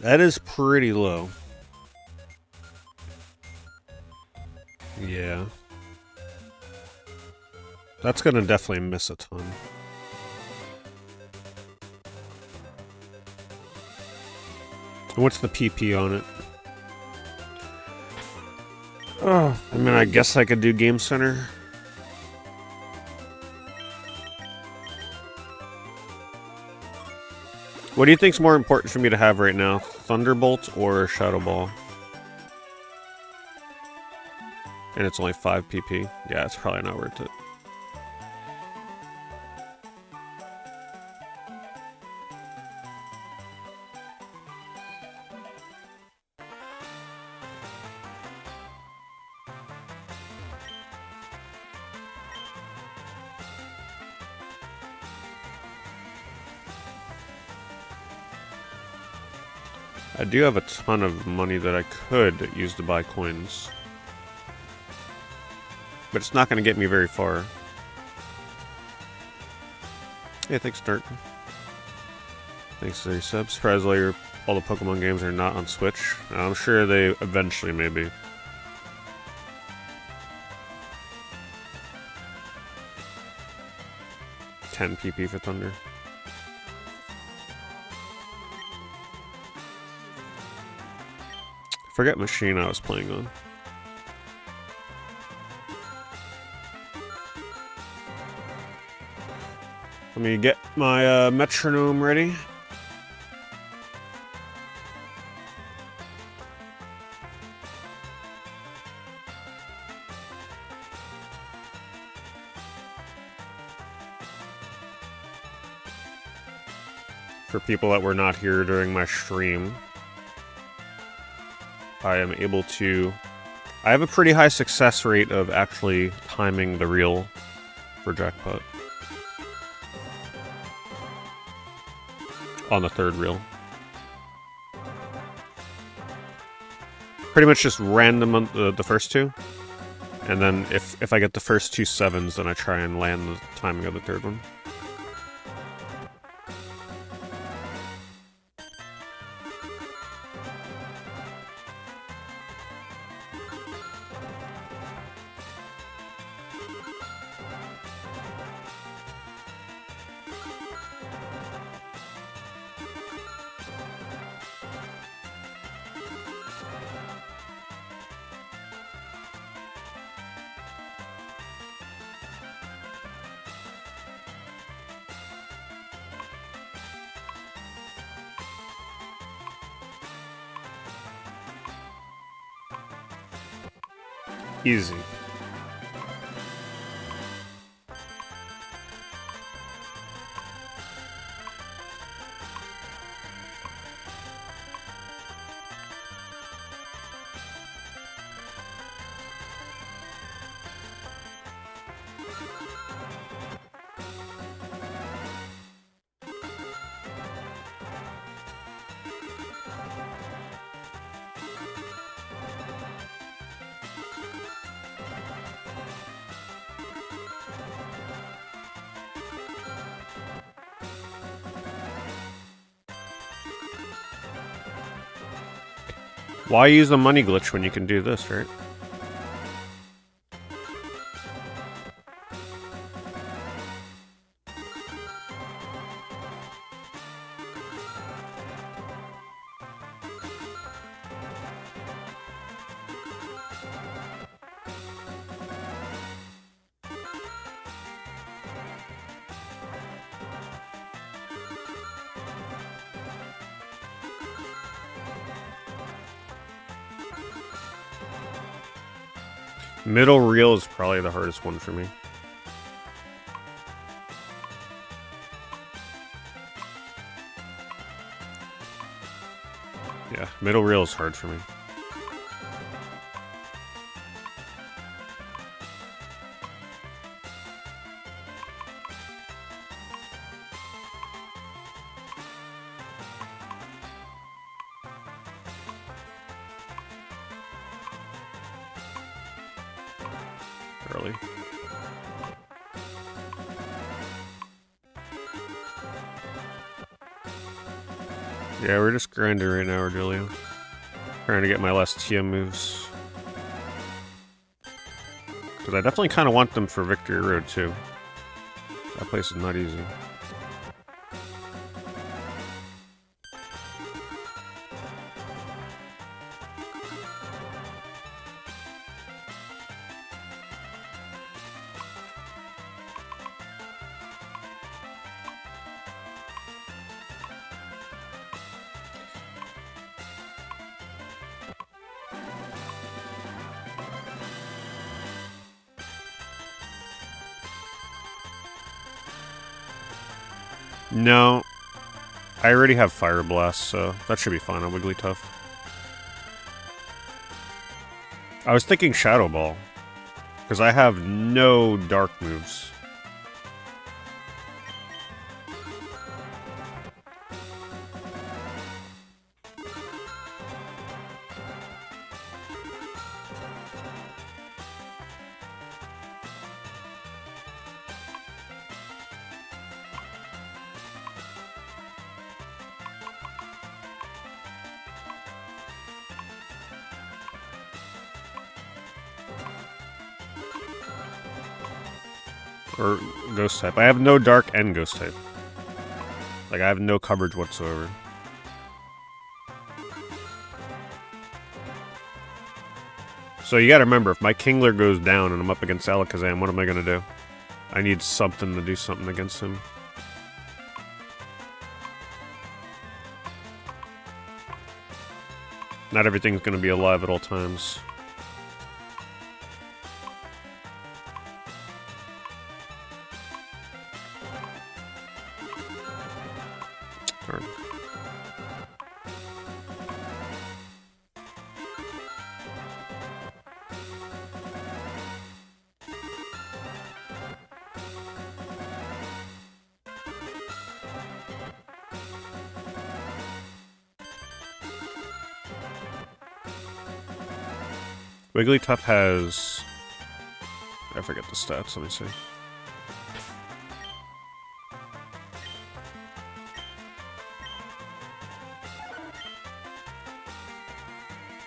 [SPEAKER 1] that is pretty low. Yeah. That's gonna definitely miss a ton. What's the PP on it? Oh, I mean, I guess I could do Game Center. What do you think's more important for me to have right now? Thunderbolt or Shadow Ball? And it's only 5 PP. Yeah, it's probably not worth it. I do have a ton of money that I could use to buy coins. But it's not going to get me very far. Hey, thanks, Dirt. Thanks for your subs. Surprised all the Pokemon games are not on Switch. I'm sure they eventually may be. $10 PP for Thunder. Forget machine I was playing on. Let me get my metronome ready. For people that were not here during my stream, I am able to... I have a pretty high success rate of actually timing the reel for jackpot. On the third reel. Pretty much just random on the first two. And then if I get the first 2 sevens, then I try and land the timing of the third one. Easy. Why use a money glitch when you can do this, right? Middle reel is probably the hardest one for me. Yeah, middle rail is hard for me. Early. Yeah, we're just grinding right now, Aurelio. Trying to get my last TM moves. Because I definitely kind of want them for Victory Road, too. That place is not easy. No. I already have Fire Blast, so that should be fine on Wigglytuff. I was thinking Shadow Ball, because I have no dark moves. Or Ghost type. I have no Dark and Ghost type. Like, I have no coverage whatsoever. So you gotta remember, if my Kingler goes down and I'm up against Alakazam, what am I gonna do? I need something to do something against him. Not everything's gonna be alive at all times. Darn. Wigglytuff has... I forget the stats, let me see.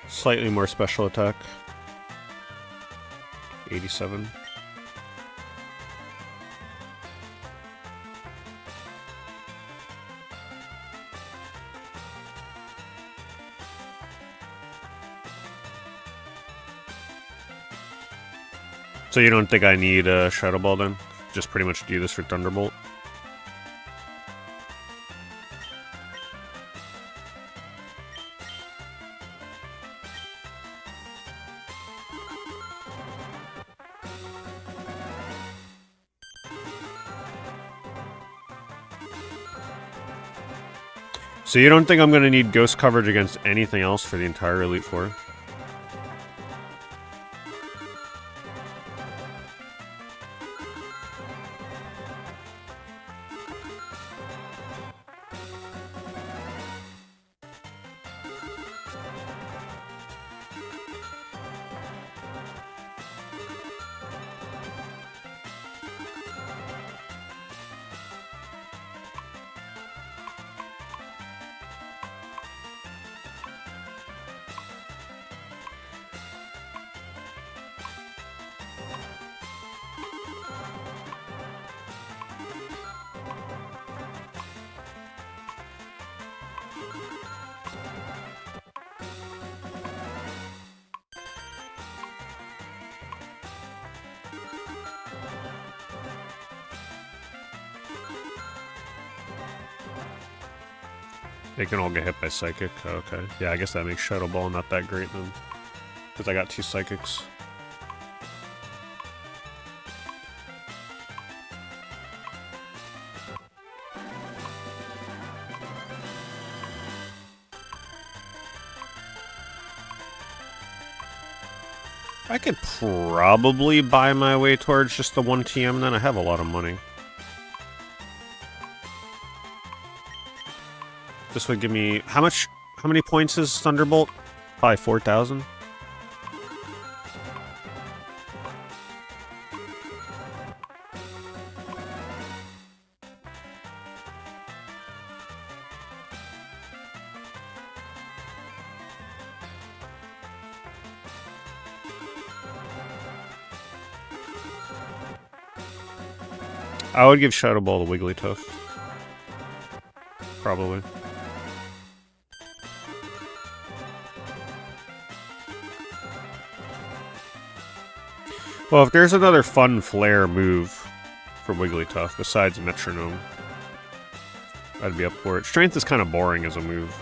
[SPEAKER 1] Slightly more special attack. 87. So you don't think I need a Shadow Ball then? Just pretty much do this for Thunderbolt? So you don't think I'm going to need Ghost coverage against anything else for the entire Elite Four? They can all get hit by Psychic. Oh, okay. Yeah, I guess that makes Shadow Ball not that great then. Because I got 2 Psychics. I could probably buy my way towards just the 1 TM, then I have a lot of money. This would give me... How many points is Thunderbolt? Probably 4,000. I would give Shadow Ball to Wigglytuff. Probably. Well, if there's another fun flare move for Wigglytuff besides Metronome, I'd be up for it. Strength is kind of boring as a move.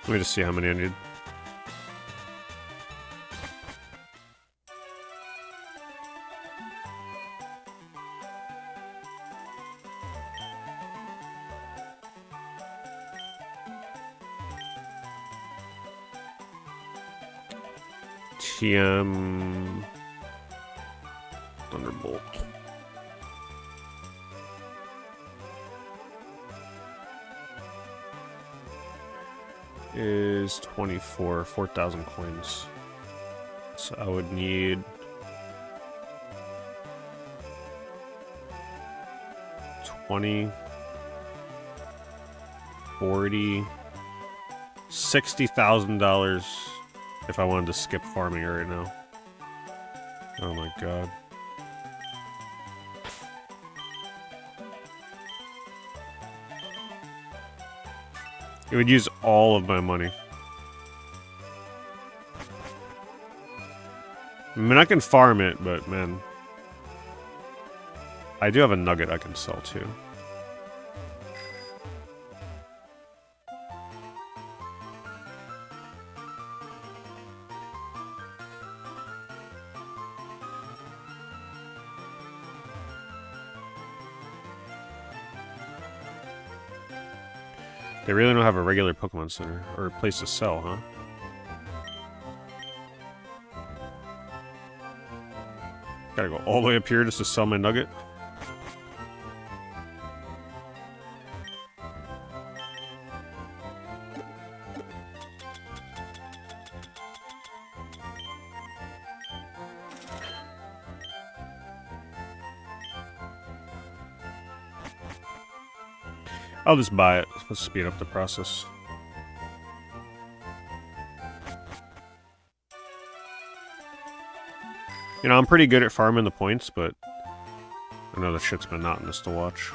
[SPEAKER 1] Let me just see how many I need. TM... Thunderbolt. Is 24, 4,000 coins. So I would need 20, 40, $60,000 if I wanted to skip farming right now. Oh my god. It would use all of my money. I mean, I can farm it, but man. I do have a nugget I can sell too. They really don't have a regular Pokemon Center, or a place to sell, huh? Gotta go all the way up here just to sell my nugget? I'll just buy it. Let's speed up the process. You know, I'm pretty good at farming the points, but I know that shit's monotonous to watch.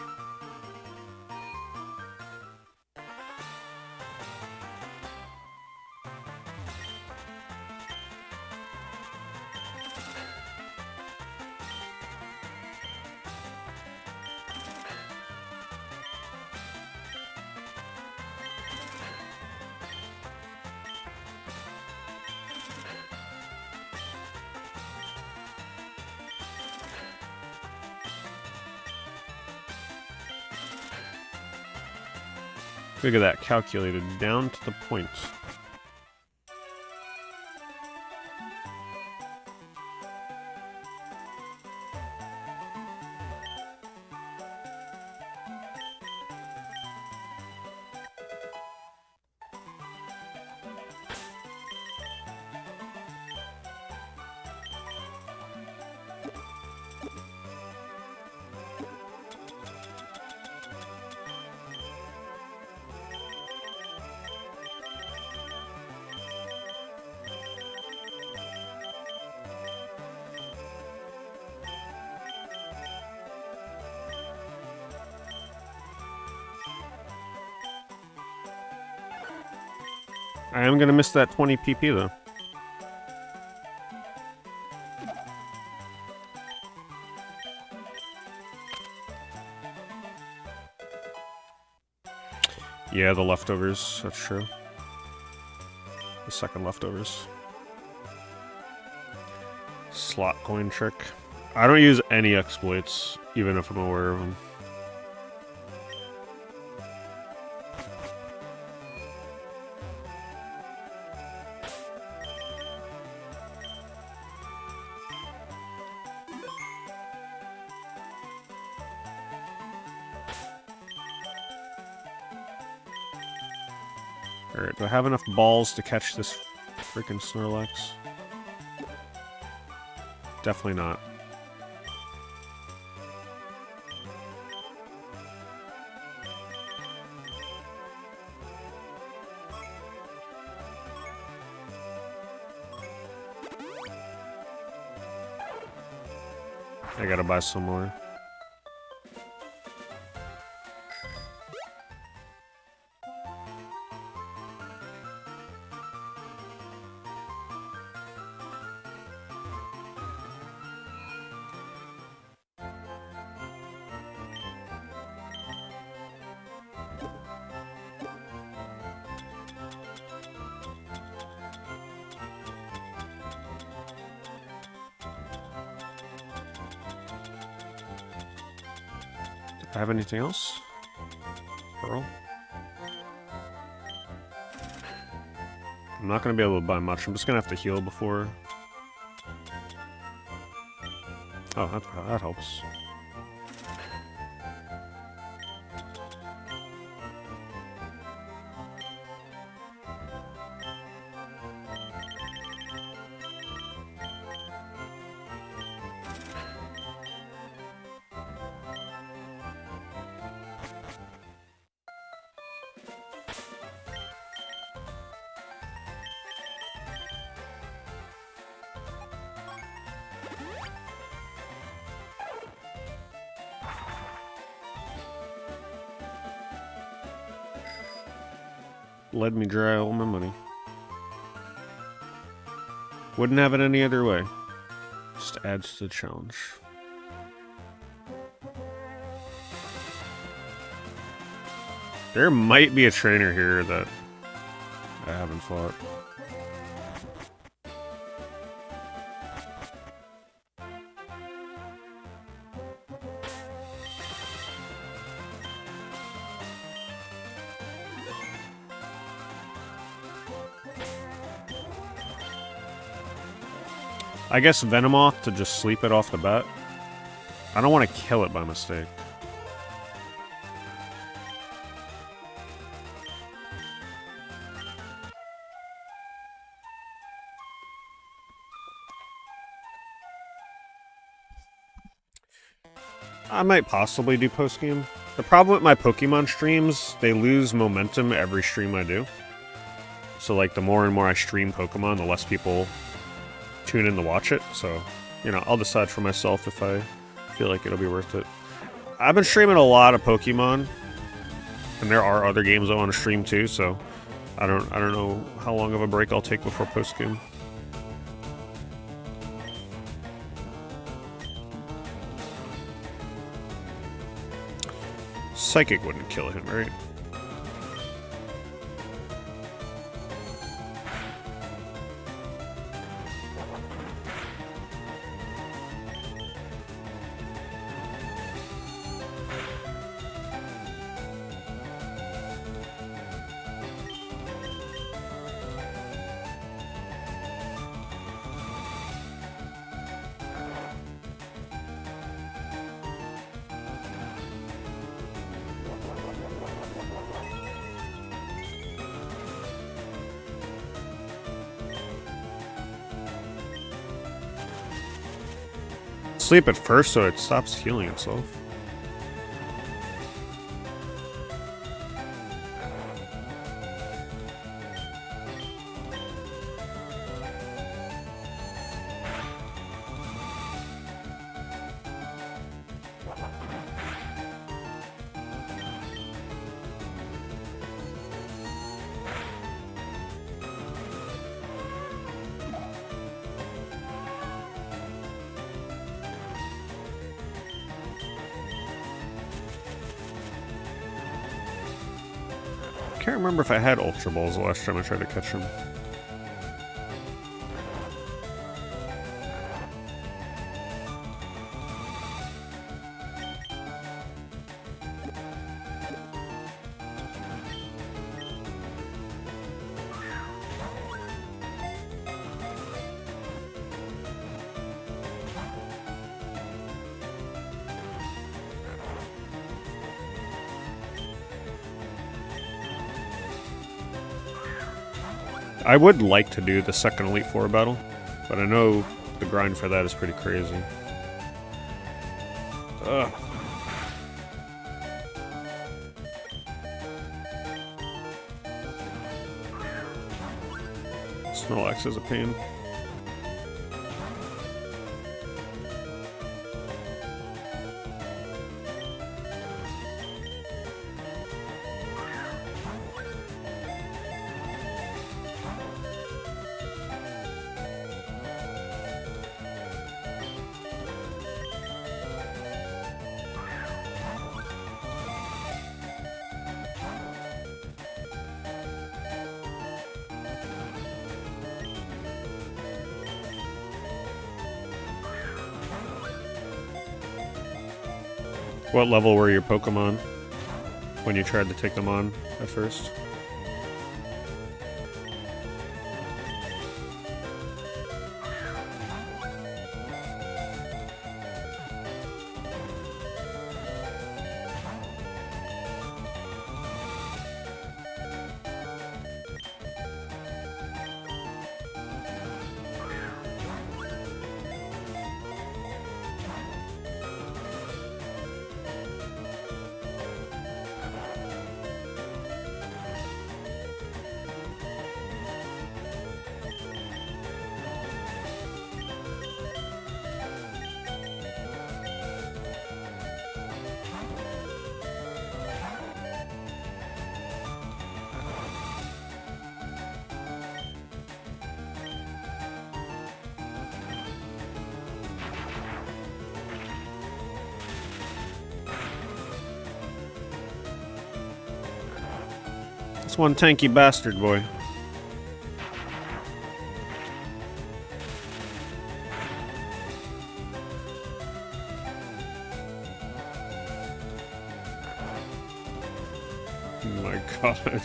[SPEAKER 1] Look at that, calculated down to the point. I am gonna miss that 20 PP though. Yeah, the leftovers. That's true. The second leftovers. Slot coin trick. I don't use any exploits, even if I'm aware of them. Alright, do I have enough balls to catch this freaking Snorlax? Definitely not. I gotta buy some more. Do I have anything else? Pearl? I'm not gonna be able to buy much. I'm just gonna have to heal before. Oh, that helps. Led me dry all my money. Wouldn't have it any other way. Just adds to the challenge. There might be a trainer here that I haven't fought. I guess Venomoth to just sleep it off the bat. I don't want to kill it by mistake. I might possibly do post-game. The problem with my Pokemon streams, they lose momentum every stream I do. So like the more and more I stream Pokemon, the less people tune in to watch it. So, you know, I'll decide for myself if I feel like it'll be worth it. I've been streaming a lot of Pokemon, and there are other games I want to stream too, so I don't know how long of a break I'll take before post-game. Psychic wouldn't kill him, right? Sleep it first so it stops healing itself. Can't remember if I had Ultra Balls the last time I tried to catch him. I would like to do the second Elite Four battle, but I know the grind for that is pretty crazy. Ugh. Snorlax is a pain. What level were your Pokemon when you tried to take them on at first? This one tanky bastard boy. Oh my god.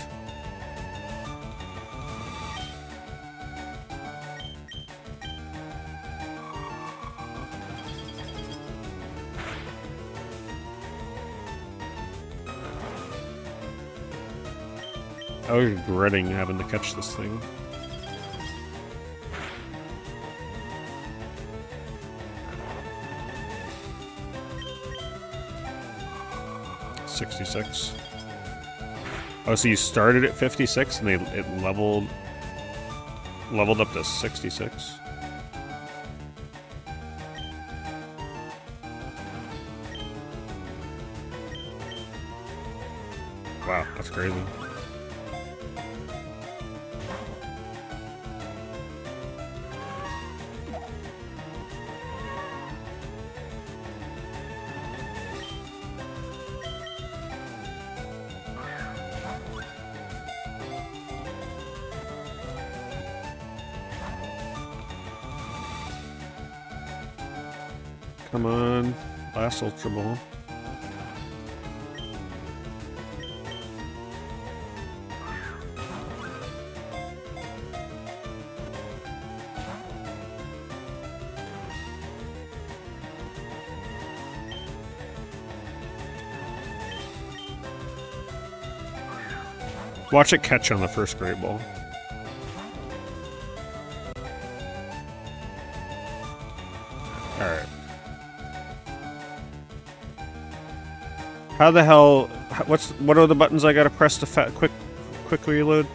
[SPEAKER 1] I was dreading having to catch this thing. $66. Oh, so you started at 56 and it leveled up to 66. Wow, that's crazy. Come on, last Ultra Ball. Watch it catch on the first Great Ball. Alright. How the hell... What are the buttons I gotta press to quick reload?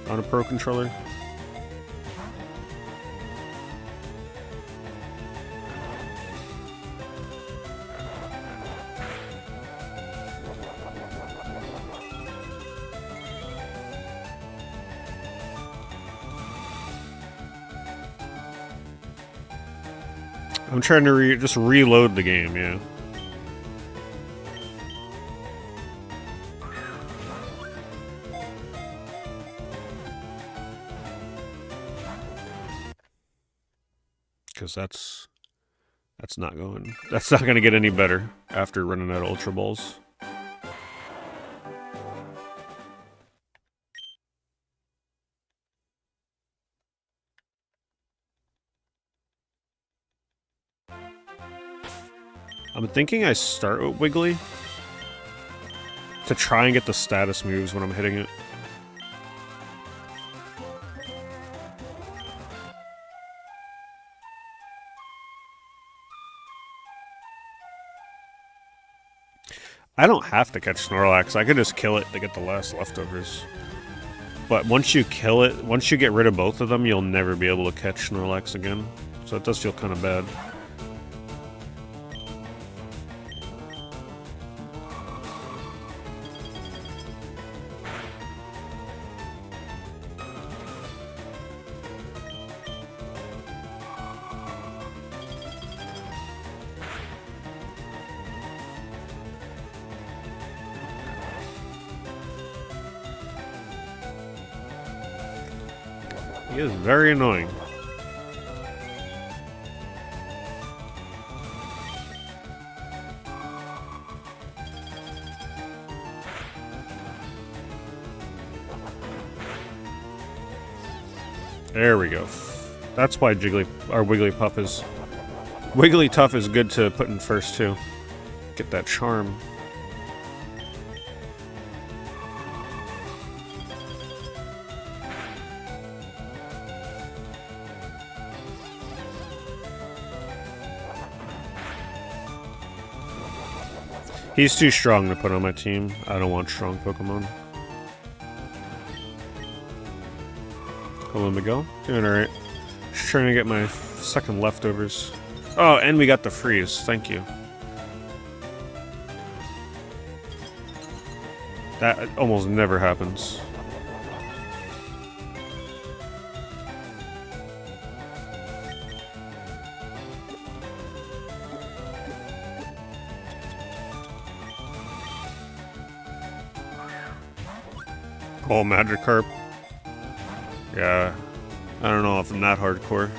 [SPEAKER 1] On a Pro Controller? I'm trying to just reload the game, yeah. Because that's not going. That's not going to get any better after running out of Ultra Balls. I'm thinking I start with Wiggly to try and get the status moves when I'm hitting it. I don't have to catch Snorlax. I could just kill it to get the last leftovers. But once you kill it, once you get rid of both of them, you'll never be able to catch Snorlax again. So it does feel kind of bad. He is very annoying. There we go. That's why Wigglytuff is good to put in first too. Get that charm. He's too strong to put on my team. I don't want strong Pokemon. Hello, Miguel. Doing alright. Just trying to get my second leftovers. Oh, and we got the freeze. Thank you. That almost never happens. Oh, Magikarp. Yeah. I don't know if I'm that hardcore.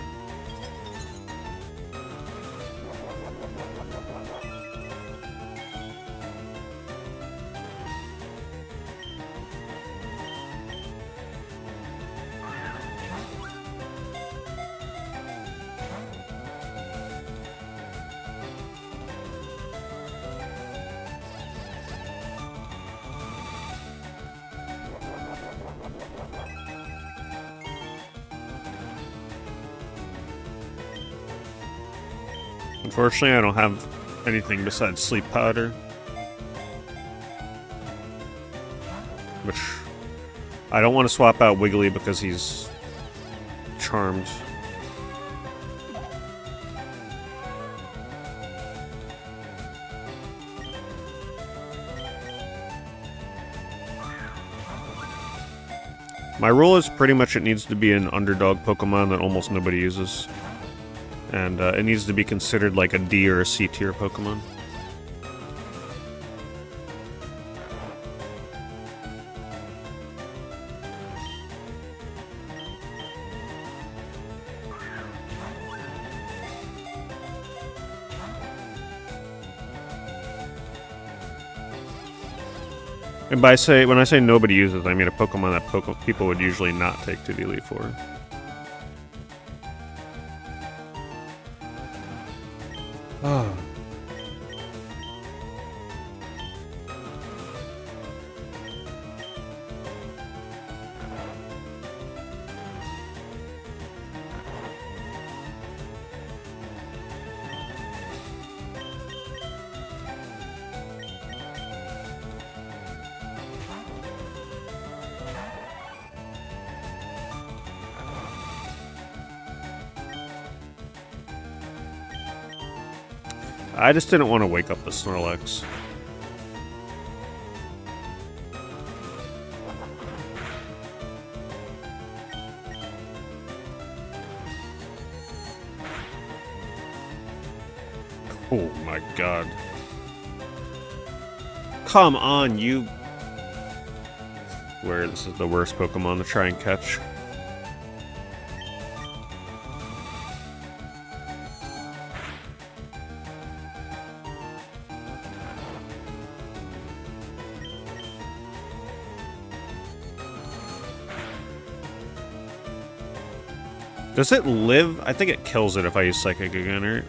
[SPEAKER 1] Unfortunately, I don't have anything besides sleep powder. Which I don't want to swap out Wiggly because he's charmed. My rule is pretty much it needs to be an underdog Pokemon that almost nobody uses. And it needs to be considered like a D or a C tier Pokemon. And when I say nobody uses, I mean a Pokemon that people would usually not take to the Elite Four. Oh. I just didn't want to wake up the Snorlax. Oh my god. Come on, you... Where this is the worst Pokemon to try and catch. Does it live? I think it kills it if I use Psychic again, right?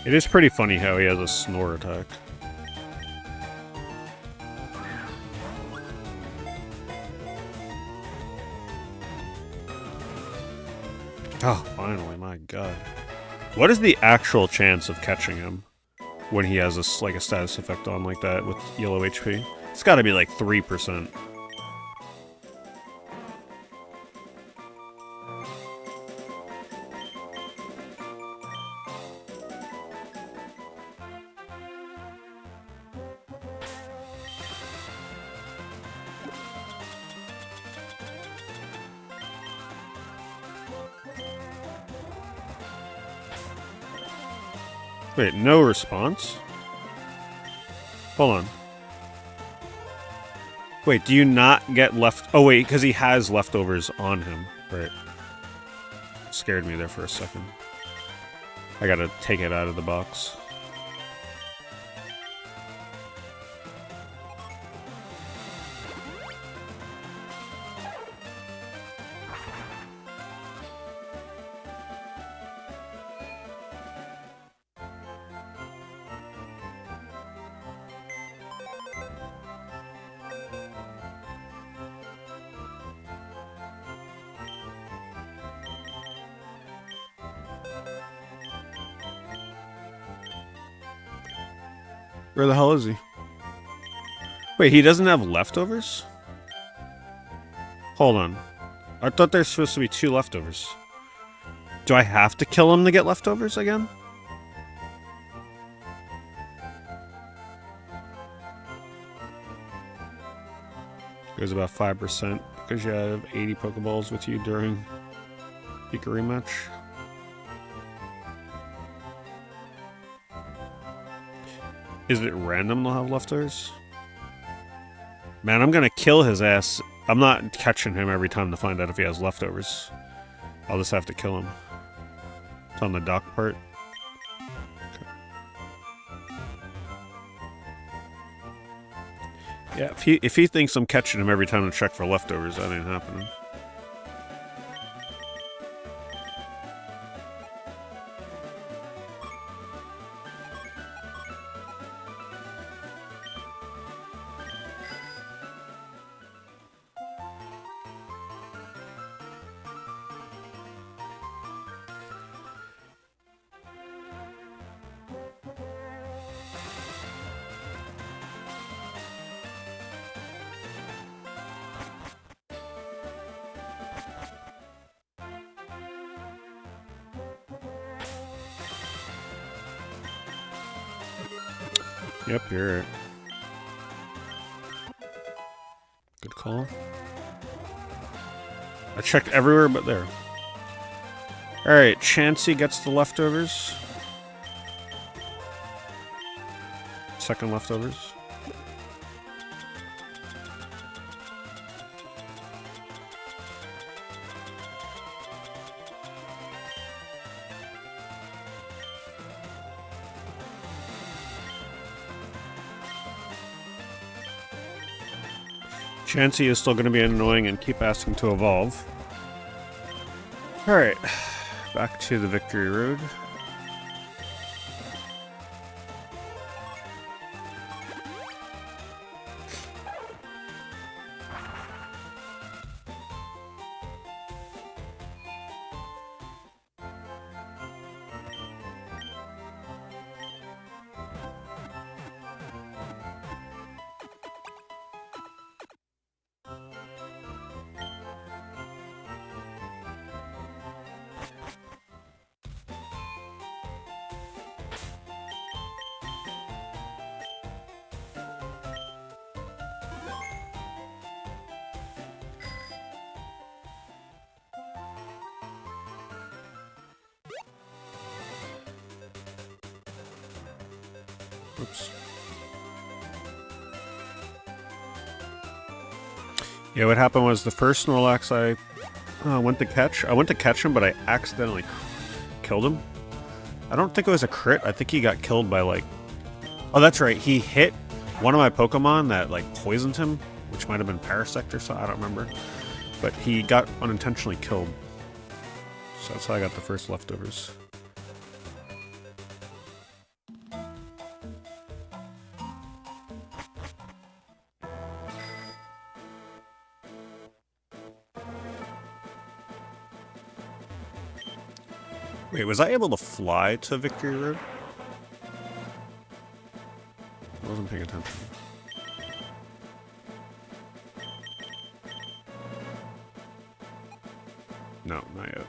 [SPEAKER 1] It is pretty funny how he has a snore attack. Oh, finally, my god. What is the actual chance of catching him when he has a, like a status effect on like that with yellow HP? It's gotta be like 3%. Wait, no response? Hold on. Wait, do you not get left... Oh, wait, because he has leftovers on him. Right. Scared me there for a second. I gotta take it out of the box. Where the hell is he? Wait, he doesn't have leftovers? Hold on. I thought there's supposed to be 2 leftovers. Do I have to kill him to get leftovers again? Goes about 5% because you have 80 Pokeballs with you during Pika rematch. Is it random to have leftovers? Man, I'm gonna kill his ass. I'm not catching him every time to find out if he has leftovers. I'll just have to kill him. It's on the dock part. Okay. Yeah, if he thinks I'm catching him every time to check for leftovers, that ain't happening. Yep, you're right. Good call. I checked everywhere but there. Alright, Chansey gets the leftovers. Second leftovers. Chansey is still going to be annoying and keep asking to evolve. Alright, back to the victory road. Oops. Yeah, what happened was the first Snorlax I went to catch him, but I accidentally killed him. I don't think it was a crit. I think he got killed by, like... Oh, that's right. He hit one of my Pokemon that, like, poisoned him, which might have been Parasect or so. I don't remember. But he got unintentionally killed. So that's how I got the first leftovers. Wait, was I able to fly to Victory Road? I wasn't paying attention. No, not yet.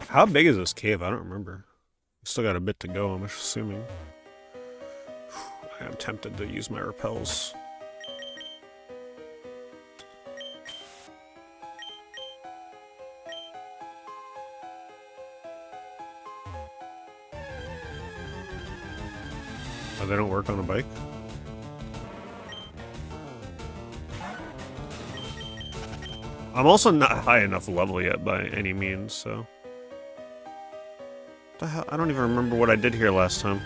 [SPEAKER 1] How big is this cave? I don't remember. Still got a bit to go, I'm assuming. I am tempted to use my repels. Oh, they don't work on a bike? I'm also not high enough level yet by any means, so... What the hell? I don't even remember what I did here last time.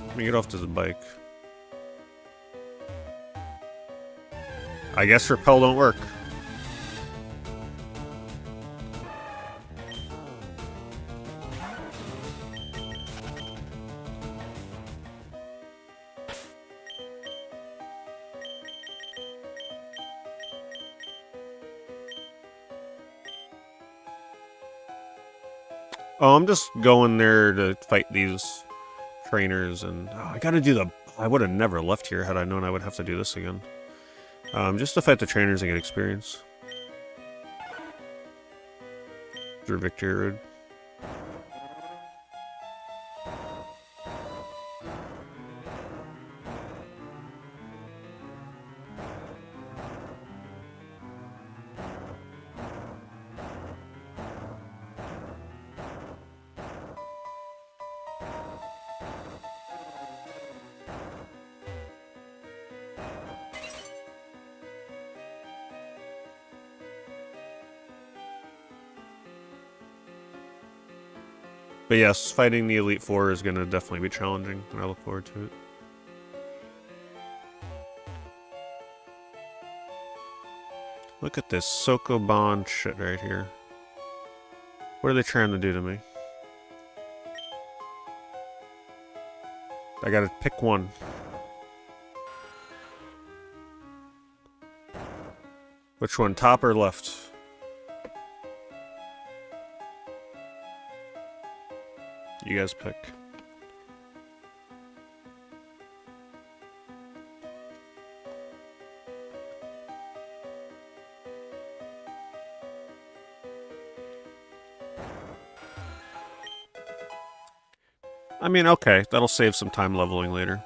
[SPEAKER 1] Let me get off to the bike. I guess repel don't work. Oh, I'm just going there to fight these trainers, and I gotta do the... I would have never left here had I known I would have to do this again. Just to fight the trainers and get experience. Through Victory Road. But yes, fighting the Elite Four is going to definitely be challenging, and I look forward to it. Look at this Sokoban shit right here. What are they trying to do to me? I gotta pick one. Which one, top or left? You guys pick. I mean, okay, that'll save some time leveling later.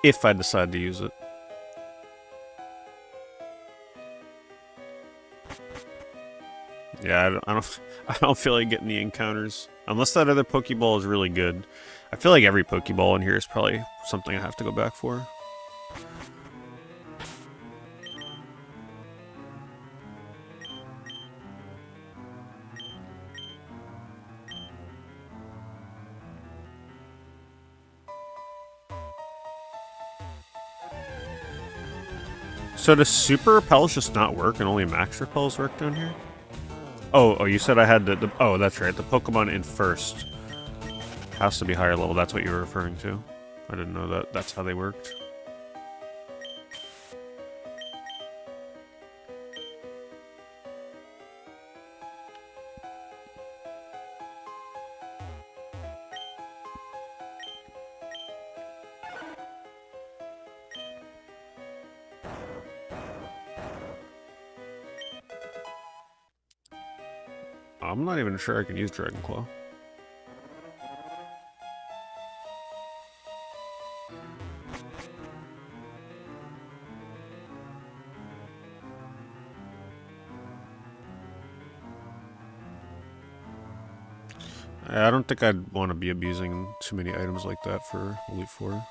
[SPEAKER 1] If I decide to use it. Yeah, I don't feel like getting the encounters. Unless that other Pokeball is really good. I feel like every Pokeball in here is probably something I have to go back for. So does Super Repels just not work and only Max Repels work down here? Oh, you said I had oh, that's right. The Pokemon in first has to be higher level. That's what you were referring to. I didn't know that. That's how they worked. I'm not even sure I can use Dragon Claw. I don't think I'd want to be abusing too many items like that for Elite Four.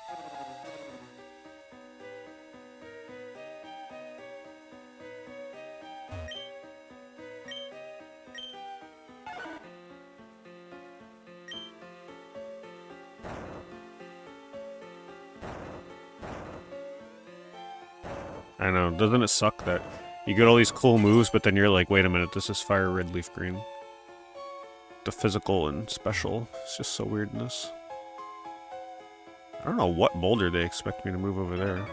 [SPEAKER 1] I know, doesn't it suck that you get all these cool moves, but then you're like, wait a minute, this is fire, red, leaf, green. The physical and special, it's just so weird in this. I don't know what boulder they expect me to move over there.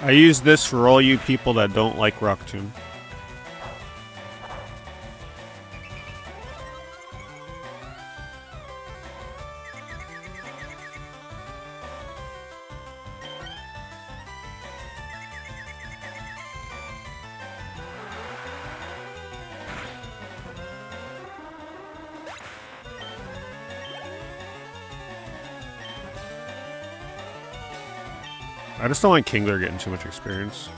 [SPEAKER 1] I use this for all you people that don't like Rock Tomb. I just don't like Kingler getting too much experience.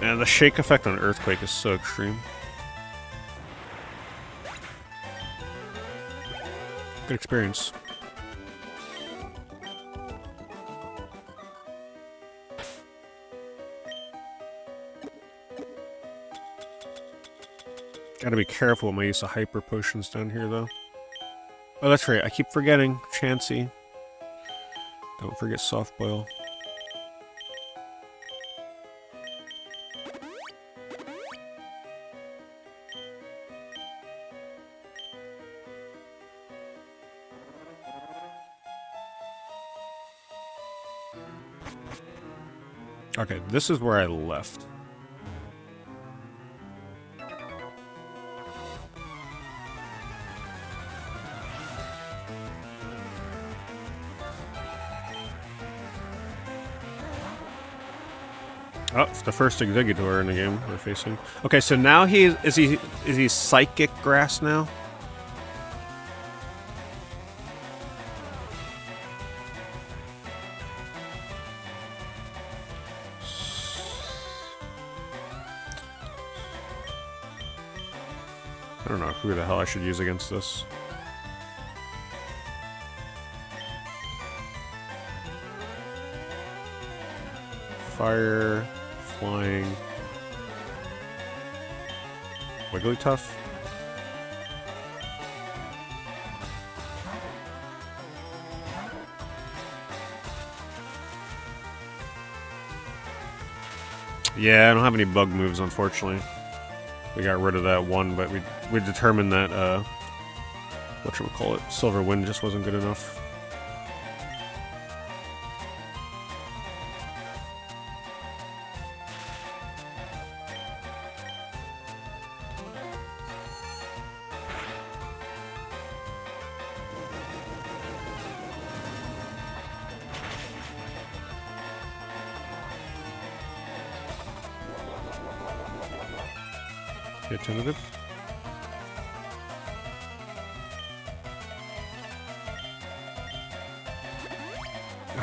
[SPEAKER 1] And the shake effect on Earthquake is so extreme. Good experience. Gotta be careful with my use of hyper potions down here, though. Oh, that's right. I keep forgetting. Chansey. Don't forget Soft Boil. Okay, this is where I left. Oh, it's the first Exeggutor in the game we're facing. Okay, so now is he Psychic Grass now? I don't know who the hell I should use against this. Fire, flying, Wigglytuff. Yeah, I don't have any bug moves, unfortunately. We got rid of that one, but we determined that whatchamacallit, Silver Wind just wasn't good enough. Okay, tentative.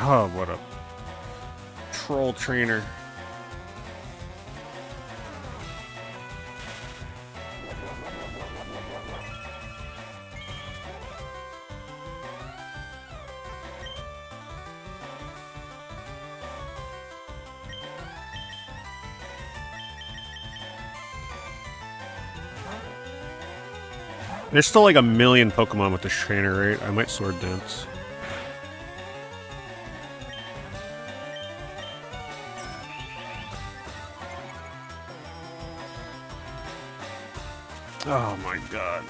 [SPEAKER 1] Oh, what a troll trainer. There's still like a million Pokemon with this trainer, right? I might Sword Dance. Oh my god.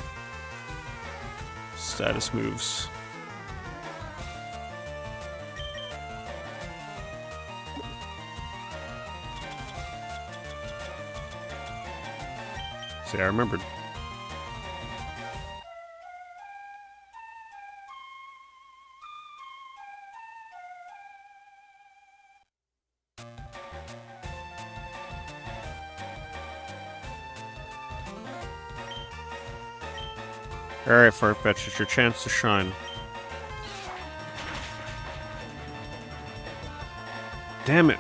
[SPEAKER 1] Status moves. See, I remembered. Alright, Farfetch, it's your chance to shine. Damn it.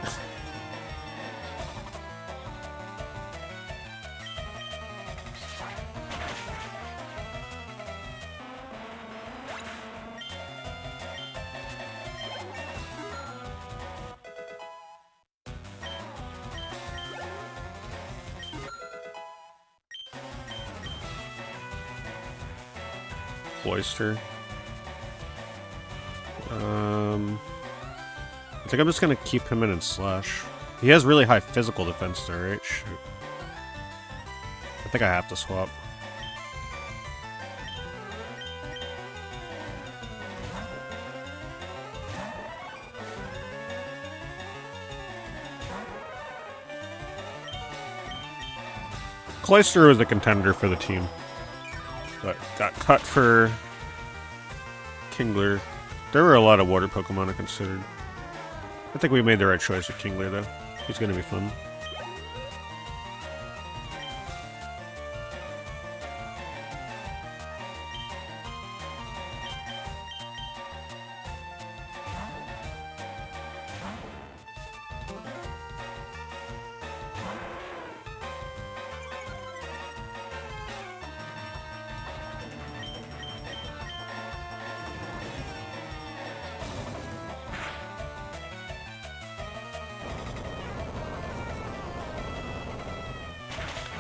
[SPEAKER 1] Cloyster. I think I'm just gonna keep him in and slash. He has really high physical defense though, right? Shoot. I think I have to swap. Cloyster was a contender for the team, but got cut for Kingler. There were a lot of water Pokemon I considered. I think we made the right choice with Kingler, though. He's gonna be fun.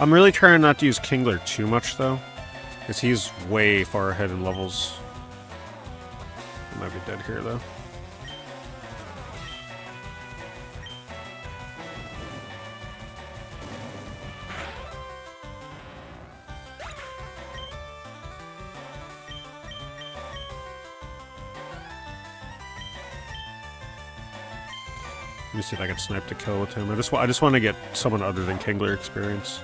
[SPEAKER 1] I'm really trying not to use Kingler too much, though, because he's way far ahead in levels. He might be dead here, though. Let me see if I can snipe to kill with him. I just want to get someone other than Kingler experience.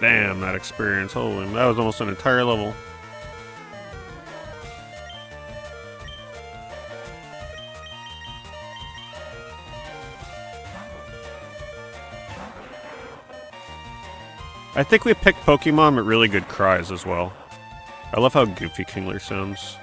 [SPEAKER 1] Damn, that experience. Holy, that was almost an entire level. I think we picked Pokemon with really good cries as well. I love how goofy Kingler sounds.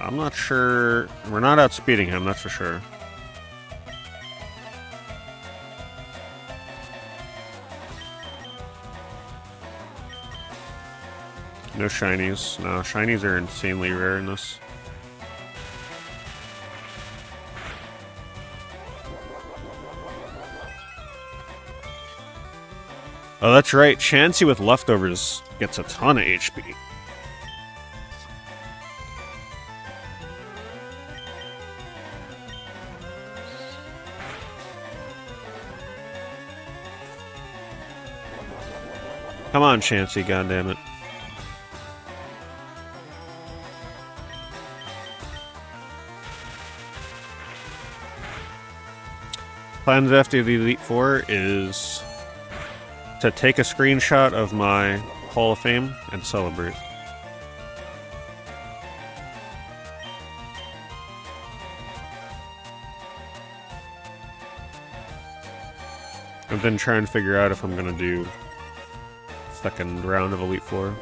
[SPEAKER 1] I'm not sure. We're not outspeeding him, that's for sure. No shinies. No, shinies are insanely rare in this. Oh, that's right. Chansey with leftovers gets a ton of HP. Come on, Chansey, goddammit. plans after the Elite Four is to take a screenshot of my Hall of Fame and celebrate. I've been trying to figure out if I'm gonna do second round of Elite Four.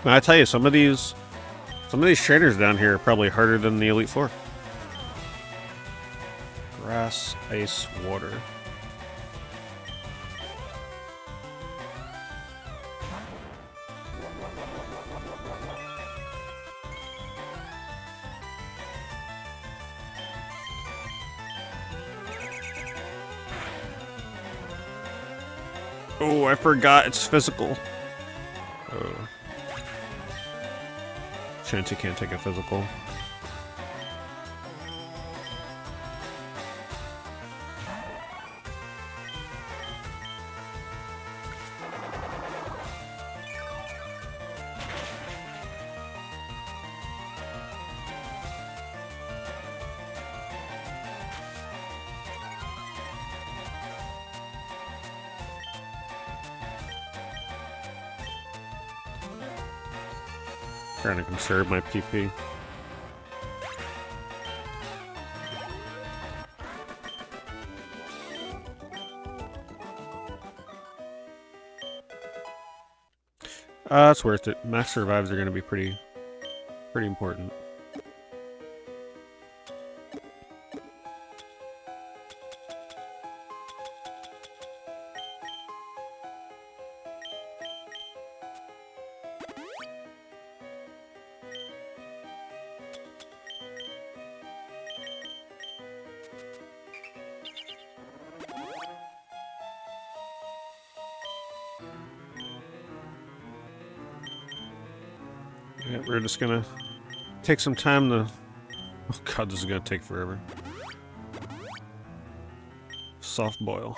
[SPEAKER 1] I tell you, some of these trainers down here are probably harder than the Elite Four. Grass, ice, water. Oh, I forgot it's physical. Oh. Chansey can't take a physical. Trying to conserve my PP. It's worth it. Max survives are going to be pretty important. Yeah, we're just gonna take some time to... Oh god, this is gonna take forever. Soft boil.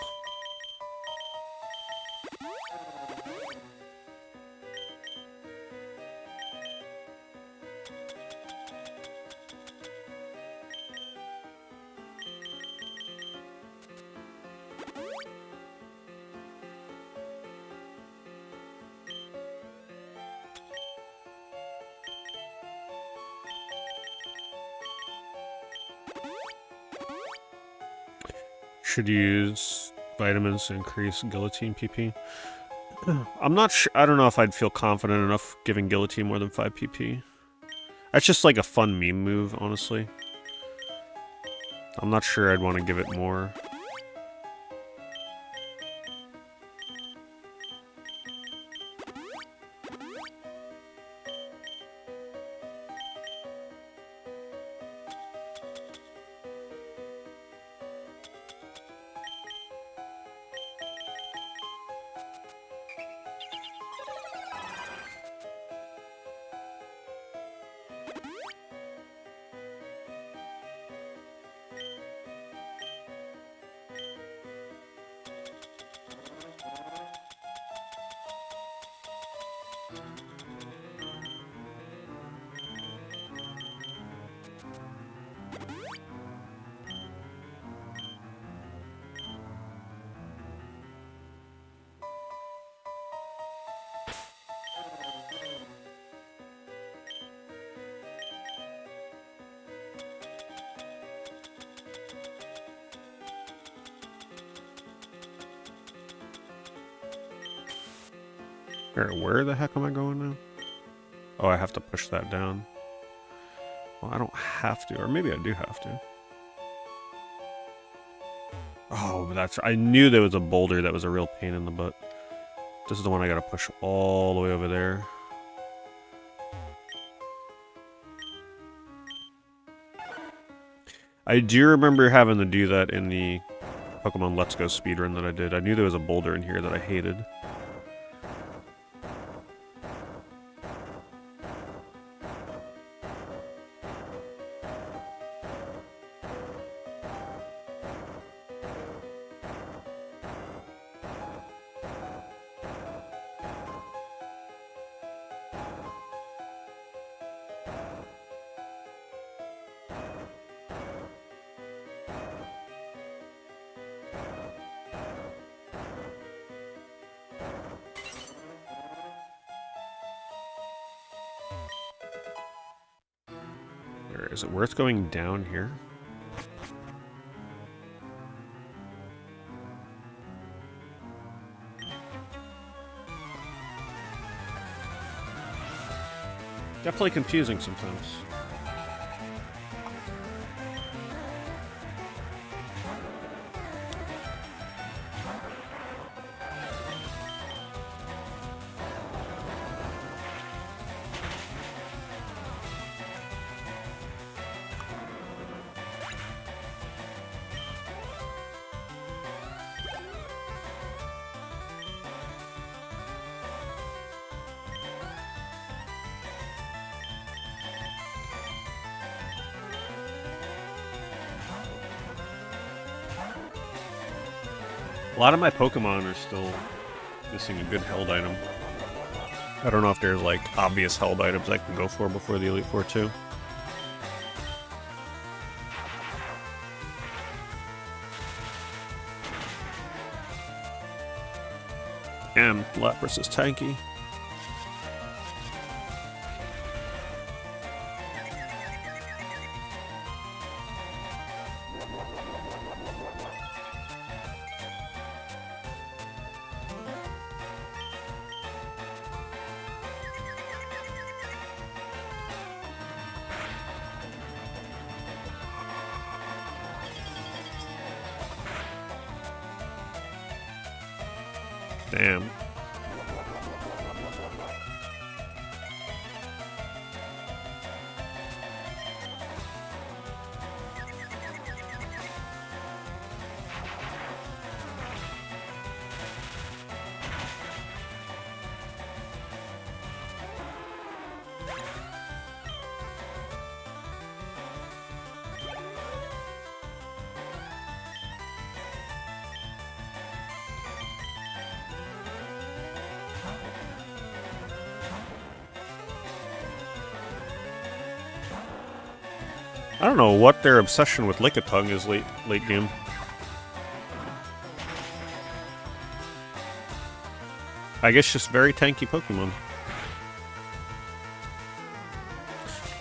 [SPEAKER 1] Should use vitamins to increase guillotine PP. I'm not sure. I don't know if I'd feel confident enough giving guillotine more than 5 PP. That's just like a fun meme move, honestly. I'm not sure I'd want to give it more. Alright, where the heck am I going now? Oh, I have to push that down. Well, I don't have to, or maybe I do have to. Oh, that's... I knew there was a boulder that was a real pain in the butt. This is the one I gotta push all the way over there. I do remember having to do that in the Pokemon Let's Go speedrun that I did. I knew there was a boulder in here that I hated. Or is it worth going down here? Definitely confusing sometimes. A lot of my Pokemon are still missing a good held item. I don't know if there's like obvious held items I can go for before the Elite Four too. And Lapras is tanky. Damn. I don't know what their obsession with Lickitung is late game. I guess just very tanky Pokemon.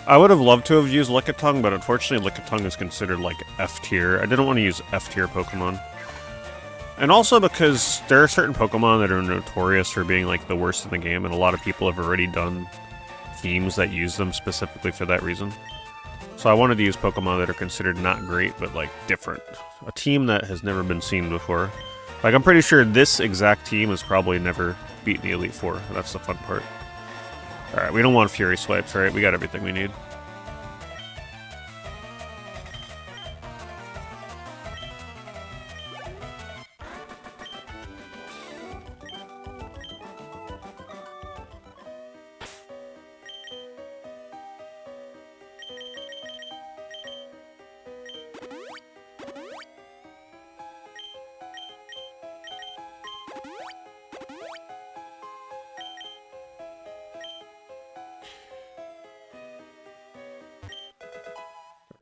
[SPEAKER 1] I would have loved to have used Lickitung, but unfortunately Lickitung is considered like F tier. I didn't want to use F tier Pokemon. And also because there are certain Pokemon that are notorious for being like the worst in the game, and a lot of people have already done teams that use them specifically for that reason. So I wanted to use Pokemon that are considered not great, but like different. A team that has never been seen before. Like I'm pretty sure this exact team has probably never beaten the Elite Four. That's the fun part. Alright, we don't want Fury Swipes, right? We got everything we need.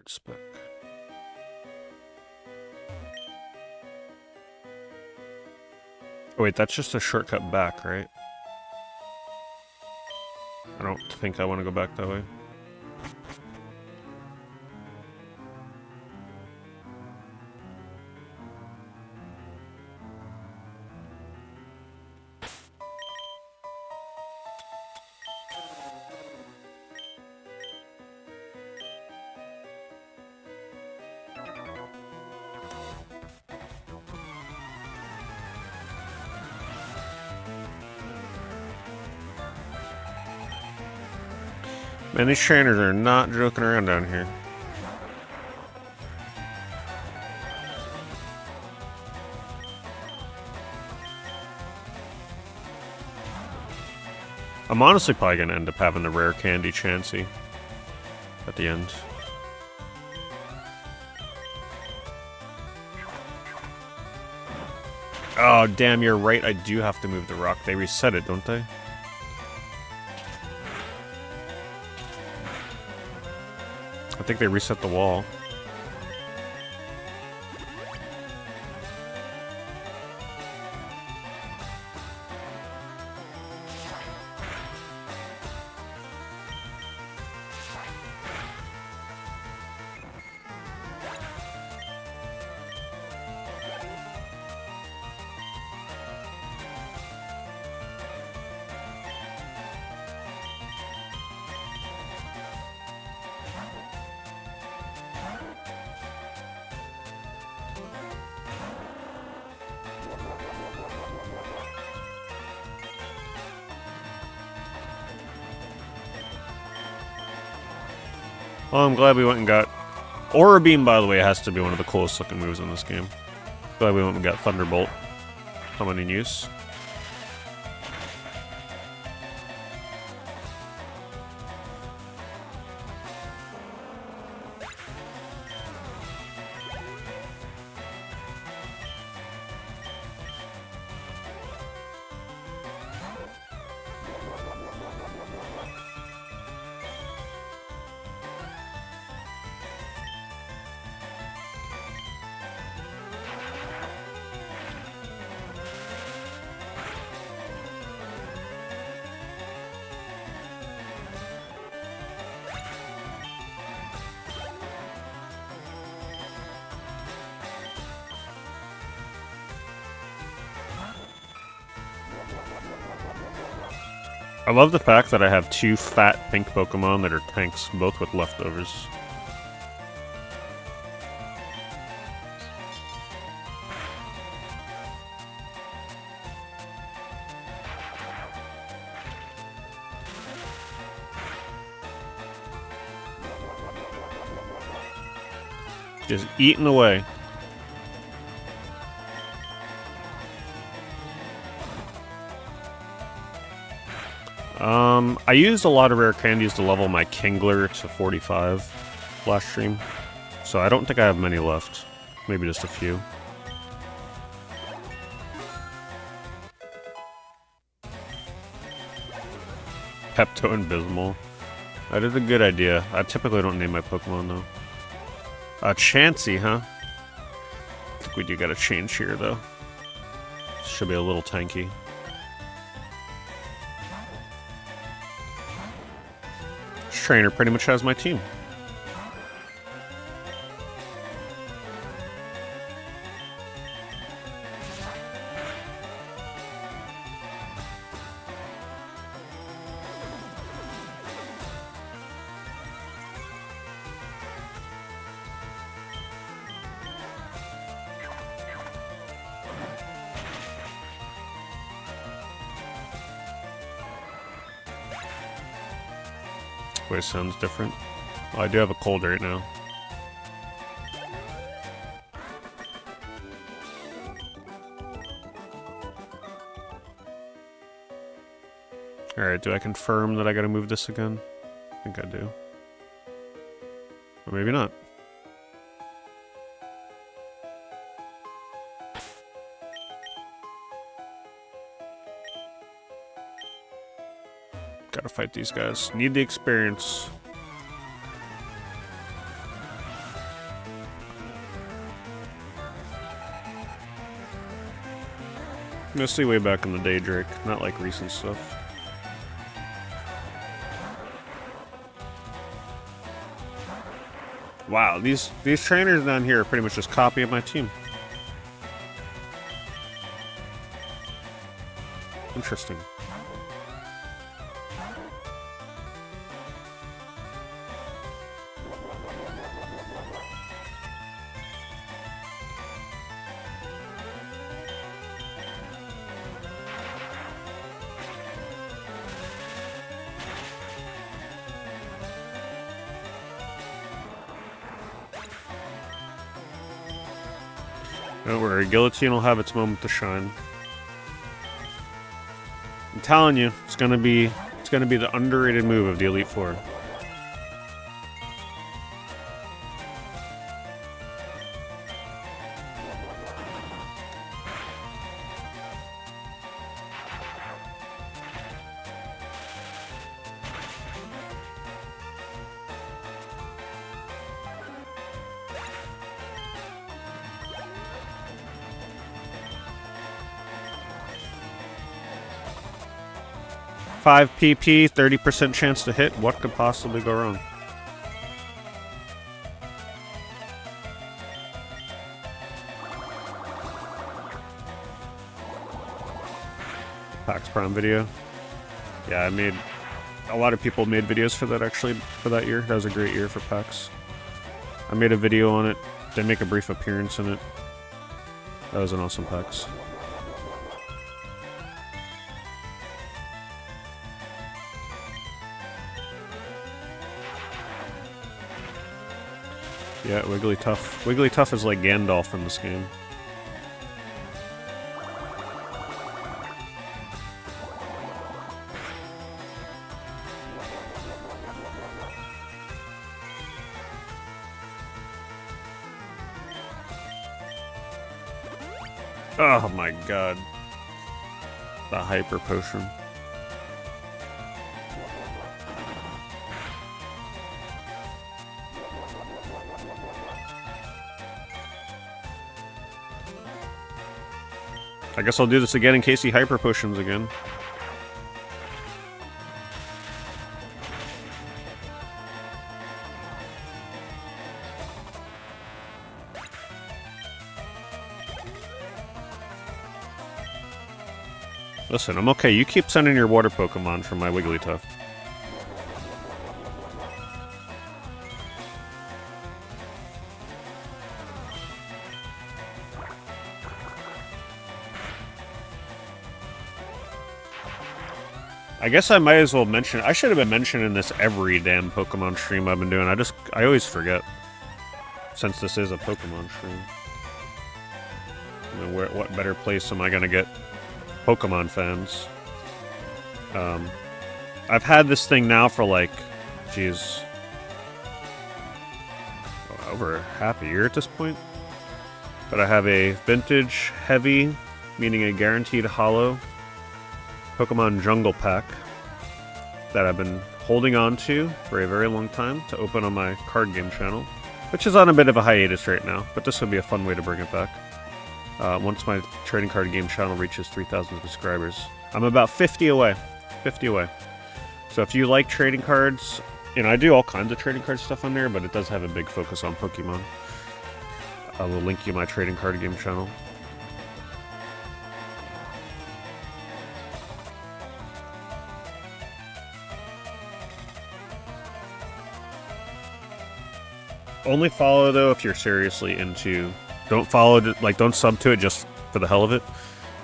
[SPEAKER 1] Spec. Oh wait, that's just a shortcut back, right? I don't think I want to go back that way. Man, these trainers are not joking around down here. I'm honestly probably going to end up having the rare candy Chansey at the end. Oh, damn, you're right. I do have to move the rock. They reset it, don't they? I think they reset the wall. Well, I'm glad we went and got... Aura Beam, by the way, has to be one of the coolest looking moves in this game. Glad we went and got Thunderbolt. Coming in use. I love the fact that I have two fat pink Pokemon that are tanks, both with leftovers. Just eating away. I used a lot of rare candies to level my Kingler to 45 last stream, so I don't think I have many left. Maybe just a few. Pepto and Bismol. That is a good idea. I typically don't name my Pokemon, though. Chansey, huh? I think we do got a change here, though. Should be a little tanky. This trainer pretty much has my team. Voice sounds different. Oh, I do have a cold right now. Alright, do I confirm that I gotta move this again? I think I do. Or maybe not. Gotta fight these guys. Need the experience. Mostly way back in the day, Drake. Not like recent stuff. Wow, these trainers down here are pretty much just copy of my team. Interesting. Don't worry, Guillotine will have its moment to shine. I'm telling you, it's gonna be the underrated move of the Elite Four. Five PP, 30% chance to hit. What could possibly go wrong? PAX Prime video. Yeah, I made... A lot of people made videos for that, actually, for that year. That was a great year for PAX. I made a video on it. They make a brief appearance in it. That was an awesome PAX. Yeah, Wigglytuff. Wigglytuff is like Gandalf in this game. Oh my god. The Hyper Potion. I guess I'll do this again in case he Hyper Potions again. Listen, I'm okay. You keep sending your water Pokemon from my Wigglytuff. I guess I might as well mention... I should have been mentioning this every damn Pokemon stream I've been doing. I always forget. Since this is a Pokemon stream. I mean, what better place am I going to get Pokemon fans? I've had this thing now for like, geez, over half a year at this point. But I have a vintage heavy, meaning a guaranteed holo, Pokemon Jungle Pack that I've been holding on to for a very long time to open on my card game channel, which is on a bit of a hiatus right now, but this would be a fun way to bring it back. Once my trading card game channel reaches 3,000 subscribers. I'm about 50 away. 50 away. So if you like trading cards, you know, I do all kinds of trading card stuff on there, but it does have a big focus on Pokemon. I will link you my trading card game channel. Only follow, though, if you're seriously into... Don't follow it, like, don't sub to it just for the hell of it.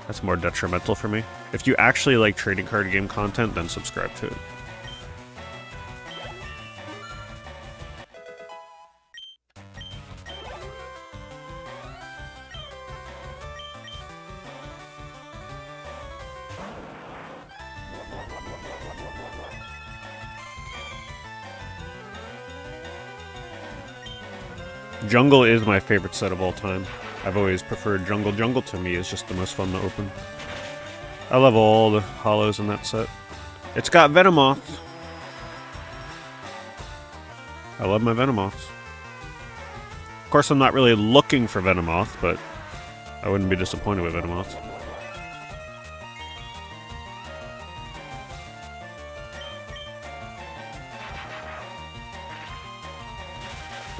[SPEAKER 1] That's more detrimental for me. If you actually like trading card game content, then subscribe to it. Jungle is my favorite set of all time. I've always preferred Jungle. Jungle to me is just the most fun to open. I love all the holos in that set. It's got Venomoth. I love my Venomoths. Of course, I'm not really looking for Venomoth, but I wouldn't be disappointed with Venomoth.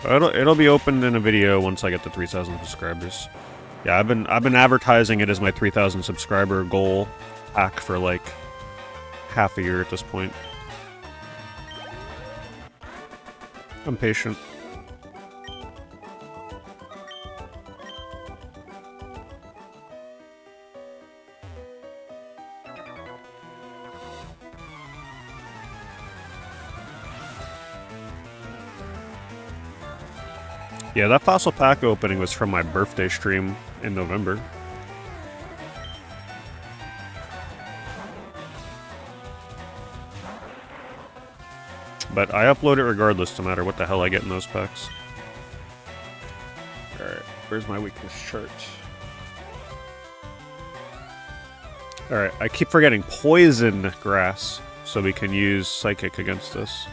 [SPEAKER 1] It'll be opened in a video once I get to 3,000 subscribers. Yeah, I've been advertising it as my 3,000 subscriber goal pack for like half a year at this point. I'm patient. Yeah, that fossil pack opening was from my birthday stream in November. But I upload it regardless, no matter what the hell I get in those packs. Alright, where's my weakness chart? Alright, I keep forgetting Poison Grass, so we can use Psychic against this.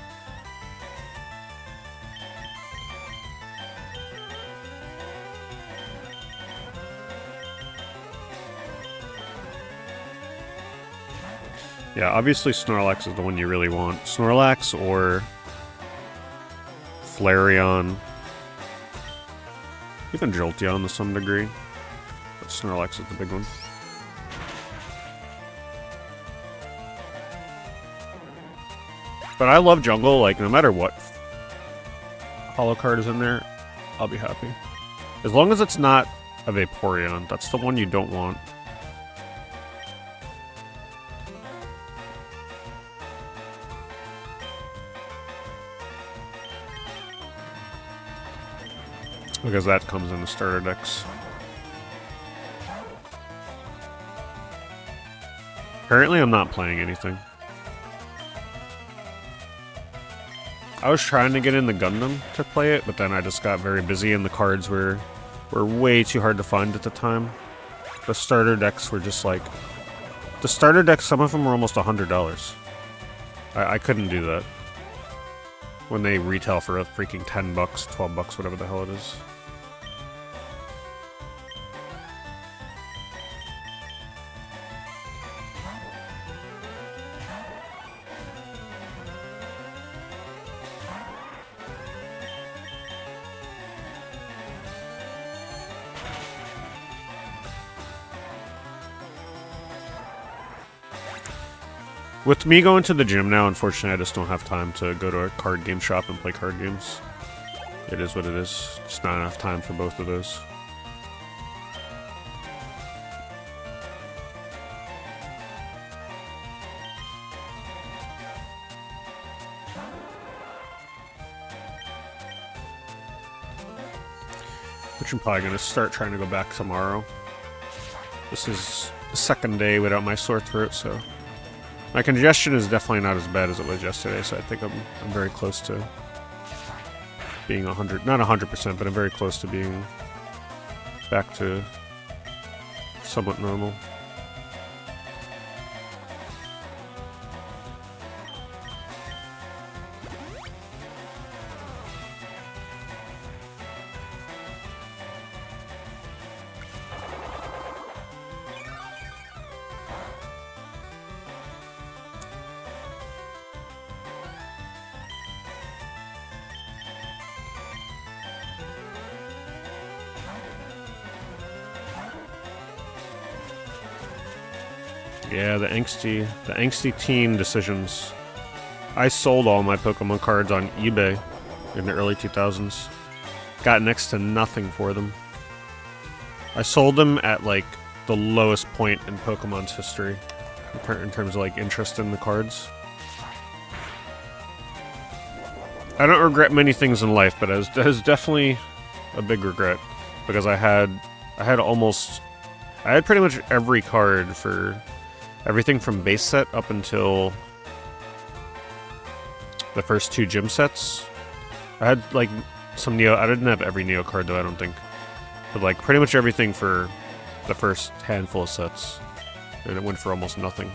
[SPEAKER 1] Yeah, obviously Snorlax is the one you really want. Snorlax or Flareon. Even Jolteon to some degree. But Snorlax is the big one. But I love Jungle, like, no matter what holo card is in there, I'll be happy. As long as it's not a Vaporeon, that's the one you don't want. Because that comes in the starter decks. Apparently I'm not playing anything. I was trying to get in the Gundam to play it, but then I just got very busy and the cards were way too hard to find at the time. The starter decks were just like... The starter decks, some of them were almost $100. I couldn't do that. When they retail for a freaking $10, $12, whatever the hell it is. With me going to the gym now, unfortunately, I just don't have time to go to a card game shop and play card games. It is what it is. Just not enough time for both of those. Which I'm probably going to start trying to go back tomorrow. This is the second day without my sore throat, so... My congestion is definitely not as bad as it was yesterday, so I think I'm very close to being 100, not 100%, but I'm very close to being back to somewhat normal. Yeah, the angsty teen decisions. I sold all my Pokemon cards on eBay in the early 2000s. Got next to nothing for them. I sold them at, like, the lowest point in Pokemon's history in terms of, like, interest in the cards. I don't regret many things in life, but that was definitely a big regret. Because I had pretty much every card for... Everything from base set up until the first two gym sets. I had, like, some Neo... I didn't have every Neo card, though, I don't think. But, like, pretty much everything for the first handful of sets. And it went for almost nothing.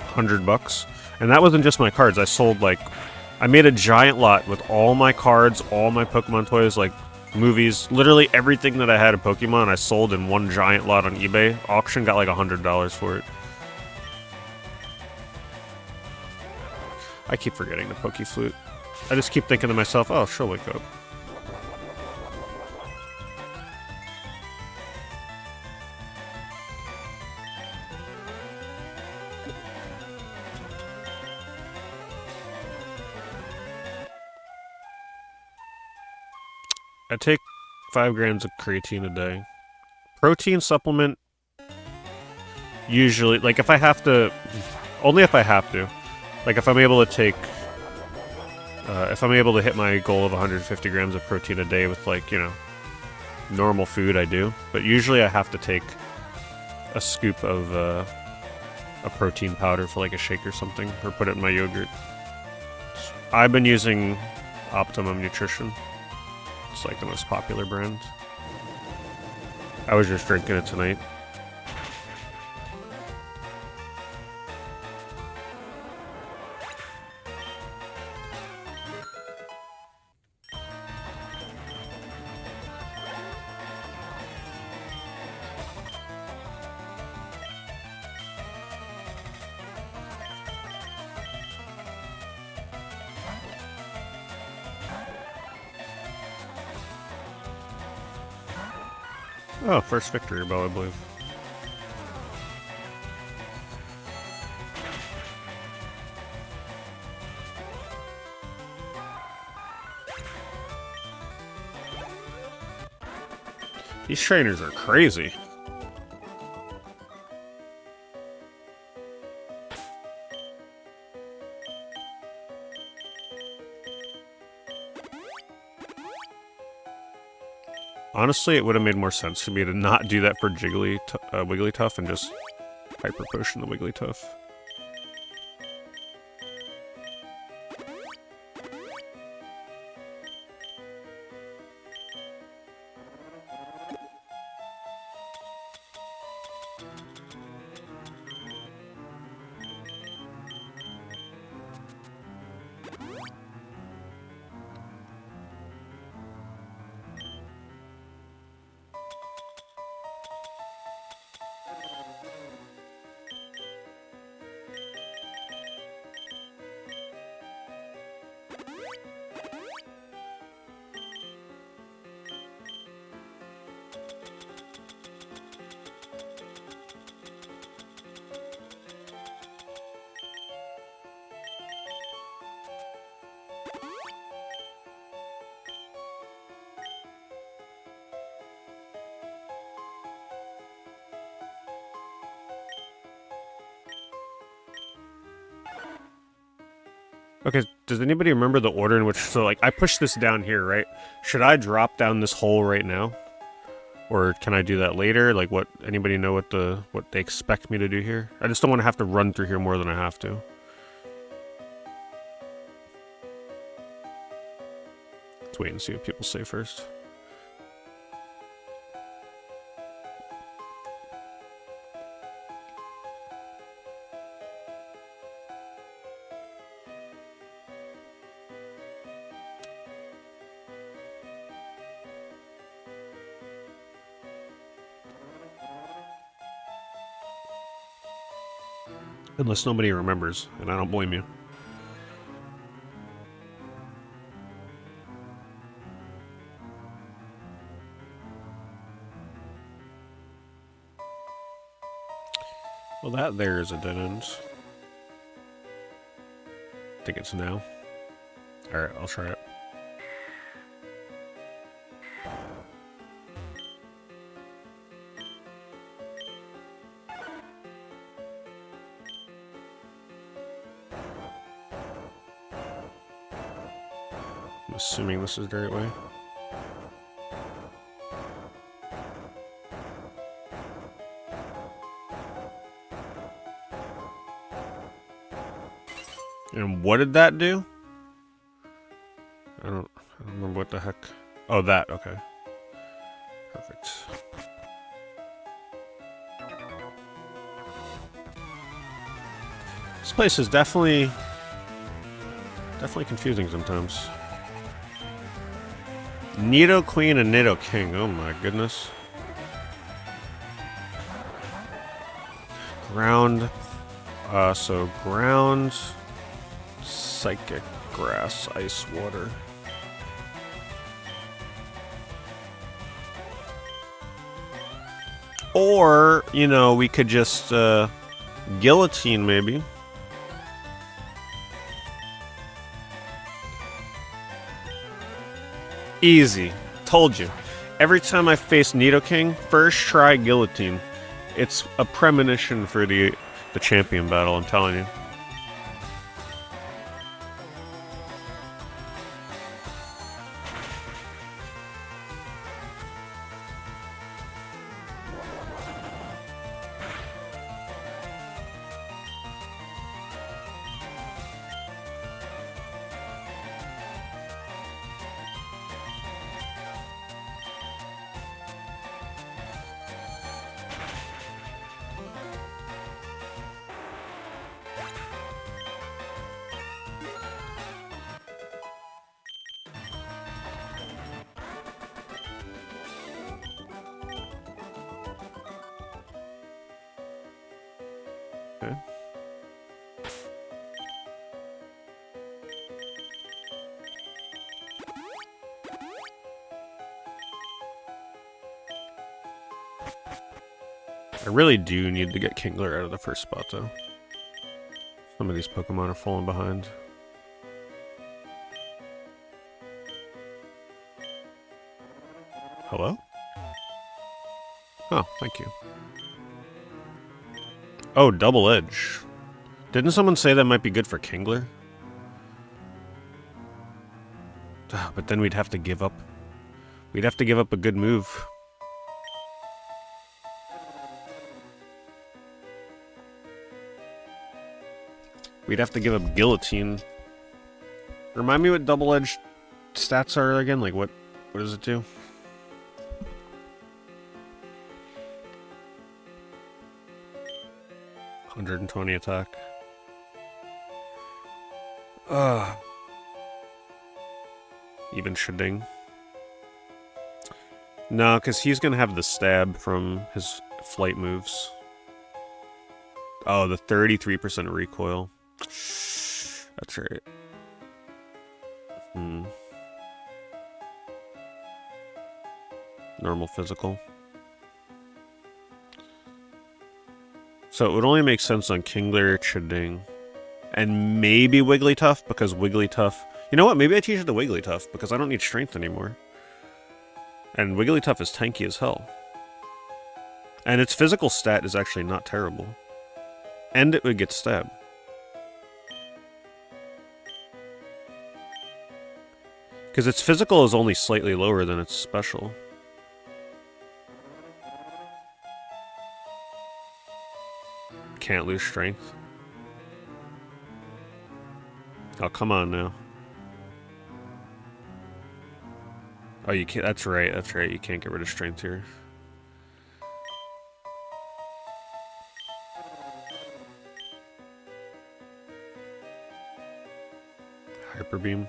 [SPEAKER 1] $100. And that wasn't just my cards. I sold, like... I made a giant lot with all my cards, all my Pokemon toys, like... movies, literally everything that I had of Pokemon I sold in one giant lot on eBay. Auction got like $100 for it. I keep forgetting the Pokeflute. I just keep thinking to myself, oh, she'll wake up. I take 5 grams of creatine a day. Protein supplement, usually, like if I have to, only if I have to. Like if I'm able to take, if I'm able to hit my goal of 150 grams of protein a day with, like, you know, normal food, I do. But usually I have to take a scoop of a protein powder for like a shake or something, or put it in my yogurt. I've been using Optimum Nutrition. It's like the most popular brand. I was just drinking it tonight. Oh, first victory bell, I believe. These trainers are crazy. Honestly, it would have made more sense for me to not do that for Wigglytuff and just Hyper Potion the Wigglytuff. Okay, does anybody remember the order in which... So, like, I pushed this down here, right? Should I drop down this hole right now? Or can I do that later? Like, what... Anybody know what they expect me to do here? I just don't want to have to run through here more than I have to. Let's wait and see what people say first. Unless nobody remembers, and I don't blame you. Well, that there is a dead end. I think it's now. Alright, I'll try it. I'm assuming this is the right way. And what did that do? I don't remember what the heck. Oh, that, okay. Perfect. This place is definitely confusing sometimes. Nidoqueen and Nidoking, oh my goodness. Ground, so ground, psychic, grass, ice, water. Or, you know, we could just, guillotine maybe. Easy. Told you. Every time I face Nidoking, first try Guillotine. It's a premonition for the champion battle, I'm telling you. Okay. I really do need to get Kingler out of the first spot, though. Some of these Pokemon are falling behind. Hello? Oh, thank you. Oh, Double Edge. Didn't someone say that might be good for Kingler? But then we'd have to give up We'd have to give up a good move. We'd have to give up Guillotine. Remind me what double-edged stats are again? Like, what does it do? $120 attack. Even Shading. No, because he's going to have the stab from his flight moves. Oh, the 33% recoil. That's right. Normal physical. So it would only make sense on Kingler, Chiding, and maybe Wigglytuff, because Wigglytuff... You know what? Maybe I teach it to Wigglytuff, because I don't need strength anymore. And Wigglytuff is tanky as hell. And its physical stat is actually not terrible. And it would get stabbed. Because its physical is only slightly lower than its special. Can't lose strength. Oh, come on now. Oh, you can't. That's right. That's right. You can't get rid of strength here. Hyper Beam.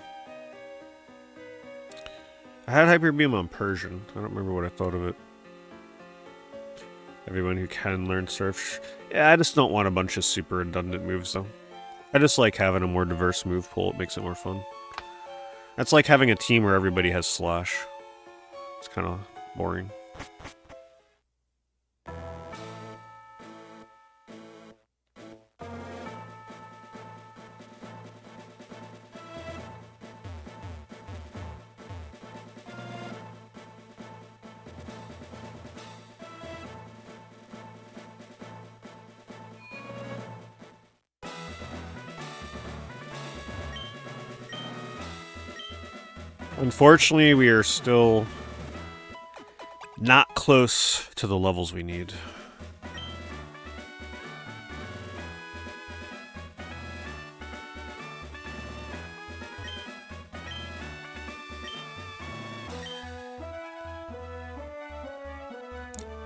[SPEAKER 1] I had Hyper Beam on Persian. I don't remember what I thought of it. Everyone who can learn Surf. Yeah, I just don't want a bunch of super redundant moves, though. I just like having a more diverse move pool. It makes it more fun. That's like having a team where everybody has Slash. It's kind of boring. Unfortunately, we are still not close to the levels we need.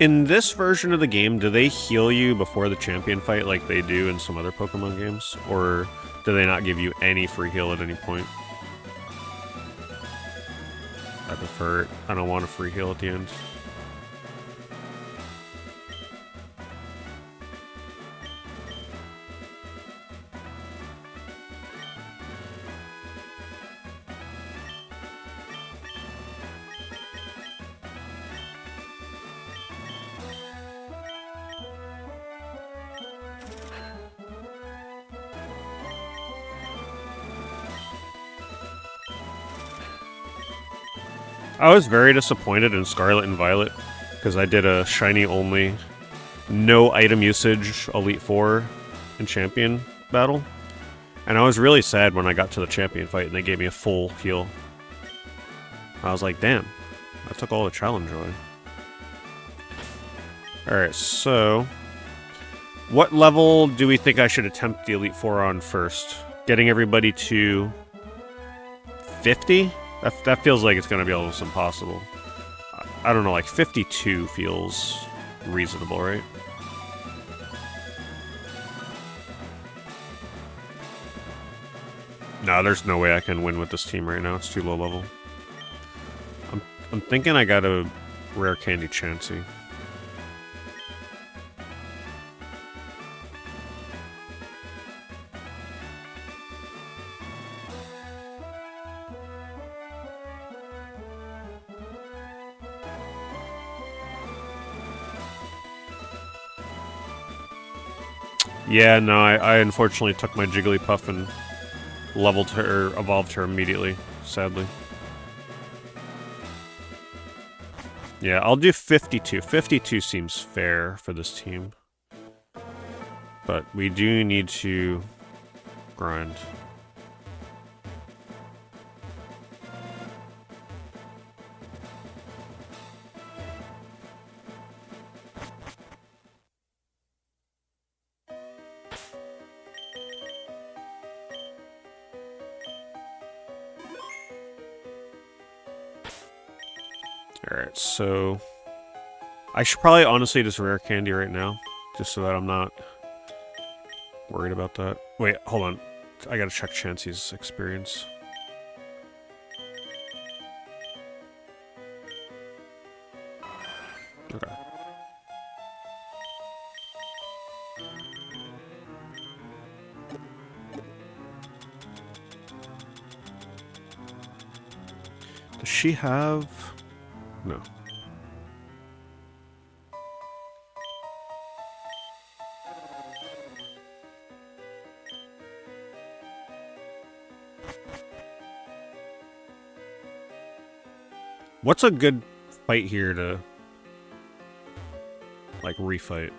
[SPEAKER 1] In this version of the game, do they heal you before the champion fight like they do in some other Pokemon games? Or do they not give you any free heal at any point? I prefer it. I don't want a free heal at the end. I was very disappointed in Scarlet and Violet because I did a shiny only, no item usage Elite Four in Champion battle, and I was really sad when I got to the Champion fight and they gave me a full heal. I was like, damn, I took all the challenge away. Alright, so what level do we think I should attempt the Elite Four on first? Getting everybody to 50? That feels like it's going to be almost impossible. I don't know, like 52 feels reasonable, right? No, there's no way I can win with this team right now. It's too low level. I'm thinking I got a rare candy Chansey. Yeah, no, I unfortunately took my Jigglypuff and leveled her, or evolved her immediately, sadly. Yeah, I'll do 52. 52 seems fair for this team. But we do need to grind. Alright, so... I should probably honestly just rare candy right now, just so that I'm not worried about that. Wait, hold on. I gotta check Chansey's experience. Okay. Does she have... No. What's a good fight here to, like, refight?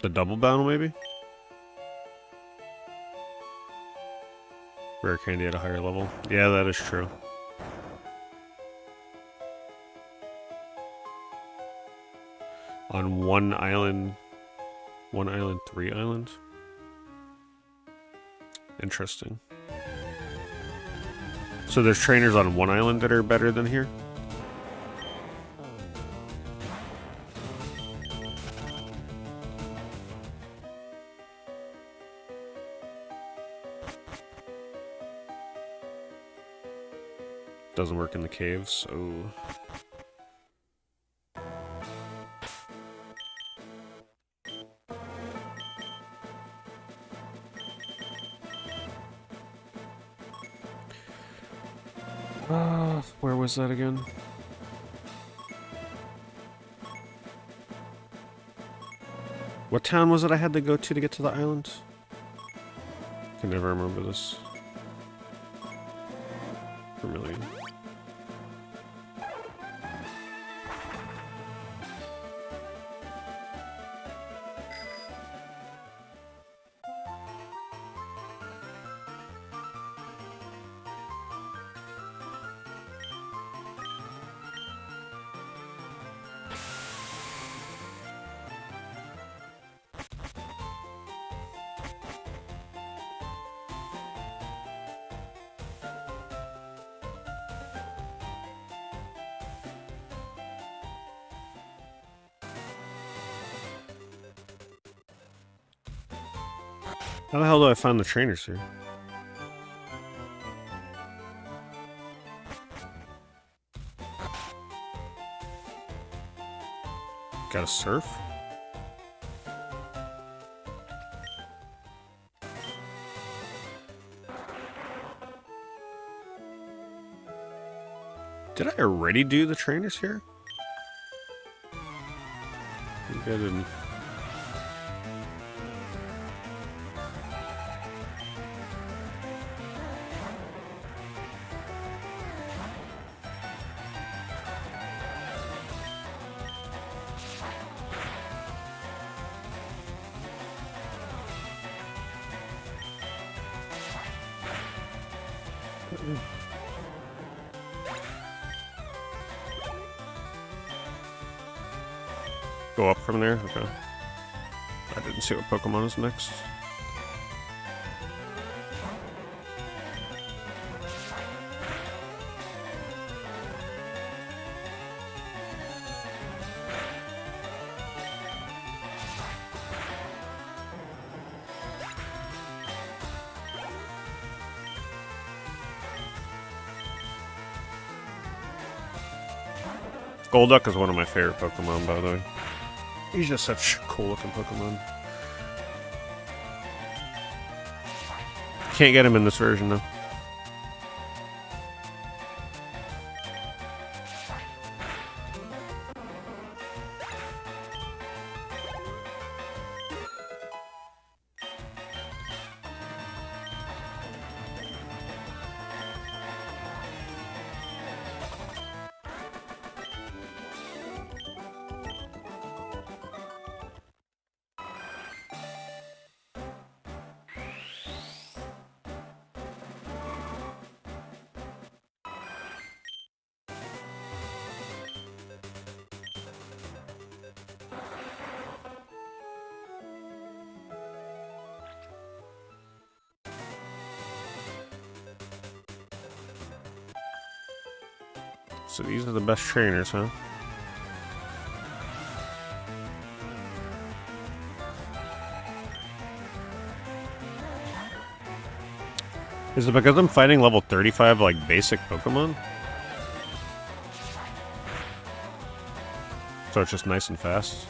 [SPEAKER 1] The double battle, maybe? Rare candy at a higher level. Yeah, that is true. On one island, 3 islands? Interesting. So there's trainers on one island that are better than here? Doesn't work in the caves, oh. Where was that again? What town was it I had to go to get to the island? I can never remember this. Vermilion. How the hell do I find the trainers here? Gotta surf? Did I already do the trainers here? I think I didn't. Go up from there? Okay. I didn't see what Pokemon is next. Golduck is one of my favorite Pokemon, by the way. He's just such a cool looking Pokemon. Can't get him in this version though. So these are the best trainers, huh? Is it because I'm fighting level 35, like, basic Pokemon? So it's just nice and fast?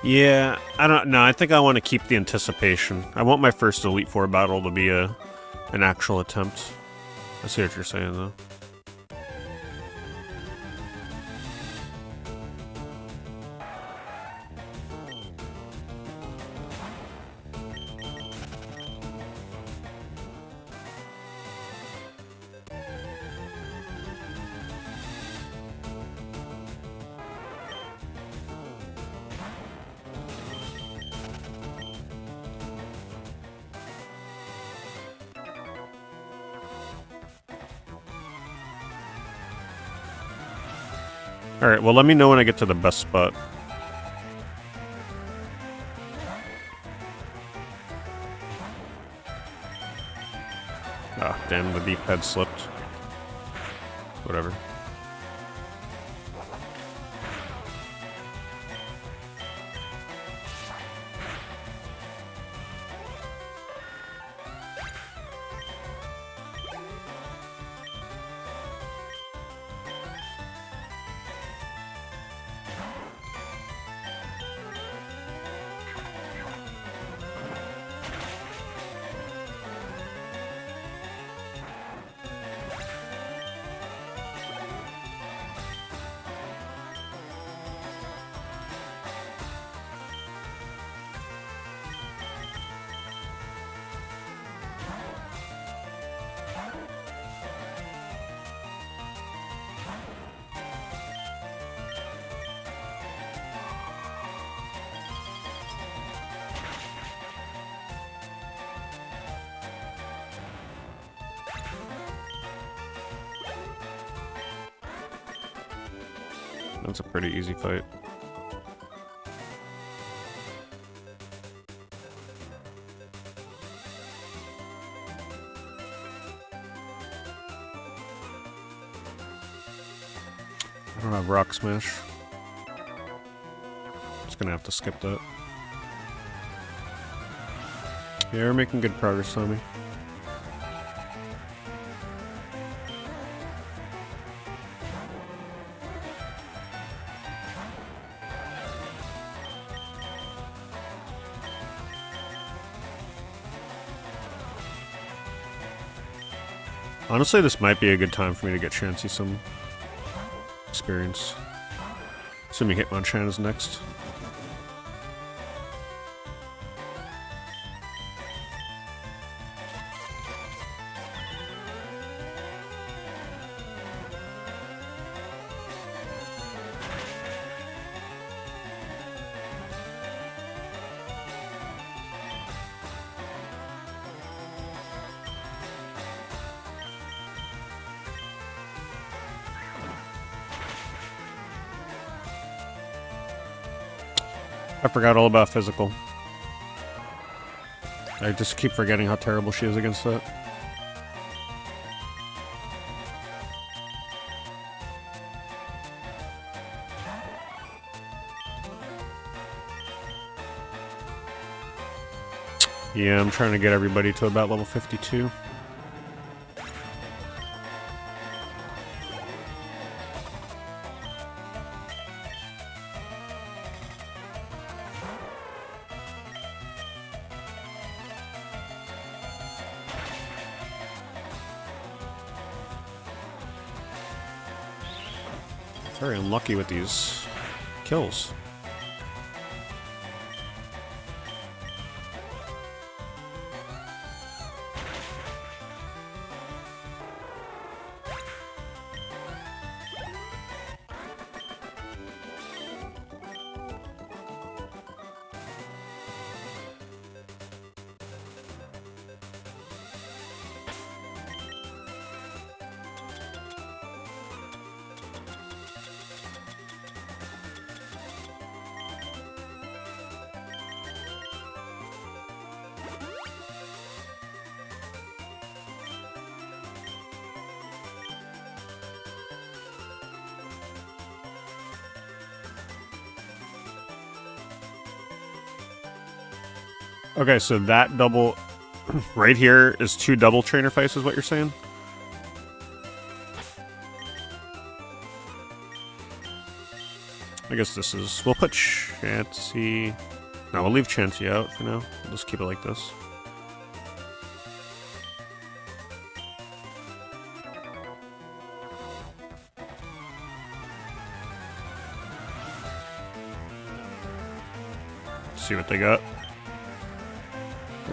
[SPEAKER 1] Yeah, I don't know. I think I want to keep the anticipation. I want my first Elite Four battle to be an actual attempt. I see what you're saying, though. Alright, well let me know when I get to the best spot. Ah, damn, the deep head slipped. Whatever. That's a pretty easy fight. I don't have Rock Smash. Just gonna have to skip that. Yeah, we're making good progress, Tommy. Honestly, this might be a good time for me to get Chansey some experience. Assuming Hitmonchan is next. I forgot all about physical. I just keep forgetting how terrible she is against that. Yeah, I'm trying to get everybody to about level 52. Very unlucky with these kills. Okay, so that double right here is 2 double trainer fights is what you're saying? I guess this is... We'll put Chansey... No, we'll leave Chansey out for now. We'll just keep it like this. See what they got.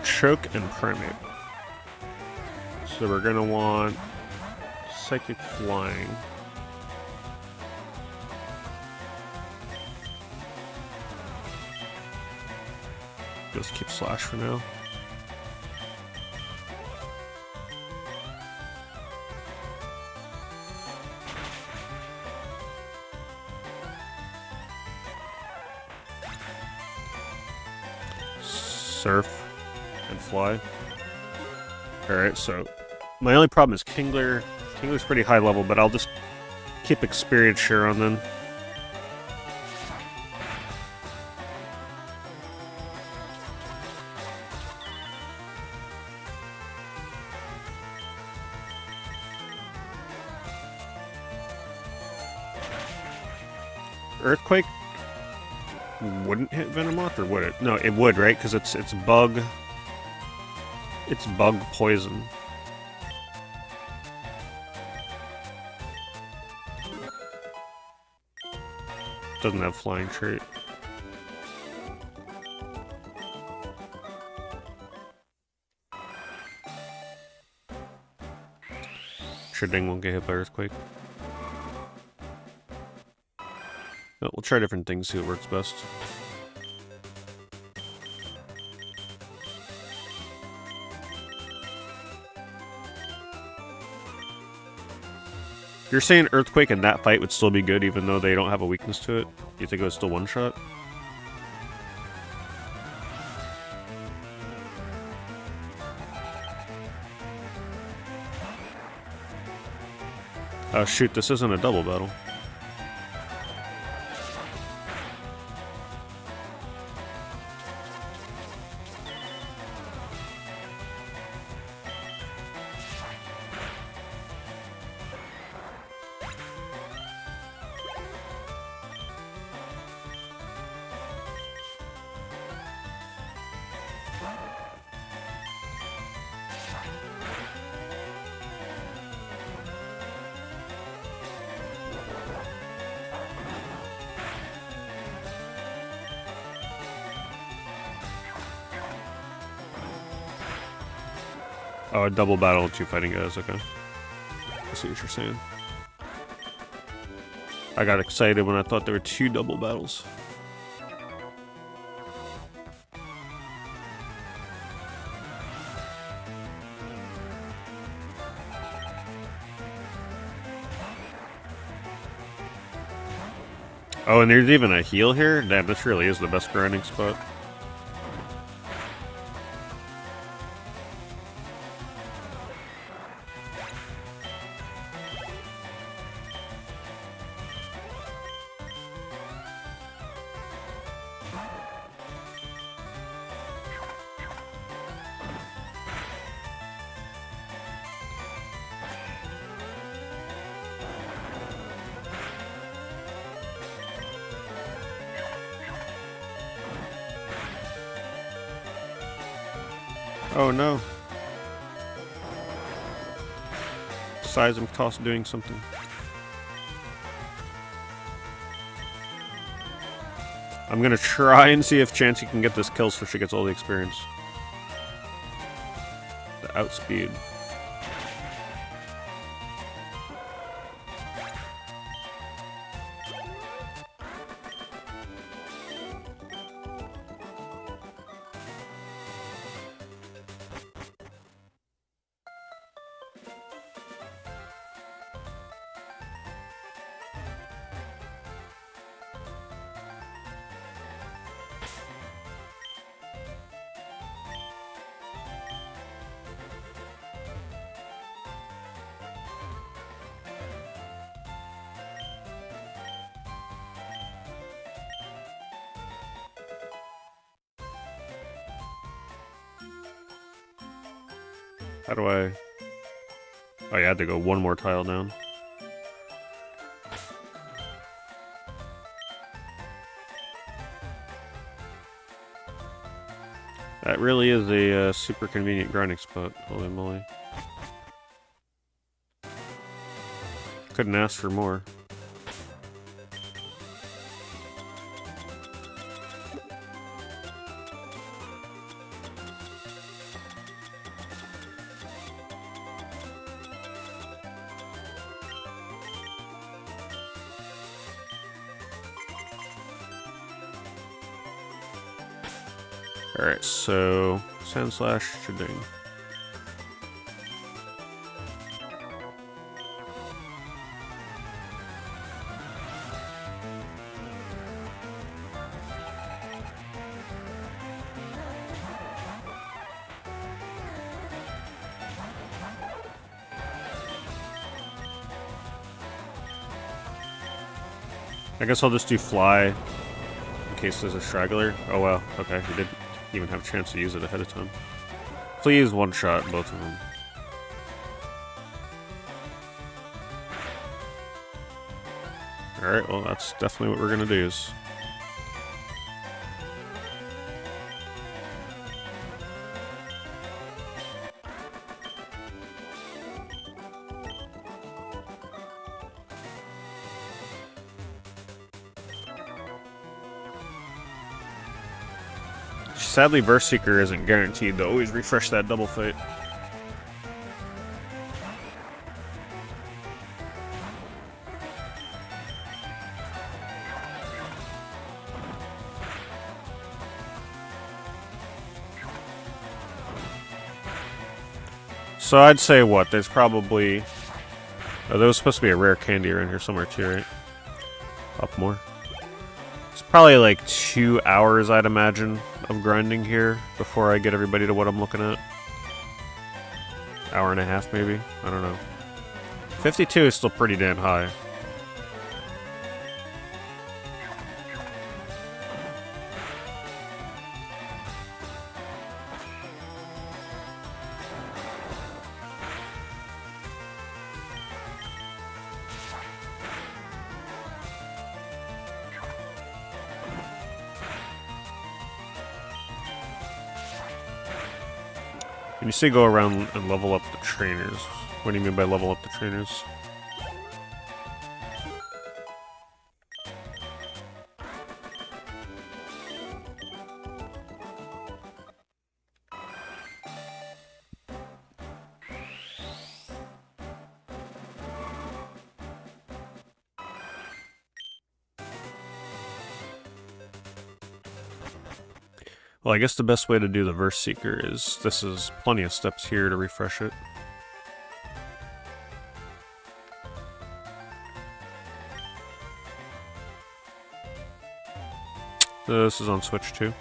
[SPEAKER 1] Choke and Primate. So we're gonna want Psychic Flying. Just keep Slash for now. Surf and Fly. Alright, so my only problem is Kingler. Kingler's pretty high level, but I'll just keep Experience Share on then. Earthquake wouldn't hit Venomoth, or would it? No, it would, right? Because it's bug. It's bug poison. Doesn't have flying trait. Shredding won't get hit by Earthquake. No, we'll try different things, see what works best. You're saying Earthquake in that fight would still be good even though they don't have a weakness to it? You think it was still one-shot? Oh shoot, this isn't a double battle. Oh, a double battle, 2 fighting guys, okay. I see what you're saying. I got excited when I thought there were 2 double battles. Oh, and there's even a heal here? Damn, this really is the best grinding spot. Oh no. Seismic Toss doing something. I'm gonna try and see if Chansey can get this kill so she gets all the experience. The outspeed. How do I... Oh, yeah, I had to go one more tile down. That really is a super convenient grinding spot. Holy moly. Couldn't ask for more. Alright, so Sandslash Shading. I guess I'll just do Fly in case there's a straggler. Oh wow, okay, he didn't even have a chance to use it ahead of time. Please one-shot both of them. Alright, well that's definitely what we're gonna do. Sadly, Burst Seeker isn't guaranteed to always refresh that double fight. So I'd say what? There's probably... Oh, there was supposed to be a rare candy around here somewhere too, right? Up more. It's probably like 2 hours, I'd imagine, of grinding here before I get everybody to what I'm looking at. Hour and a half, maybe? I don't know. 52 is still pretty damn high. When you say go around and level up the trainers, what do you mean by level up the trainers? Well, I guess the best way to do the Verse Seeker is, this is plenty of steps here to refresh it. This is on Switch too.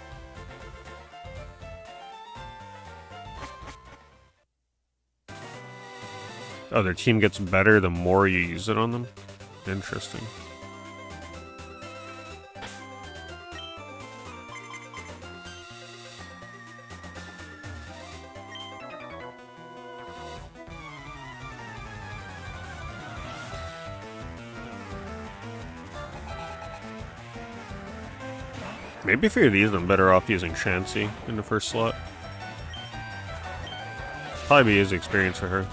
[SPEAKER 1] Oh, their team gets better the more you use it on them? Interesting. Maybe for these, I'm better off using Chansey in the first slot. Probably be easy experience for her.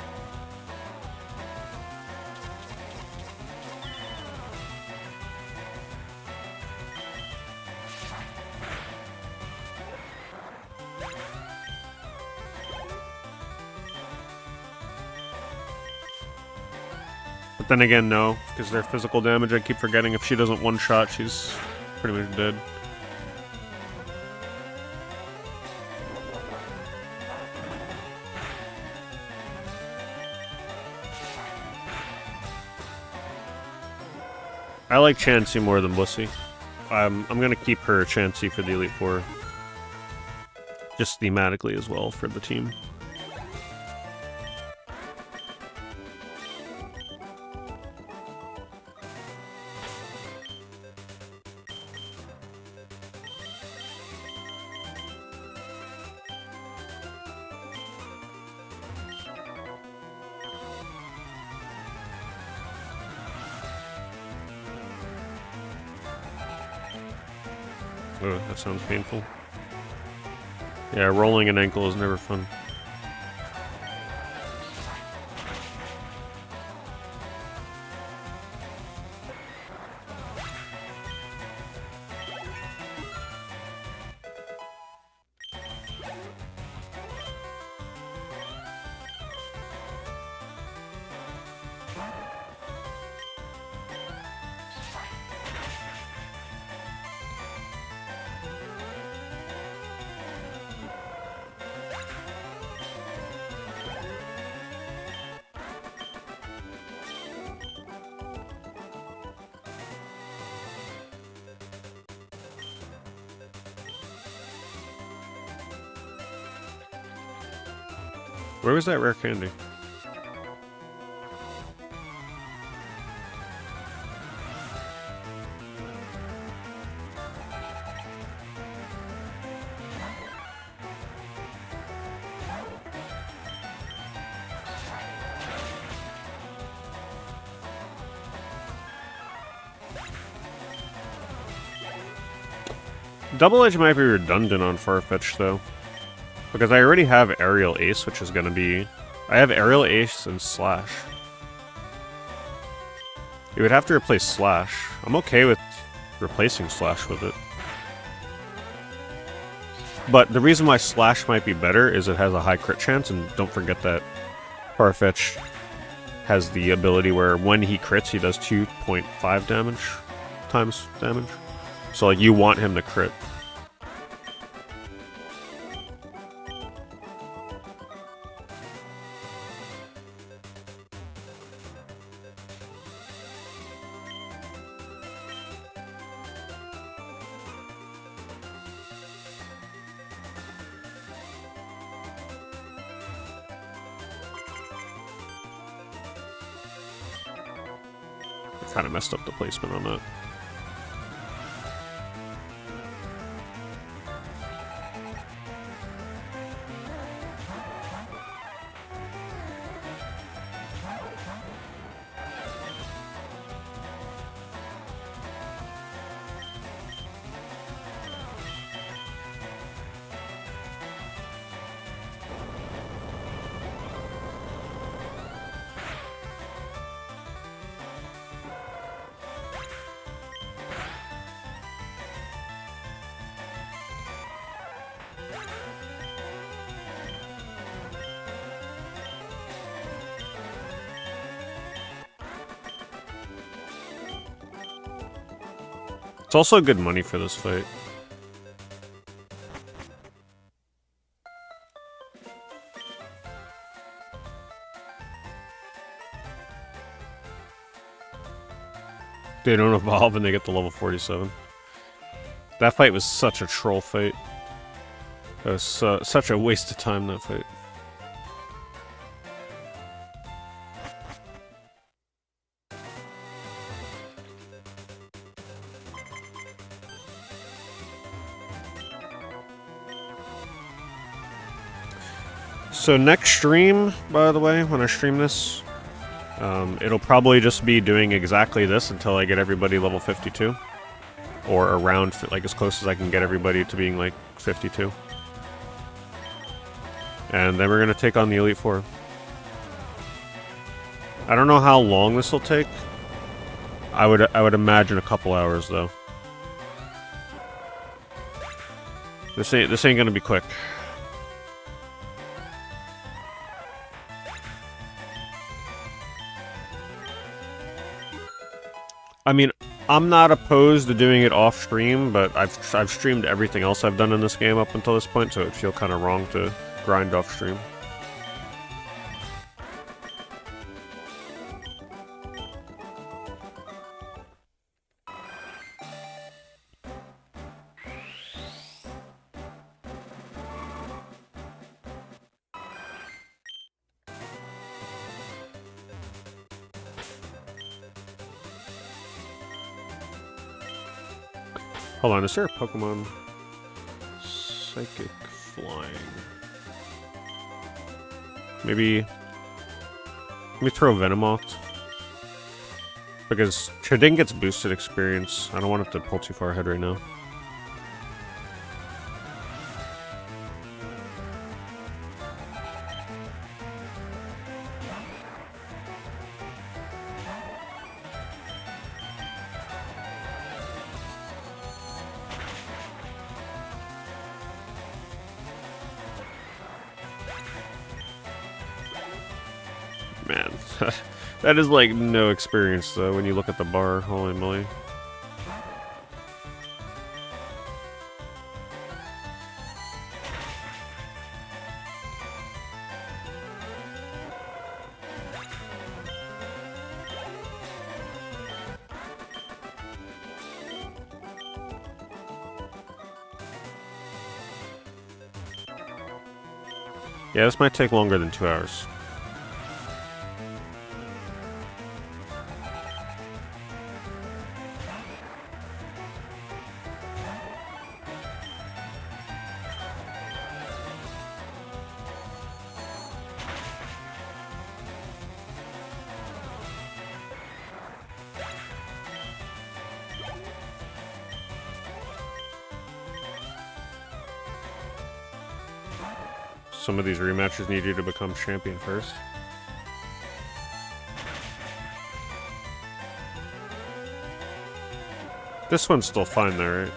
[SPEAKER 1] But then again, no, because their physical damage, I keep forgetting if she doesn't one-shot, she's pretty much dead. I like Chansey more than Blissey. I'm gonna keep her Chansey for the Elite Four. Just thematically as well for the team. Oh, that sounds painful. Yeah, rolling an ankle is never fun. Where was that rare candy? Double Edge might be redundant on Farfetch though. Because I already have Aerial Ace, which is going to be... I have Aerial Ace and Slash. You would have to replace Slash. I'm okay with replacing Slash with it. But the reason why Slash might be better is it has a high crit chance, and don't forget that Farfetch has the ability where when he crits, he does 2.5 damage times damage. So like, you want him to crit. Kind of messed up the placement on that. It's also good money for this fight. They don't evolve and they get to level 47. That fight was such a troll fight. It was such a waste of time, that fight. So next stream, by the way, when I stream this, it'll probably just be doing exactly this until I get everybody level 52. Or around, like, as close as I can get everybody to being, like, 52. And then we're gonna take on the Elite Four. I don't know how long this will take. I would imagine a couple hours, though. This ain't gonna be quick. I'm not opposed to doing it off stream, but I've streamed everything else I've done in this game up until this point, so it'd feel kind of wrong to grind off stream. Hold on, is there a Pokemon? Psychic Flying. Maybe... Let me throw Venomoth. Because Chading gets boosted experience. I don't want it to pull too far ahead right now. Man, that is like no experience though when you look at the bar, holy moly. Yeah, this might take longer than 2 hours. Some of these rematches need you to become champion first. This one's still fine there, right?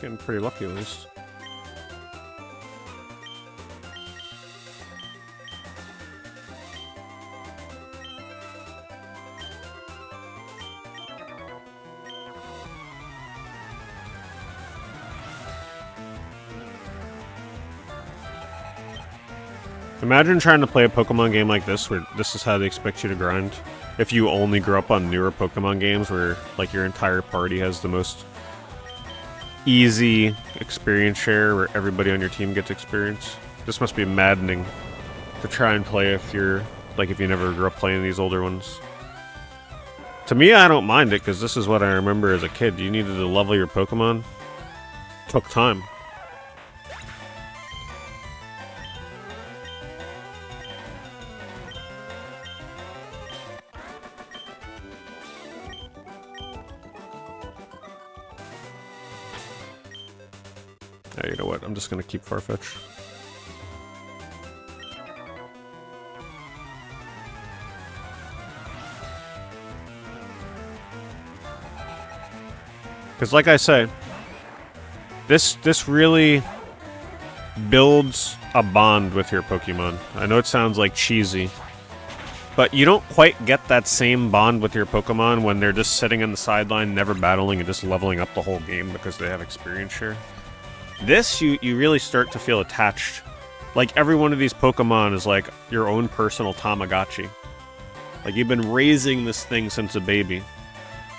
[SPEAKER 1] Getting pretty lucky at least. Imagine trying to play a Pokemon game like this, where this is how they expect you to grind. If you only grew up on newer Pokemon games where, like, your entire party has the most easy experience share, where everybody on your team gets experience. This must be maddening to try and play if you're, like, if you never grew up playing these older ones. To me, I don't mind it, because this is what I remember as a kid. You needed to level your Pokemon. It took time. You know what? I'm just gonna keep Farfetch. Because, like I say, this really builds a bond with your Pokemon. I know it sounds like cheesy, but you don't quite get that same bond with your Pokemon when they're just sitting on the sideline, never battling, and just leveling up the whole game because they have experience share. This, you really start to feel attached. Like, every one of these Pokemon is like your own personal Tamagotchi. Like, you've been raising this thing since a baby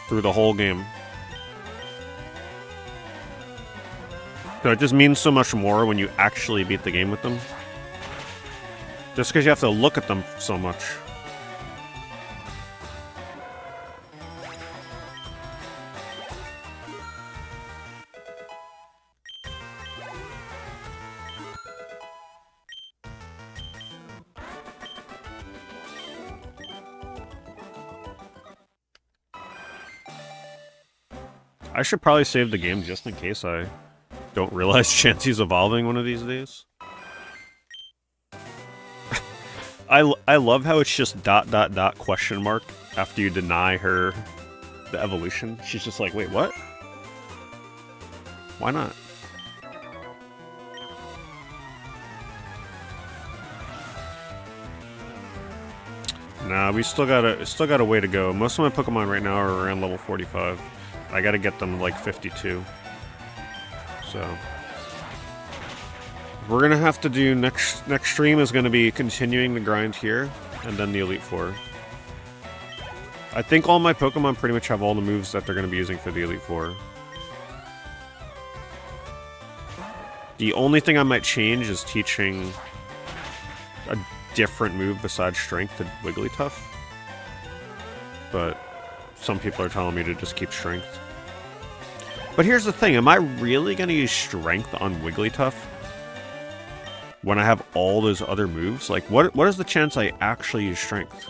[SPEAKER 1] through the whole game. So it just means so much more when you actually beat the game with them. Just because you have to look at them so much. I should probably save the game just in case I don't realize Chansey's evolving one of these days. I love how it's just ... question mark after you deny her the evolution. She's just like, wait, what? Why not? Nah, we still got a way to go. Most of my Pokemon right now are around level 45. I gotta get them like 52. So we're gonna have to do next stream is gonna be continuing the grind here, and then the Elite Four. I think all my Pokemon pretty much have all the moves that they're gonna be using for the Elite Four. The only thing I might change is teaching a different move besides Strength to Wigglytuff. But some people are telling me to just keep Strength. But here's the thing, am I really going to use Strength on Wigglytuff when I have all those other moves? Like, what is the chance I actually use Strength?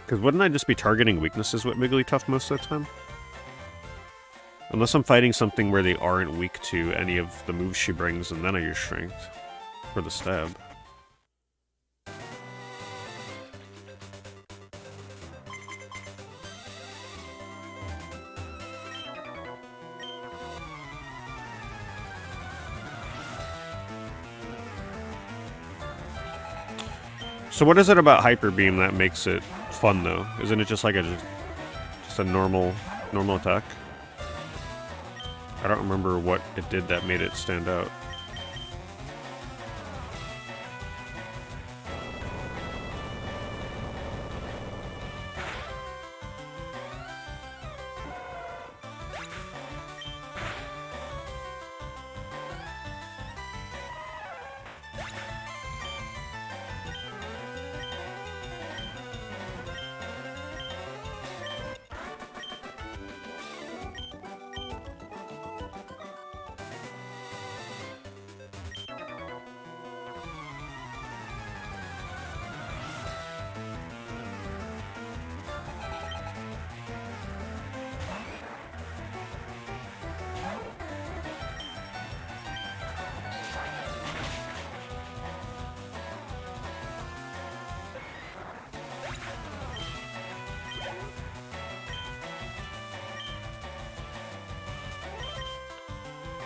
[SPEAKER 1] Because wouldn't I just be targeting weaknesses with Wigglytuff most of the time? Unless I'm fighting something where they aren't weak to any of the moves she brings, and then I use Strength for the stab. So what is it about Hyper Beam that makes it fun, though? Isn't it just like just a normal attack? I don't remember what it did that made it stand out.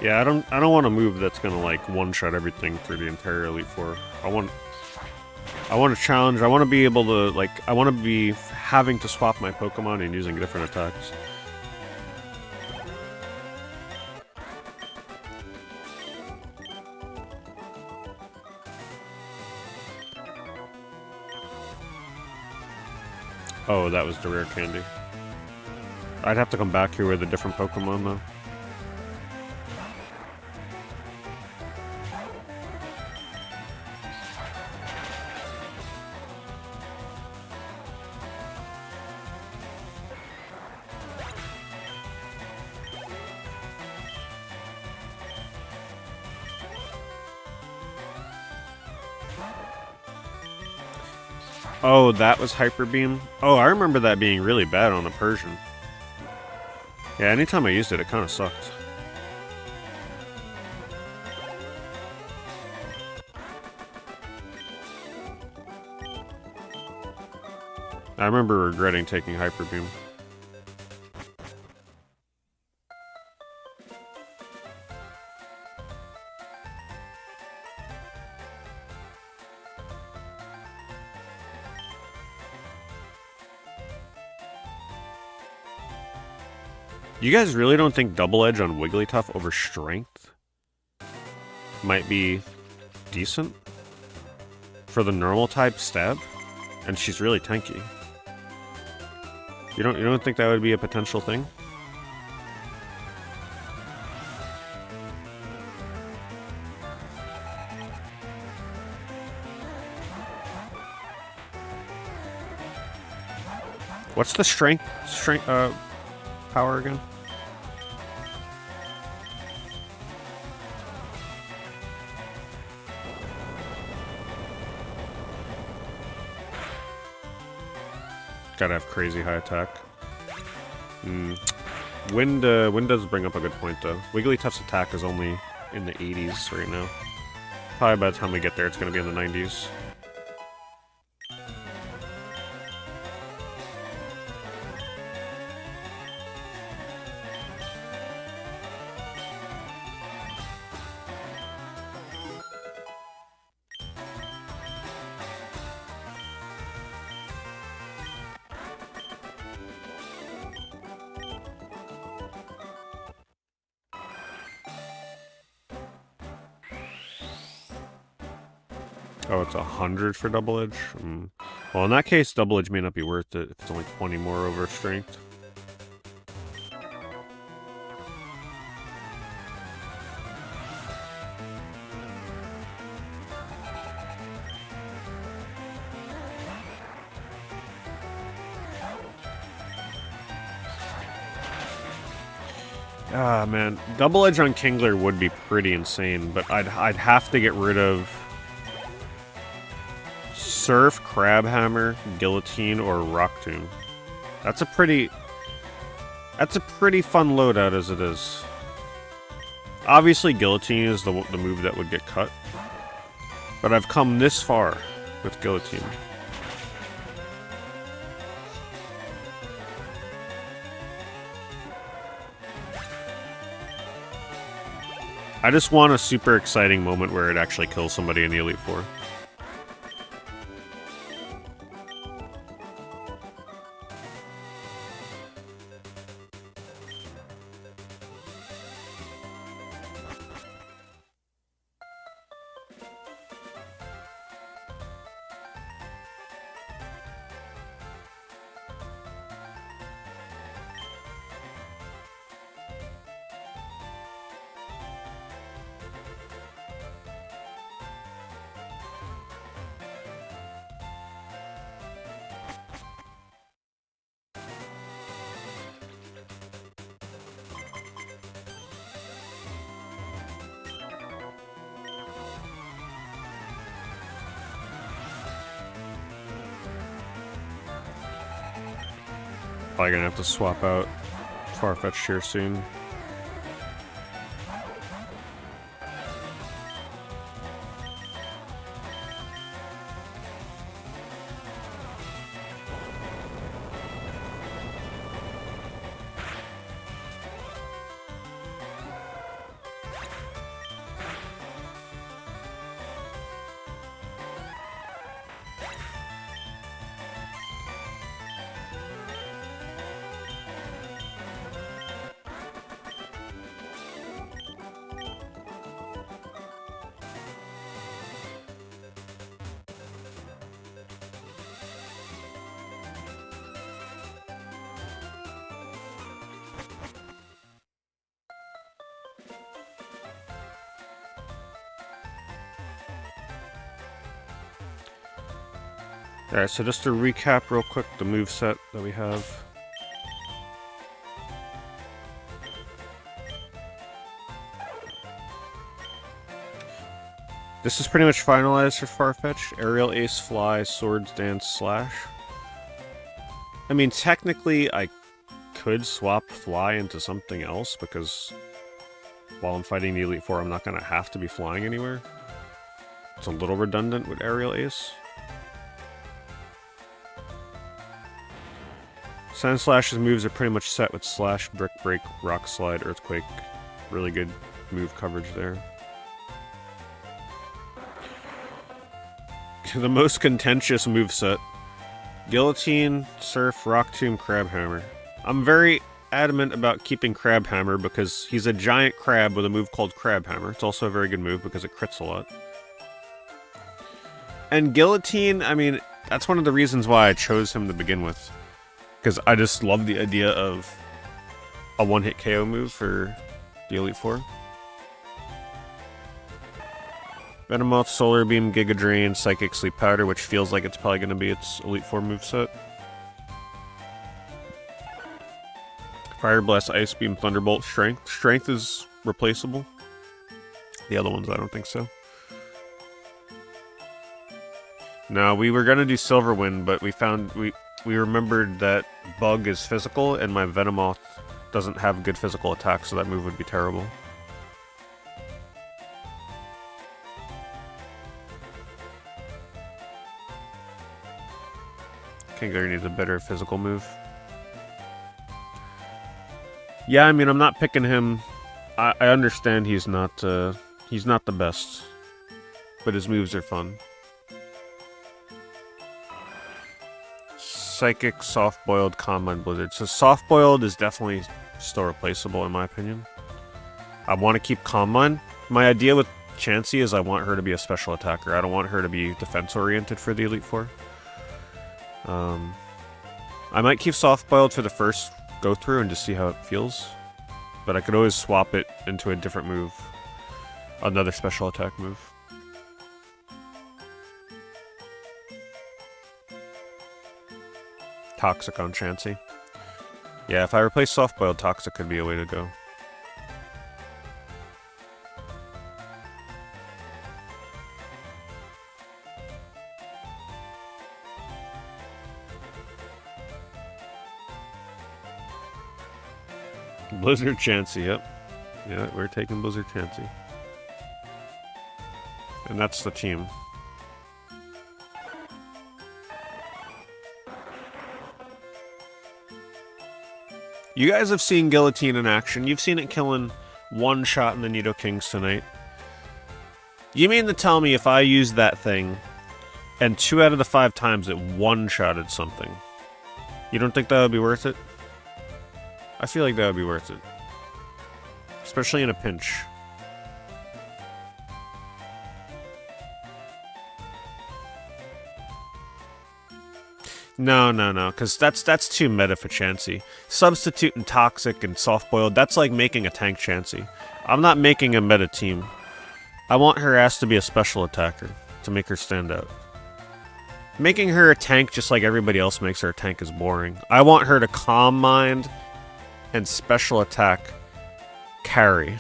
[SPEAKER 1] Yeah, I don't want a move that's gonna like one-shot everything through the entire Elite Four. I want a challenge. I want to be able to I want to be having to swap my Pokemon and using different attacks. Oh, that was the rare candy. I'd have to come back here with a different Pokemon though. Oh, that was Hyper Beam? Oh, I remember that being really bad on the Persian. Yeah, anytime I used it, it kind of sucked. I remember regretting taking Hyper Beam. You guys really don't think Double Edge on Wigglytuff over Strength might be decent for the normal type stab? And she's really tanky. You don't think that would be a potential thing? What's the strength power again? Gotta have crazy high attack. Wind does bring up a good point, though. Wigglytuff's attack is only in the 80s right now. Probably by the time we get there, it's gonna be in the 90s. Oh, it's 100 for double edge? Well, in that case, double edge may not be worth it if it's only 20 more over strength. Ah, man. Double edge on Kingler would be pretty insane, but I'd have to get rid of Surf, Crabhammer, Guillotine, or Rock Tomb. That's a pretty fun loadout as it is. Obviously, Guillotine is the move that would get cut, but I've come this far with Guillotine. I just want a super exciting moment where it actually kills somebody in the Elite Four. Probably gonna have to swap out Farfetch'd here soon. Alright, so just to recap real quick the moveset that we have. This is pretty much finalized for Farfetch'd. Aerial Ace, Fly, Swords Dance, Slash. I mean, technically I could swap Fly into something else because while I'm fighting the Elite Four, I'm not going to have to be flying anywhere. It's a little redundant with Aerial Ace. Sand Slash's moves are pretty much set with Slash, Brick Break, Rock Slide, Earthquake. Really good move coverage there. The most contentious moveset. Guillotine, Surf, Rock Tomb, Crabhammer. I'm very adamant about keeping Crabhammer because he's a giant crab with a move called Crabhammer. It's also a very good move because it crits a lot. And Guillotine, I mean, that's one of the reasons why I chose him to begin with. Because I just love the idea of a one-hit KO move for the Elite Four. Venomoth, Solar Beam, Giga Drain, Psychic, Sleep Powder, which feels like it's probably going to be its Elite Four moveset. Fire Blast, Ice Beam, Thunderbolt, Strength. Strength is replaceable. The other ones, I don't think so. No, we were going to do Silver Wind, but we found... we remembered that Bug is physical, and my Venomoth doesn't have good physical attack, so that move would be terrible. Kingler needs a better physical move. Yeah, I mean, I'm not picking him. I understand he's not the best, but his moves are fun. Psychic, soft-boiled, Calm Mind, Blizzard. So soft-boiled is definitely still replaceable in my opinion. I want to keep Calm Mind. My idea with Chansey is I want her to be a special attacker. I don't want her to be defense-oriented for the Elite Four. I might keep soft-boiled for the first go-through and just see how it feels. But I could always swap it into a different move. Another special attack move. Toxic on Chansey. Yeah, if I replace soft-boiled, Toxic could be a way to go. Blizzard Chansey, yep. Yeah, we're taking Blizzard Chansey. And that's the team. You guys have seen Guillotine in action. You've seen it killing one shot in the Nidokings tonight. You mean to tell me if I used that thing and 2 out of the 5 times it one-shotted something, you don't think that would be worth it? I feel like that would be worth it. Especially in a pinch. No, because that's too meta for Chansey. Substituting Toxic and Soft-Boiled, that's like making a tank Chansey. I'm not making a meta team. I want her ass to be a special attacker, to make her stand out. Making her a tank just like everybody else makes her a tank is boring. I want her to Calm Mind and special attack carry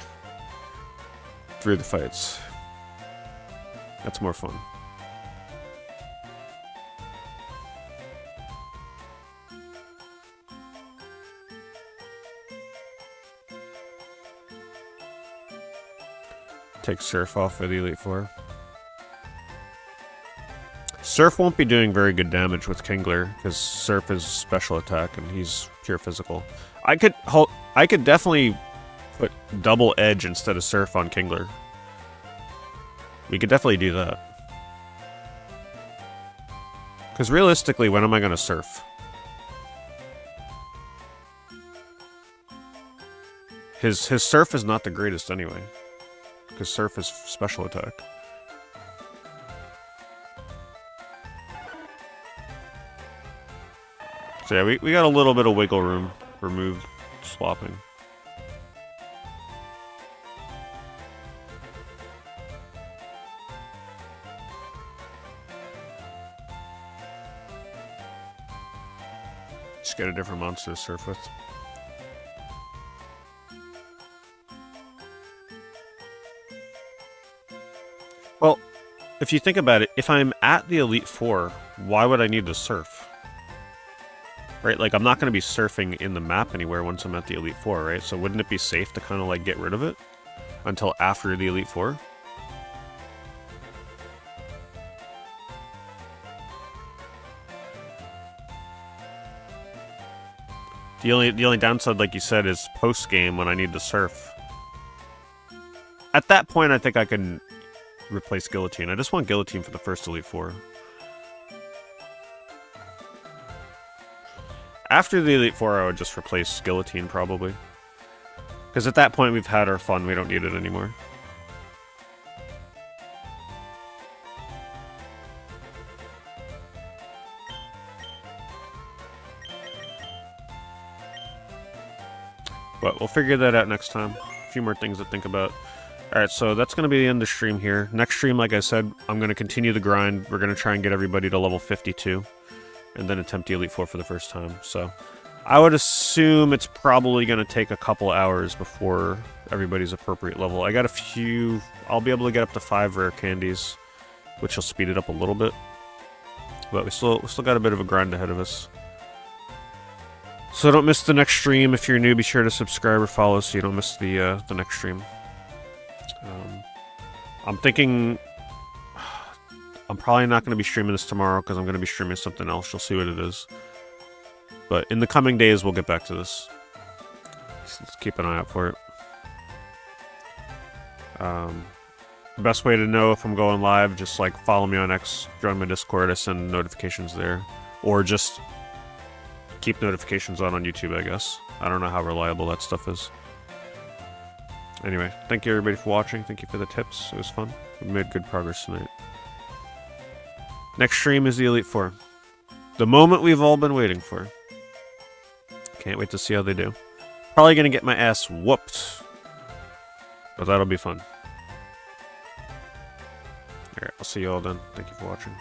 [SPEAKER 1] through the fights. That's more fun. Take Surf off for the Elite Four. Surf won't be doing very good damage with Kingler because Surf is special attack and he's pure physical. I could definitely put double edge instead of Surf on Kingler. We could definitely do that. Because realistically, when am I going to Surf? His Surf is not the greatest anyway. Because Surf is special attack. So yeah, we got a little bit of wiggle room for move swapping. Just get a different monster to surf with. Well, if you think about it, if I'm at the Elite Four, why would I need to surf? Right, like I'm not going to be surfing in the map anywhere once I'm at the Elite Four, right? So wouldn't it be safe to kind of like get rid of it until after the Elite Four? The only downside, like you said, is post-game when I need to surf. At that point, I think I can replace Guillotine. I just want Guillotine for the first Elite Four. After the Elite Four, I would just replace Guillotine, probably. Because at that point, we've had our fun. We don't need it anymore. But we'll figure that out next time. A few more things to think about. Alright, so that's going to be the end of the stream here. Next stream, like I said, I'm going to continue the grind. We're going to try and get everybody to level 52. And then attempt the Elite Four for the first time. So I would assume it's probably going to take a couple hours before everybody's appropriate level. I got a few... I'll be able to get up to 5 rare candies, which will speed it up a little bit. But we still got a bit of a grind ahead of us. So don't miss the next stream. If you're new, be sure to subscribe or follow so you don't miss the next stream. I'm thinking I'm probably not going to be streaming this tomorrow because I'm going to be streaming something else. You'll see what it is. But in the coming days, we'll get back to this. So let's keep an eye out for it. The best way to know if I'm going live, just like follow me on X, join my Discord, I send notifications there. Or just keep notifications on YouTube, I guess. I don't know how reliable that stuff is. Anyway, thank you everybody for watching. Thank you for the tips. It was fun. We made good progress tonight. Next stream is the Elite Four. The moment we've all been waiting for. Can't wait to see how they do. Probably gonna get my ass whooped. But that'll be fun. Alright, I'll see you all then. Thank you for watching.